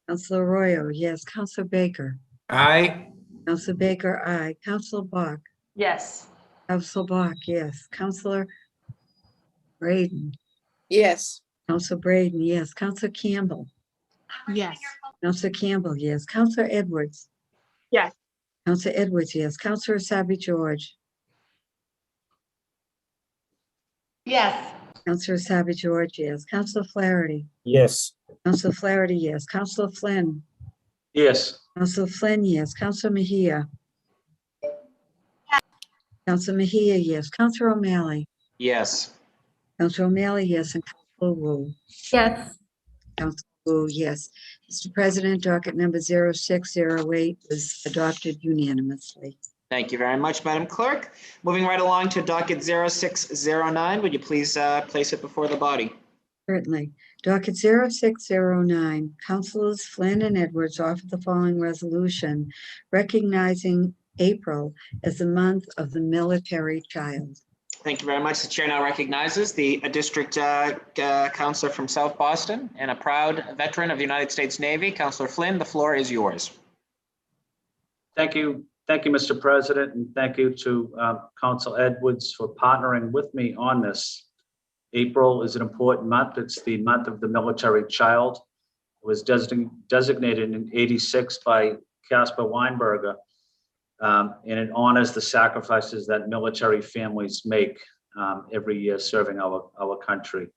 Councilor Arroyo, yes. Councilor Baker. Aye. Councilor Baker, aye. Councilor Bach. Yes. Councilor Bach, yes. Councilor Braden. Yes. Councilor Braden, yes. Councilor Campbell. Yes. Councilor Campbell, yes. Councilor Edwards. Yes. Councilor Edwards, yes. Councilor Asabi George. Yes. Councilor Asabi George, yes. Councilor Flaherty. Yes. Councilor Flaherty, yes. Councilor Flynn. Yes. Councilor Flynn, yes. Councilor Mejia. Councilor Mejia, yes. Councilor O'Malley. Yes. Councilor O'Malley, yes. And Councilor Wu. Yes. Councilor Wu, yes. Mr. President, docket number 0608 was adopted unanimously. Thank you very much, Madam Clerk. Moving right along to docket 0609, would you please place it before the body? Certainly. Docket 0609, Councilors Flynn and Edwards offer the following resolution recognizing April as the month of the military child. Thank you very much. The chair now recognizes the district councilor from South Boston and a proud veteran of the United States Navy, Councilor Flynn. The floor is yours. Thank you. Thank you, Mr. President, and thank you to Council Edwards for partnering with me on this. April is an important month. It's the month of the military child. It was designated in '86 by Caspar Weinberger, and it honors the sacrifices that military families make every year serving our country.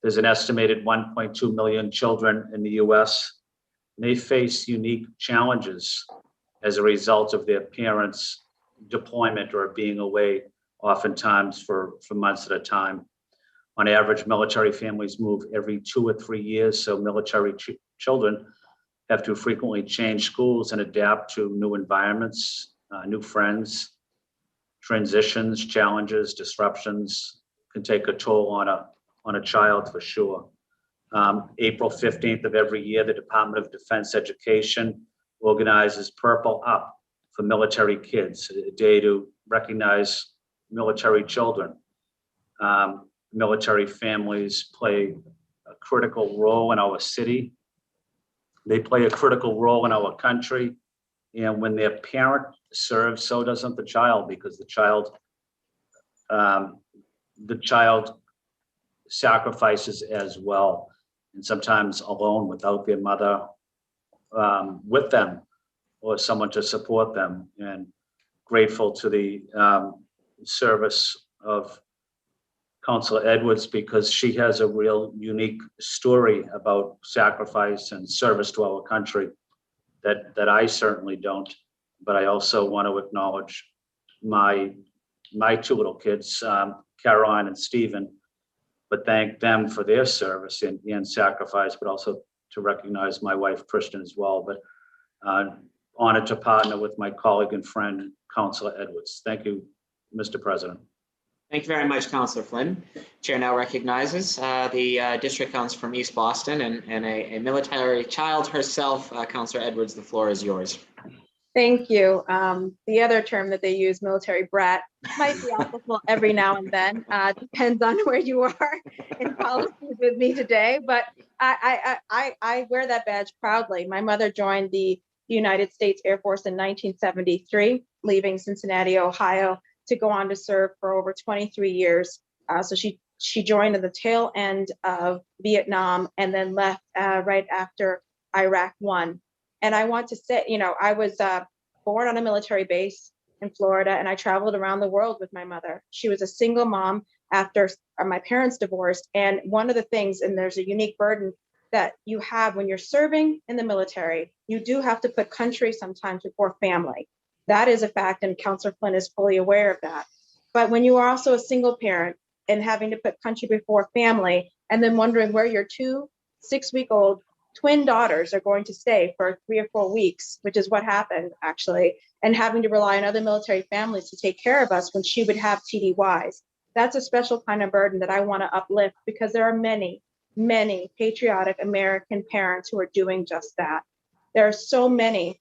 There's an estimated 1.2 million children in the U.S. and they face unique challenges as a result of their parents' deployment or being away oftentimes for months at a time. On average, military families move every 2 or 3 years, so military children have to frequently change schools and adapt to new environments, new friends. Transitions, challenges, disruptions can take a toll on a child for sure. April 15th of every year, the Department of Defense Education organizes Purple Up for military kids, a day to recognize military children. Military families play a critical role in our city. They play a critical role in our country. And when their parent serves, so doesn't the child, because the child sacrifices as well, and sometimes alone without their mother with them or someone to support them. And grateful to the service of Councilor Edwards, because she has a real unique story about sacrifice and service to our country that I certainly don't. But I also want to acknowledge my 2 little kids, Caroline and Stephen, but thank them for their service and sacrifice, but also to recognize my wife, Kristen, as well. But honored to partner with my colleague and friend, Councilor Edwards. Thank you, Mr. President. Thank you very much, Councilor Flynn. Chair now recognizes the district council from East Boston and a military child herself. Councilor Edwards, the floor is yours. Thank you. The other term that they use, military brat, might be applicable every now and then. Depends on where you are in policies with me today, but I wear that badge proudly. My mother joined the United States Air Force in 1973, leaving Cincinnati, Ohio, to go on to serve for over 23 years. So she joined at the tail end of Vietnam and then left right after Iraq won. And I want to say, I was born on a military base in Florida, and I traveled around the world with my mother. She was a single mom after my parents divorced. And one of the things, and there's a unique burden that you have when you're serving in the military, you do have to put country sometimes before family. That is a fact, and Councilor Flynn is fully aware of that. But when you are also a single parent and having to put country before family, and then wondering where your 2 6-week-old twin daughters are going to stay for 3 or 4 weeks, which is what happened actually, and having to rely on other military families to take care of us when she would have TDYs. That's a special kind of burden that I want to uplift, because there are many, many patriotic American parents who are doing just that. There are so many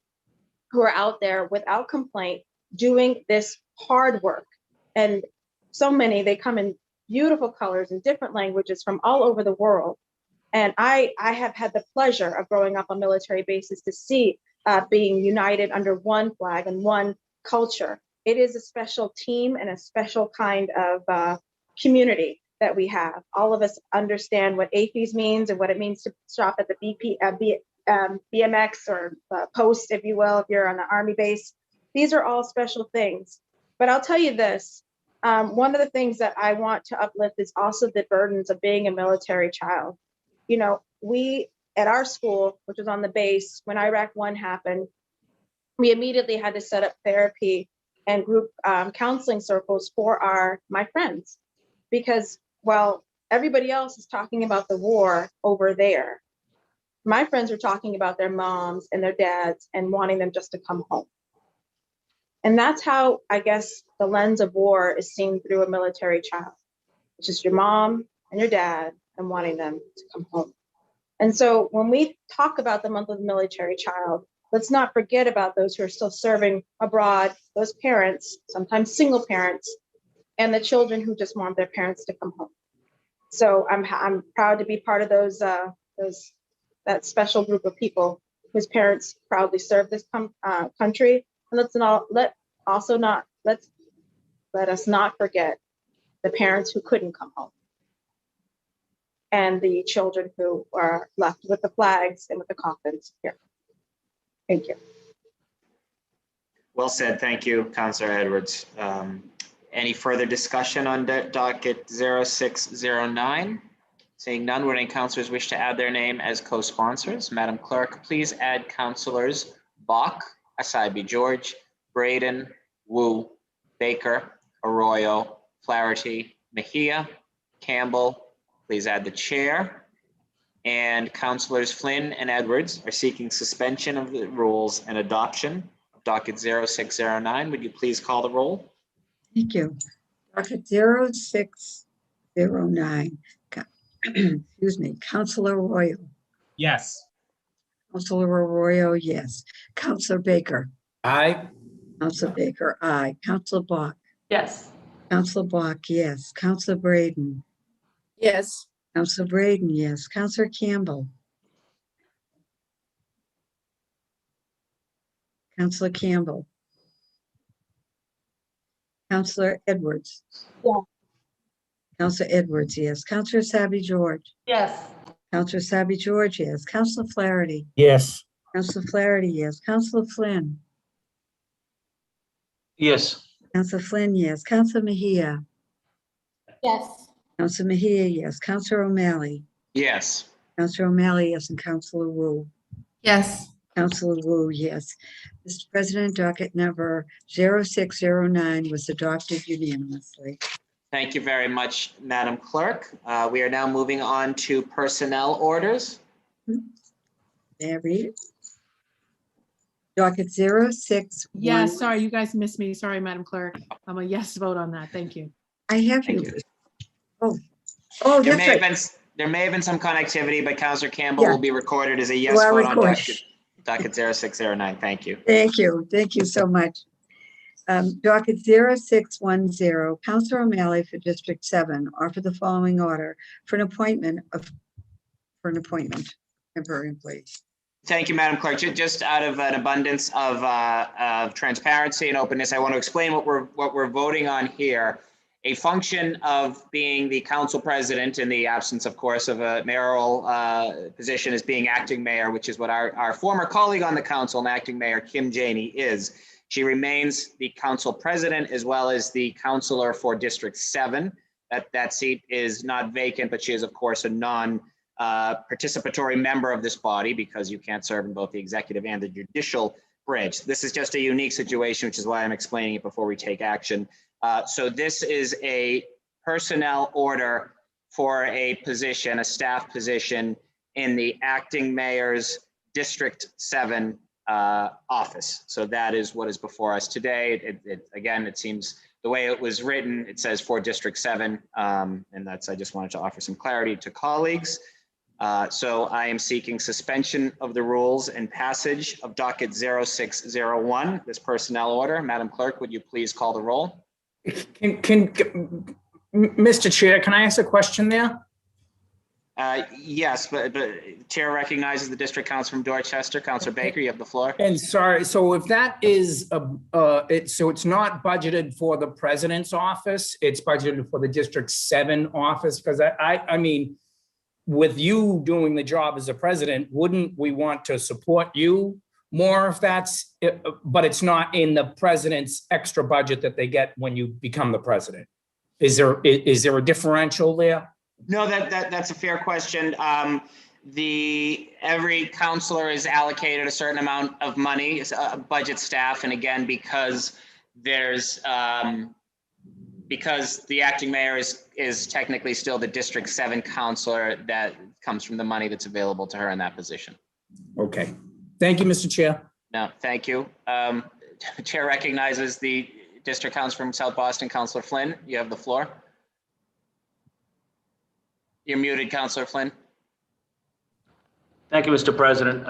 who are out there without complaint doing this hard work. And so many, they come in beautiful colors and different languages from all over the world. And I have had the pleasure of growing up on military bases to see being united under one flag and one culture. It is a special team and a special kind of community that we have. All of us understand what AAFES means and what it means to stop at the BMX or post, if you will, if you're on the Army base. These are all special things. But I'll tell you this, one of the things that I want to uplift is also the burdens of being a military child. We at our school, which was on the base, when Iraq One happened, we immediately had to set up therapy and group counseling circles for my friends, because while everybody else is talking about the war over there, my friends are talking about their moms and their dads and wanting them just to come home. And that's how, I guess, the lens of war is seen through a military child. It's just your mom and your dad and wanting them to come home. And so when we talk about the month of the military child, let's not forget about those who are still serving abroad, those parents, sometimes single parents, and the children who just want their parents to come home. So I'm proud to be part of that special group of people whose parents proudly serve this country. And let us not forget the parents who couldn't come home, and the children who are left with the flags and with the coffins here. Thank you. Well said. Thank you, Councilor Edwards. Any further discussion on docket 0609? Seeing none, would any councilors wish to add their name as co-sponsors? Madam Clerk, please add councilors Bach, Asaibi George, Braden, Wu, Baker, Arroyo, Flaherty, Mejia, Campbell, Please add the chair. And Councilors Flynn and Edwards are seeking suspension of the rules and adoption of docket 0609. Would you please call the roll? Thank you. Docket 0609. Excuse me, Counselor Royal. Yes. Counselor Arroyo, yes. Counselor Baker. Aye. Counselor Baker, aye. Counselor Bach. Yes. Counselor Bach, yes. Counselor Braden. Yes. Counselor Braden, yes. Counselor Campbell. Counselor Campbell. Counselor Edwards. Yeah. Counselor Edwards, yes. Counselor Sabi George. Yes. Counselor Sabi George, yes. Counselor Flaherty. Yes. Counselor Flaherty, yes. Counselor Flynn. Yes. Counselor Flynn, yes. Counselor Mejia. Yes. Counselor Mejia, yes. Counselor O'Malley. Yes. Counselor O'Malley, yes. And Counselor Wu. Yes. Counselor Wu, yes. Mr. President, docket number 0609 was adopted unanimously. Thank you very much, Madam Clerk. We are now moving on to personnel orders. May I read it? Docket 06. Yeah, sorry, you guys missed me. Sorry, Madam Clerk. I'm a yes vote on that. Thank you. I have Thank you. you. Oh, There that's may have right. been, there may have been some connectivity, but Counselor Campbell Yeah. will be recorded as a yes You are vote on recorded. docket 0609. Thank you. Thank you. Thank you so much. Docket 0610, Counselor O'Malley for District 7, offer the following order for an appointment, temporary employee. Thank you, Madam Clerk. Just out of an abundance of transparency and openness, I want to explain what we're voting on here. A function of being the council president in the absence, of course, of a mayoral position as being acting mayor, which is what our former colleague on the council and acting mayor, Kim Janey, is. She remains the council president as well as the councilor for District 7. That seat is not vacant, but she is, of course, a non-participatory member of this body because you can't serve in both the executive and the judicial branch. This is just a unique situation, which is why I'm explaining it before we take action. So this is a personnel order for a position, a staff position in the acting mayor's District 7 office. So that is what is before us today. Again, it seems the way it was written, it says for District 7, and I just wanted to offer some clarity to colleagues. So I am seeking suspension of the rules and passage of docket 0601, this personnel order. Madam Clerk, would you please call the roll? Mr. Chair, can I ask a question there? Yes, but Chair recognizes the district council from Dorchester. Councilor Baker, you have the floor. And sorry, so if that is, so it's not budgeted for the president's office, it's budgeted for the District 7 office? Because I mean, with you doing the job as a president, wouldn't we want to support you more if that's, but it's not in the president's extra budget that they get when you become the president? Is there a differential there? No, that's a fair question. Every counselor is allocated a certain amount of money, budget staff, and again, because there's because the acting mayor is technically still the District 7 counselor, that comes from the money that's available to her in that position. Okay, thank you, Mr. Chair. No, thank you. Chair recognizes the district council from South Boston, Councilor Flynn. You have the floor. You're muted, Councilor Flynn. Thank you, Mr. President.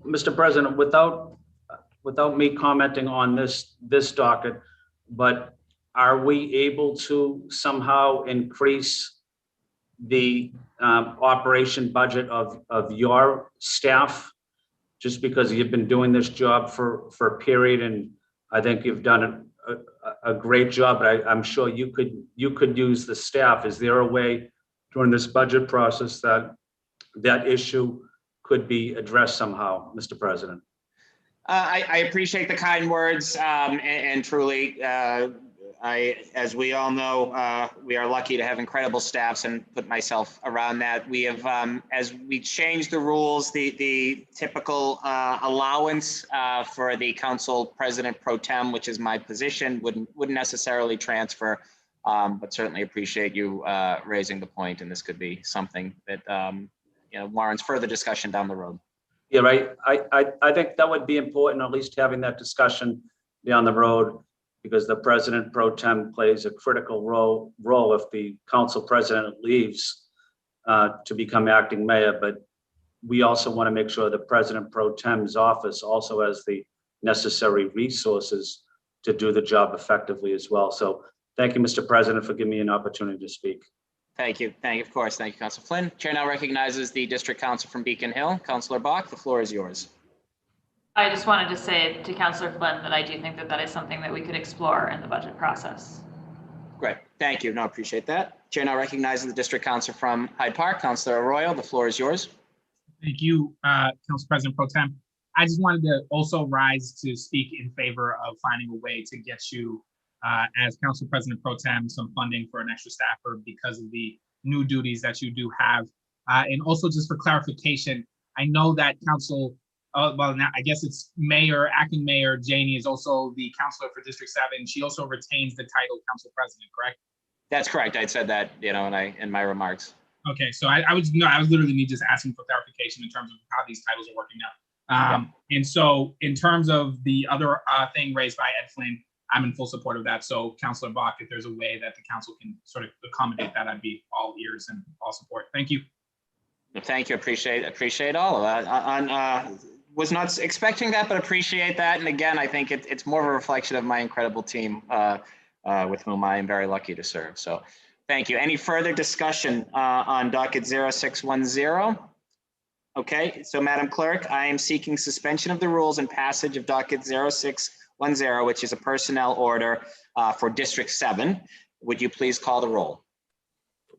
Mr. President, without me commenting on this docket, but are we able to somehow increase the operation budget of your staff? Just because you've been doing this job for a period, and I think you've done a great job, but I'm sure you could use the staff. Is there a way during this budget process that issue could be addressed somehow, Mr. President? I appreciate the kind words, and truly, as we all know, we are lucky to have incredible staffs, and put myself around that. We have, as we change the rules, the typical allowance for the council president pro tem, which is my position, wouldn't necessarily transfer But certainly appreciate you raising the point, and this could be something that warrants further discussion down the road. Yeah, right. I think that would be important, at least having that discussion down the road, because the president pro tem plays a critical role if the council president leaves to become acting mayor. But we also want to make sure the president pro tem's office also has the necessary resources to do the job effectively as well. So thank you, Mr. President, for giving me an opportunity to speak. Thank you. Of course. Thank you, Councilor Flynn. Chair now recognizes the District Council from Beacon Hill. Councilor Bach, the floor is yours. I just wanted to say to Councilor Flynn that I do think that that is something that we could explore in the budget process. Great. Thank you. No, appreciate that. Chair now recognizes the District Council from Hyde Park. Councilor Arroyo, the floor is yours. Thank you, Council President Pro Tem. I just wanted to also rise to speak in favor of finding a way to get you, as Council President Pro Tem, some funding for an extra staffer because of the new duties that you do have. And also just for clarification, I know that now I guess it's Acting Mayor Janey is also the councilor for District 7. She also retains the title Council President, correct? That's correct. I said that, in my remarks. Okay, so I was literally me just asking for clarification in terms of how these titles are working out. And so in terms of the other thing raised by Ed Flynn, I'm in full support of that. So Councilor Bach, if there's a way that the council can sort of accommodate that, I'd be all ears and all support. Thank you. Thank you. Appreciate all of that. Was not expecting that, but appreciate that. And again, I think it's more of a reflection of my incredible team with whom I am very lucky to serve. So thank you. Any further discussion on docket 0610? Okay, so Madam Clerk, I am seeking suspension of the rules and passage of docket 0610, which is a personnel order for District 7. Would you please call the roll?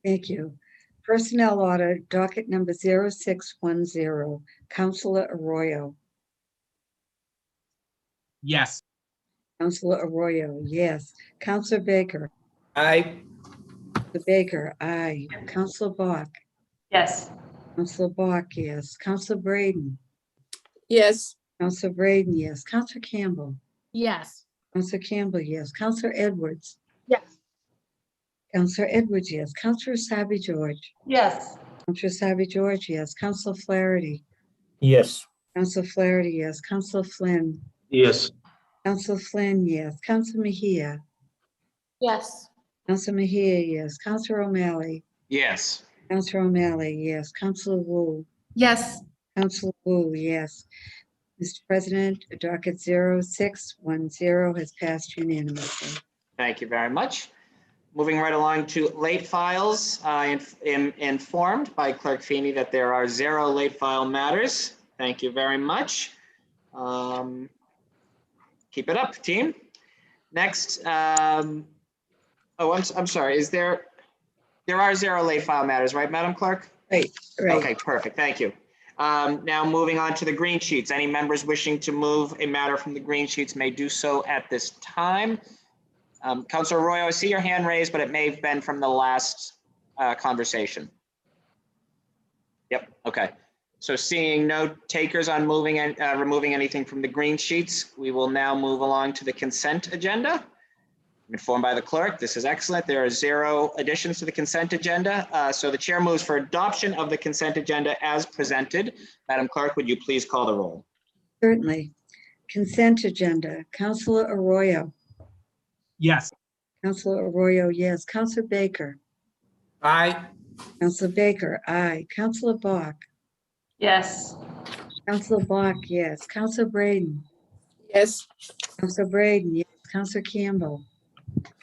Thank you. Personnel order, docket number 0610, Councilor Arroyo. Yes. Councilor Arroyo, yes. Councilor Baker. Aye. Councilor Baker, aye. Councilor Bach. Yes. Councilor Bach, yes. Councilor Braden. Yes. Councilor Braden, yes. Councilor Campbell. Yes. Councilor Campbell, yes. Councilor Edwards. Yes. Councilor Edwards, yes. Councilor Sabi George. Yes. Councilor Sabi George, yes. Councilor Flaherty. Yes. Councilor Flaherty, yes. Councilor Flynn. Yes. Councilor Flynn, yes. Councilor Mejia. Yes. Councilor Mejia, yes. Councilor O'Malley. Yes. Councilor O'Malley, yes. Councilor Wu. Yes. Councilor Wu, yes. Mr. President, docket 0610 has passed unanimously. Thank you very much. Moving right along to late files, I am informed by Clerk Feeney that there are 0 late file matters. Thank you very much. Keep it up, team. Next, I'm sorry. There are 0 late file matters, right, Madam Clerk? Right. Okay, perfect. Thank you. Now moving on to the green sheets. Any members wishing to move a matter from the green sheets may do so at this time. Councilor Arroyo, I see your hand raised, but it may have been from the last conversation. Yep, okay. So seeing no takers on moving and removing anything from the green sheets, we will now move along to the consent agenda. I'm informed by the clerk, this is excellent. There are 0 additions to the consent agenda. So the chair moves for adoption of the consent agenda as presented. Madam Clerk, would you please call the roll? Certainly. Consent agenda, Councilor Arroyo. Yes. Councilor Arroyo, yes. Councilor Baker. Aye. Councilor Baker, aye. Councilor Bach. Yes. Councilor Bach, yes. Councilor Braden. Yes. Councilor Braden, yes. Councilor Campbell.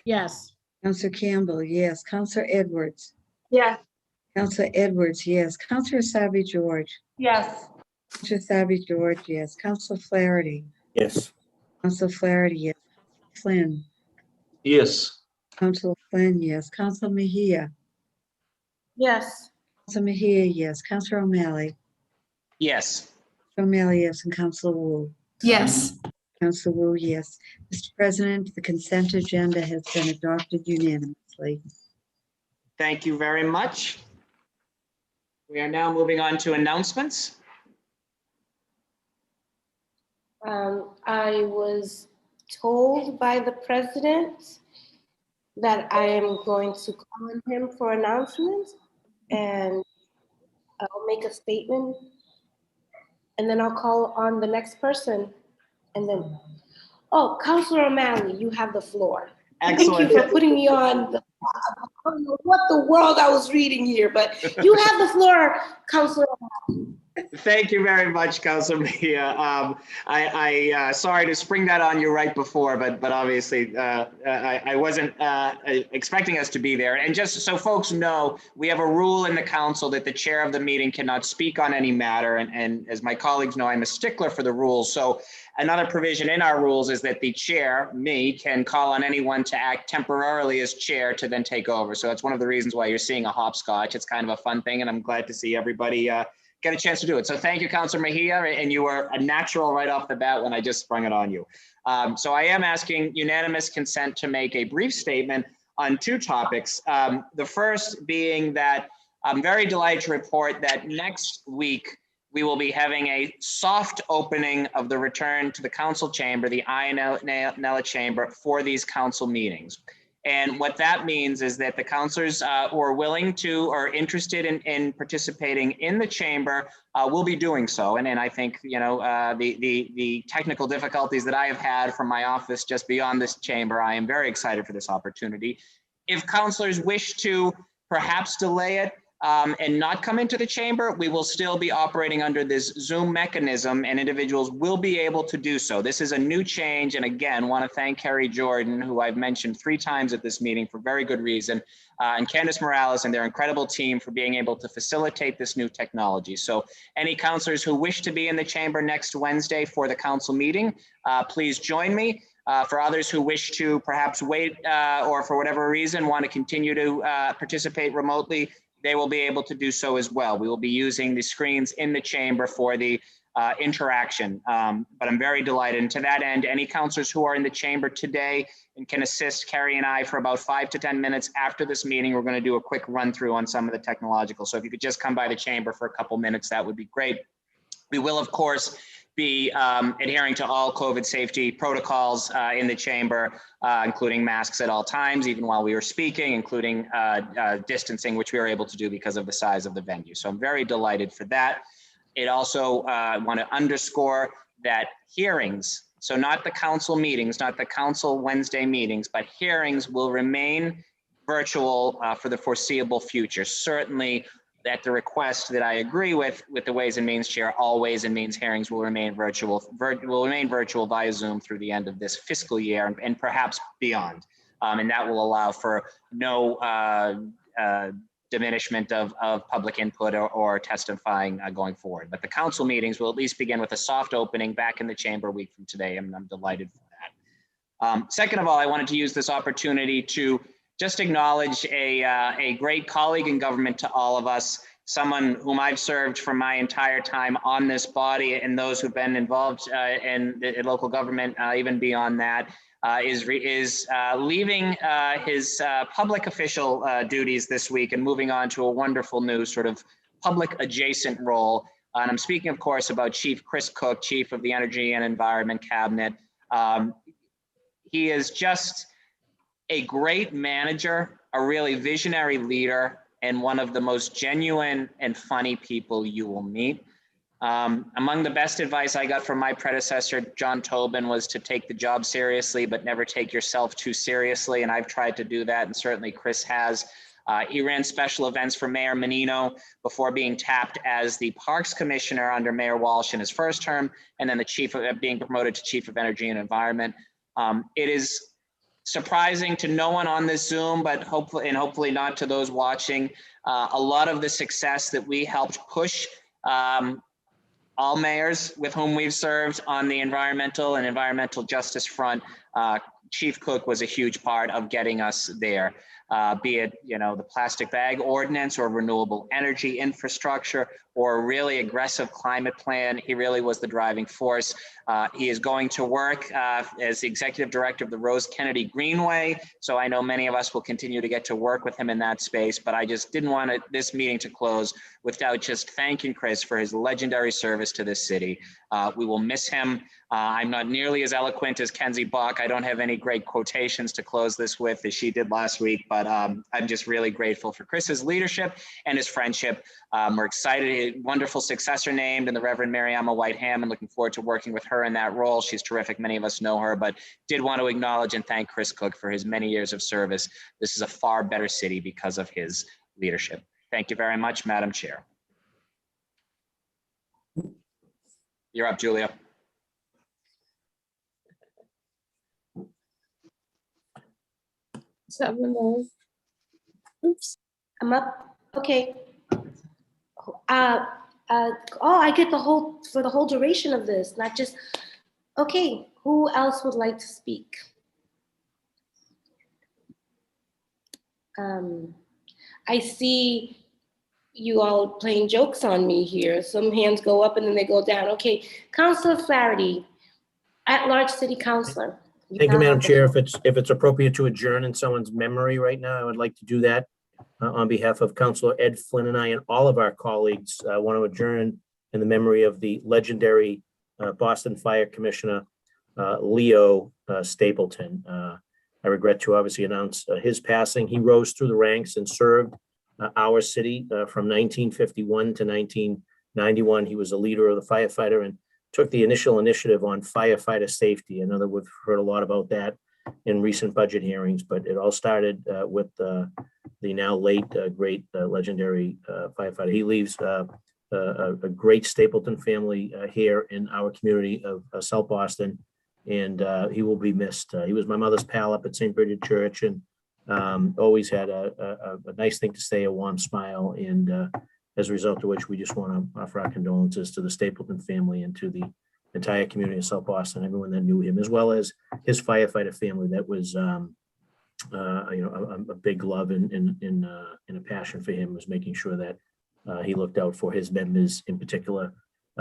Yes. Councilor Campbell, yes. Councilor Edwards. Yes. Councilor Edwards, yes. Councilor Sabi George. Yes. Councilor Sabi George, yes. Councilor Flaherty. Yes. Councilor Flaherty, yes. Flynn. Yes. Councilor Flynn, yes. Councilor Mejia. Yes. Councilor Mejia, yes. Councilor O'Malley. Yes. O'Malley, yes. And Councilor Wu. Yes. Councilor Wu, yes. Mr. President, the consent agenda has been adopted unanimously. Thank you very much. We are now moving on to announcements. I was told by the president that I am going to call on him for announcements, and I'll make a statement, and then I'll call on the next person, and then, oh, Councilor O'Malley, you have the floor. Excellent. Thank you for putting me on. I don't know what the world I was reading here, but you have the floor, Councilor O'Malley. Thank you very much, Councilor Mejia. I sorry to spring that on you right before, but obviously I wasn't expecting us to be there. And just so folks know, we have a rule in the council that the chair of the meeting cannot speak on any matter. And as my colleagues know, I'm a stickler for the rules. So another provision in our rules is that the chair, me, can call on anyone to act temporarily as chair to then take over. So that's one of the reasons why you're seeing a hopscotch. It's kind of a fun thing, and I'm glad to see everybody get a chance to do it. So thank you, Councilor Mejia, and you were a natural right off the bat when I just sprung it on you. So I am asking unanimous consent to make a brief statement on two topics. The first being that I'm very delighted to report that next week we will be having a soft opening of the return to the council chamber, the Ianella Chamber, for these council meetings. And what that means is that the councilors who are willing to or interested in participating in the chamber will be doing so. And I think, you know, the technical difficulties that I have had from my office just beyond this chamber, I am very excited for this opportunity. If councilors wish to perhaps delay it and not come into the chamber, we will still be operating under this Zoom mechanism, and individuals will be able to do so. This is a new change, and again, want to thank Kerry Jordan, who I've mentioned 3 times at this meeting for very good reason, and Candace Morales and their incredible team for being able to facilitate this new technology. So any councilors who wish to be in the chamber next Wednesday for the council meeting, please join me. For others who wish to perhaps wait or for whatever reason want to continue to participate remotely, they will be able to do so as well. We will be using the screens in the chamber for the interaction, but I'm very delighted. And to that end, any councilors who are in the chamber today and can assist Kerry and I for about 5 to 10 minutes after this meeting, we're going to do a quick run through on some of the technological. So if you could just come by the chamber for a couple minutes, that would be great. We will, of course, be adhering to all COVID safety protocols in the chamber, including masks at all times, even while we were speaking, including distancing, which we were able to do because of the size of the venue. So I'm very delighted for that. It also want to underscore that hearings, so not the council meetings, not the council Wednesday meetings, but hearings will remain virtual for the foreseeable future. Certainly, at the request that I agree with the Ways and Means Chair, all Ways and Means hearings will remain virtual via Zoom through the end of this fiscal year and perhaps beyond. And that will allow for no diminishment of public input or testifying going forward. But the council meetings will at least begin with a soft opening back in the chamber a week from today, and I'm delighted for that. Second of all, I wanted to use this opportunity to just acknowledge a great colleague in government to all of us, someone whom I've served for my entire time on this body, and those who've been involved in local government, even beyond that, is leaving his public official duties this week and moving on to a wonderful new sort of public adjacent role. And I'm speaking, of course, about Chief Chris Cook, Chief of the Energy and Environment Cabinet. He is just a great manager, a really visionary leader, and one of the most genuine and funny people you will meet. Among the best advice I got from my predecessor, John Tobin, was to take the job seriously, but never take yourself too seriously. And I've tried to do that, and certainly Chris has. He ran special events for Mayor Menino before being tapped as the Parks Commissioner under Mayor Walsh in his first term, and then the chief of being promoted to Chief of Energy and Environment. It is surprising to no one on this Zoom, but hopefully not to those watching, a lot of the success that we helped push all mayors with whom we've served on the environmental and environmental justice front, Chief Cook was a huge part of getting us there. Be it, you know, the plastic bag ordinance or renewable energy infrastructure or a really aggressive climate plan. He really was the driving force. He is going to work as the executive director of the Rose Kennedy Greenway. So I know many of us will continue to get to work with him in that space, but I just didn't want this meeting to close without just thanking Chris for his legendary service to this city. We will miss him, I'm not nearly as eloquent as Kenzie Bach. I don't have any great quotations to close this with as she did last week, but I'm just really grateful for Chris's leadership and his friendship. We're excited, wonderful successor named in the Reverend Mariama White-Hammond. Looking forward to working with her in that role. She's terrific. Many of us know her, but did want to acknowledge and thank Chris Cook for his many years of service. This is a far better city because of his leadership. Thank you very much, Madam Chair. You're up, Julia. Oops, I'm up. Okay. Oh, I get the whole duration of this, not just, okay, who else would like to speak? I see you all playing jokes on me here. Some hands go up and then they go down. Okay, Councilor Flaherty, at-large city councilor. Thank you, Madam Chair. If it's appropriate to adjourn in someone's memory right now, I would like to do that on behalf of Councilor Ed Flynn and I and all of our colleagues. I want to adjourn in the memory of the legendary Boston Fire Commissioner, Leo Stapleton. I regret to obviously announce his passing. He rose through the ranks and served our city from 1951 to 1991. He was a leader of the firefighter and took the initial initiative on firefighter safety. I know that we've heard a lot about that in recent budget hearings, but it all started with the now late, great, legendary firefighter. He leaves a great Stapleton family here in our community of South Boston, and he will be missed. He was my mother's pal up at St. Bridget Church, and always had a nice thing to say, a warm smile, and as a result of which we just want to offer our condolences to the Stapleton family and to the entire community of South Boston, everyone that knew him, as well as his firefighter family. That was, a big love and a passion for him, was making sure that he looked out for his members, in particular,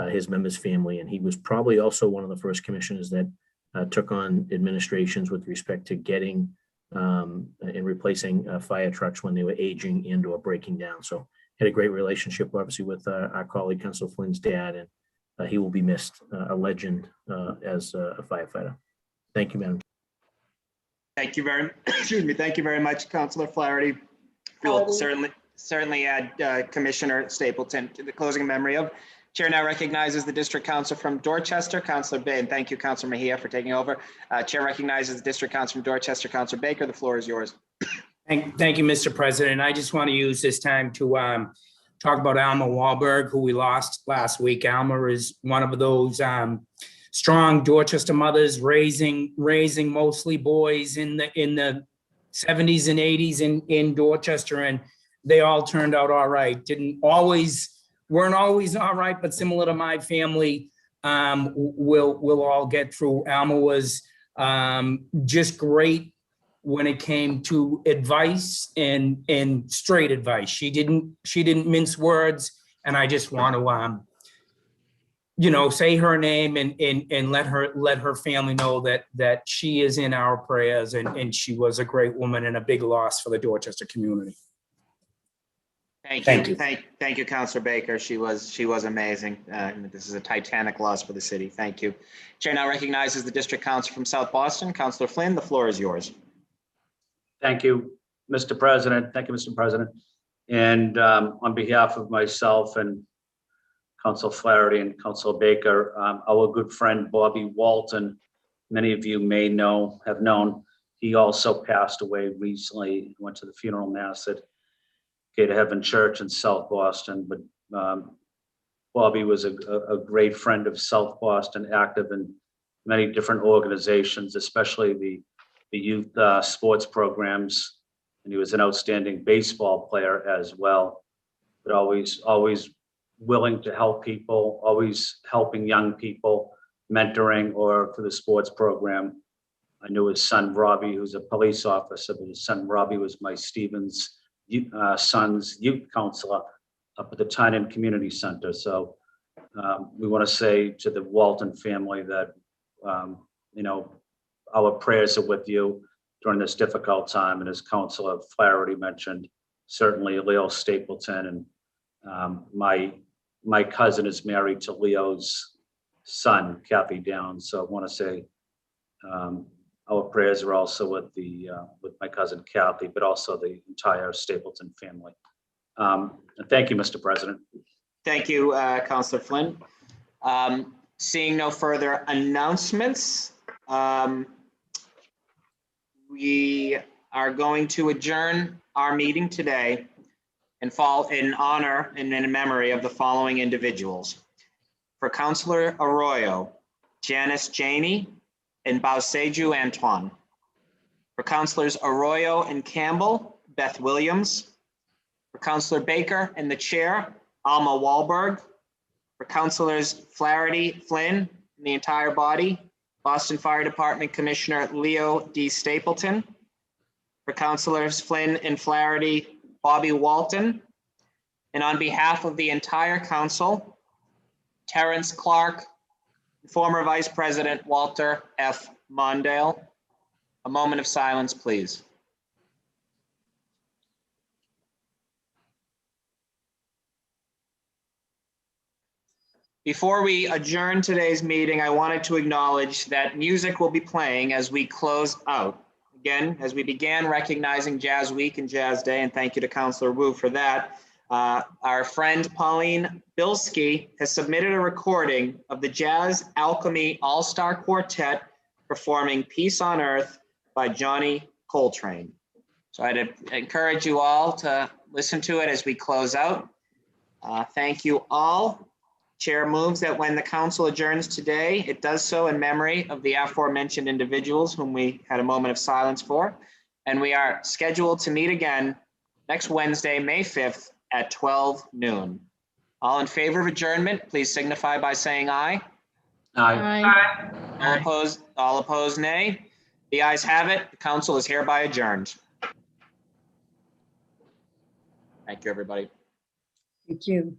his members' family. And he was probably also one of the first commissioners that took on administrations with respect to getting and replacing fire trucks when they were aging and or breaking down. So had a great relationship, obviously, with our colleague, Councilor Flynn's dad, and he will be missed, a legend as a firefighter. Thank you, Madam. Thank you very much, Councilor Flaherty. We'll certainly add Commissioner Stapleton to the closing memory of. Chair now recognizes the District Council from Dorchester, Councilor Bay, and thank you, Councilor Mejia, for taking over. Chair recognizes the District Council from Dorchester, Councilor Baker. The floor is yours. Thank you, Mr. President. I just want to use this time to talk about Alma Wahlberg, who we lost last week. Alma is one of those strong Dorchester mothers raising mostly boys in the 70s and 80s in Dorchester, and they all turned out all right. Weren't always all right, but similar to my family, we'll all get through. Alma was just great when it came to advice and straight advice. She didn't mince words, and I just want to say her name and let her family know that she is in our prayers, and she was a great woman and a big loss for the Dorchester community. Thank you, Councilor Baker. She was amazing. This is a titanic loss for the city. Thank you. Chair now recognizes the District Council from South Boston, Councilor Flynn. The floor is yours. Thank you, Mr. President. Thank you, Mr. President. And on behalf of myself and Councilor Flaherty and Councilor Baker, our good friend Bobby Walton, many of you may have known, he also passed away recently. Went to the funeral mass at Gate of Heaven Church in South Boston. But Bobby was a great friend of South Boston, active in many different organizations, especially the youth sports programs, and he was an outstanding baseball player as well, but always willing to help people, always helping young people, mentoring, or for the sports program. I knew his son, Robbie, who's a police officer, but his son, Robbie, was my Stevens son's youth counselor up at the Tynan Community Center. So we want to say to the Walton family that, our prayers are with you during this difficult time. And as Councilor Flaherty mentioned, certainly Leo Stapleton, and my cousin is married to Leo's son, Kathy Downs. So I want to say our prayers are also with my cousin Kathy, but also the entire Stapleton family. And thank you, Mr. President. Thank you, Councilor Flynn. Seeing no further announcements, we are going to adjourn our meeting today and fall in honor and in memory of the following individuals. For Councilor Arroyo, Janice Janey and Bauseju Antoine. For Councilors Arroyo and Campbell, Beth Williams. For Councilor Baker and the Chair, Alma Wahlberg. For Councilors Flaherty, Flynn, and the entire body, Boston Fire Department Commissioner Leo D. Stapleton. For Councilors Flynn and Flaherty, Bobby Walton. And on behalf of the entire council, Terrence Clark, former Vice President Walter F. Mondale. A moment of silence, please. Before we adjourn today's meeting, I wanted to acknowledge that music will be playing as we close out. Again, as we began recognizing Jazz Week and Jazz Day, and thank you to Councilor Wu for that, our friend Pauline Bilski has submitted a recording of the Jazz Alchemy All-Star Quartet performing Peace on Earth by Johnny Coltrane. So I'd encourage you all to listen to it as we close out. Thank you all. Chair moves that when the council adjourns today, it does so in memory of the aforementioned individuals whom we had a moment of silence for. And we are scheduled to meet again next Wednesday, May 5th at 12 noon. All in favor of adjournment, please signify by saying aye. Aye. All opposed, nay. The ayes have it. The council is hereby adjourned. Thank you, everybody. Thank you.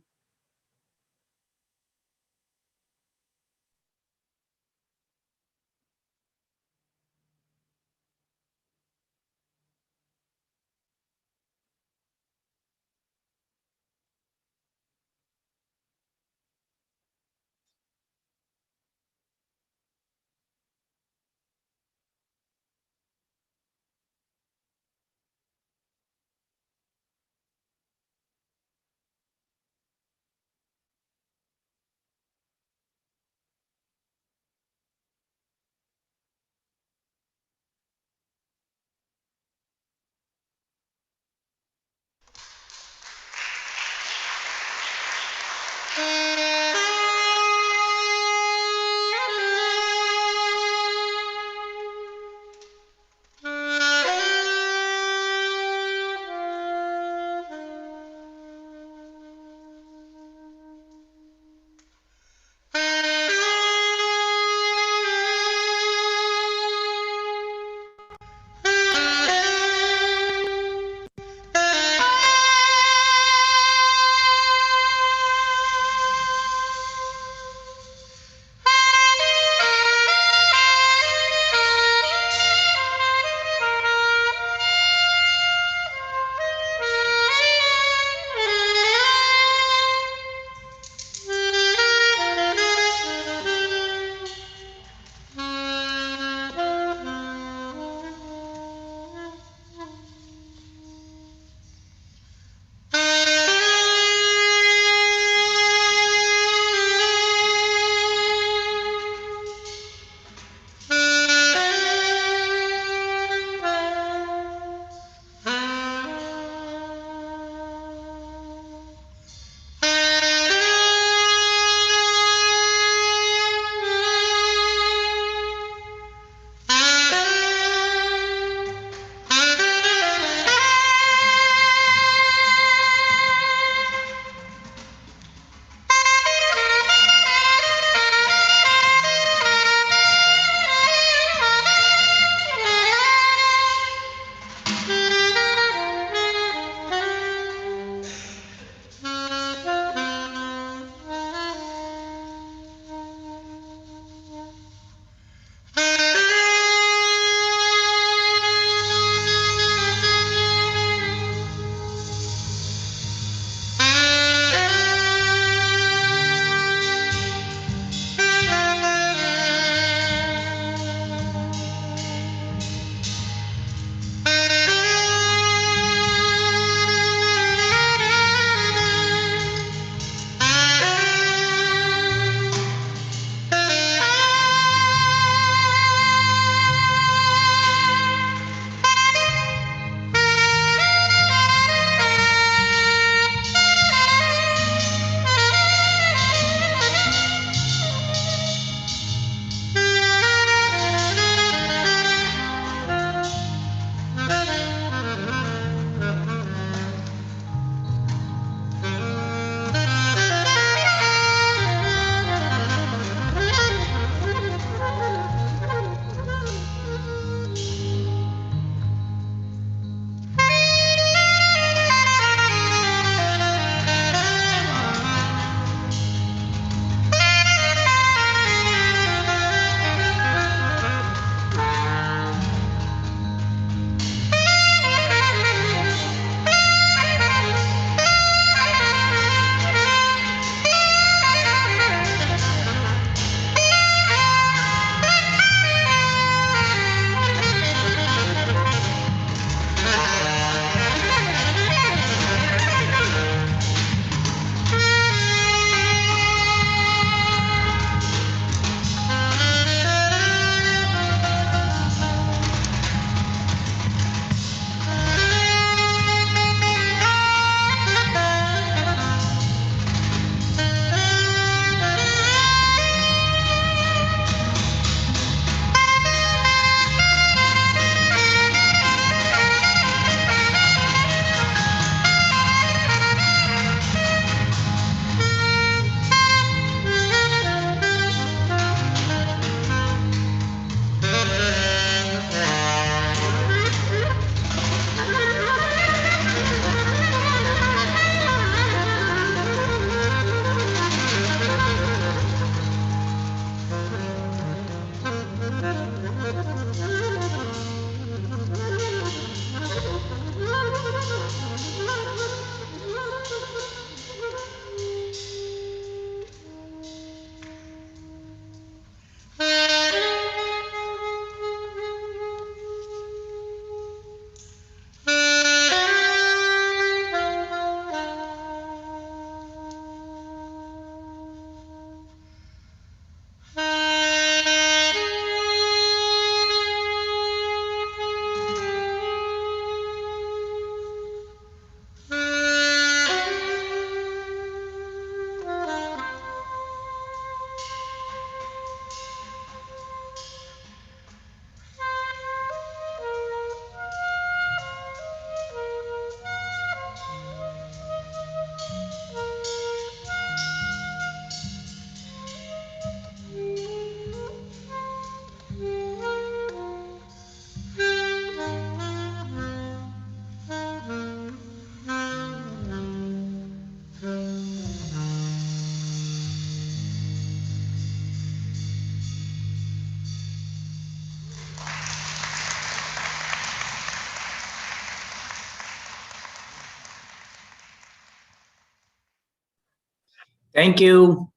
Thank you.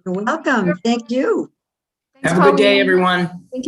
You're welcome. Thank you. Thanks, Have a good day, Pauline. everyone.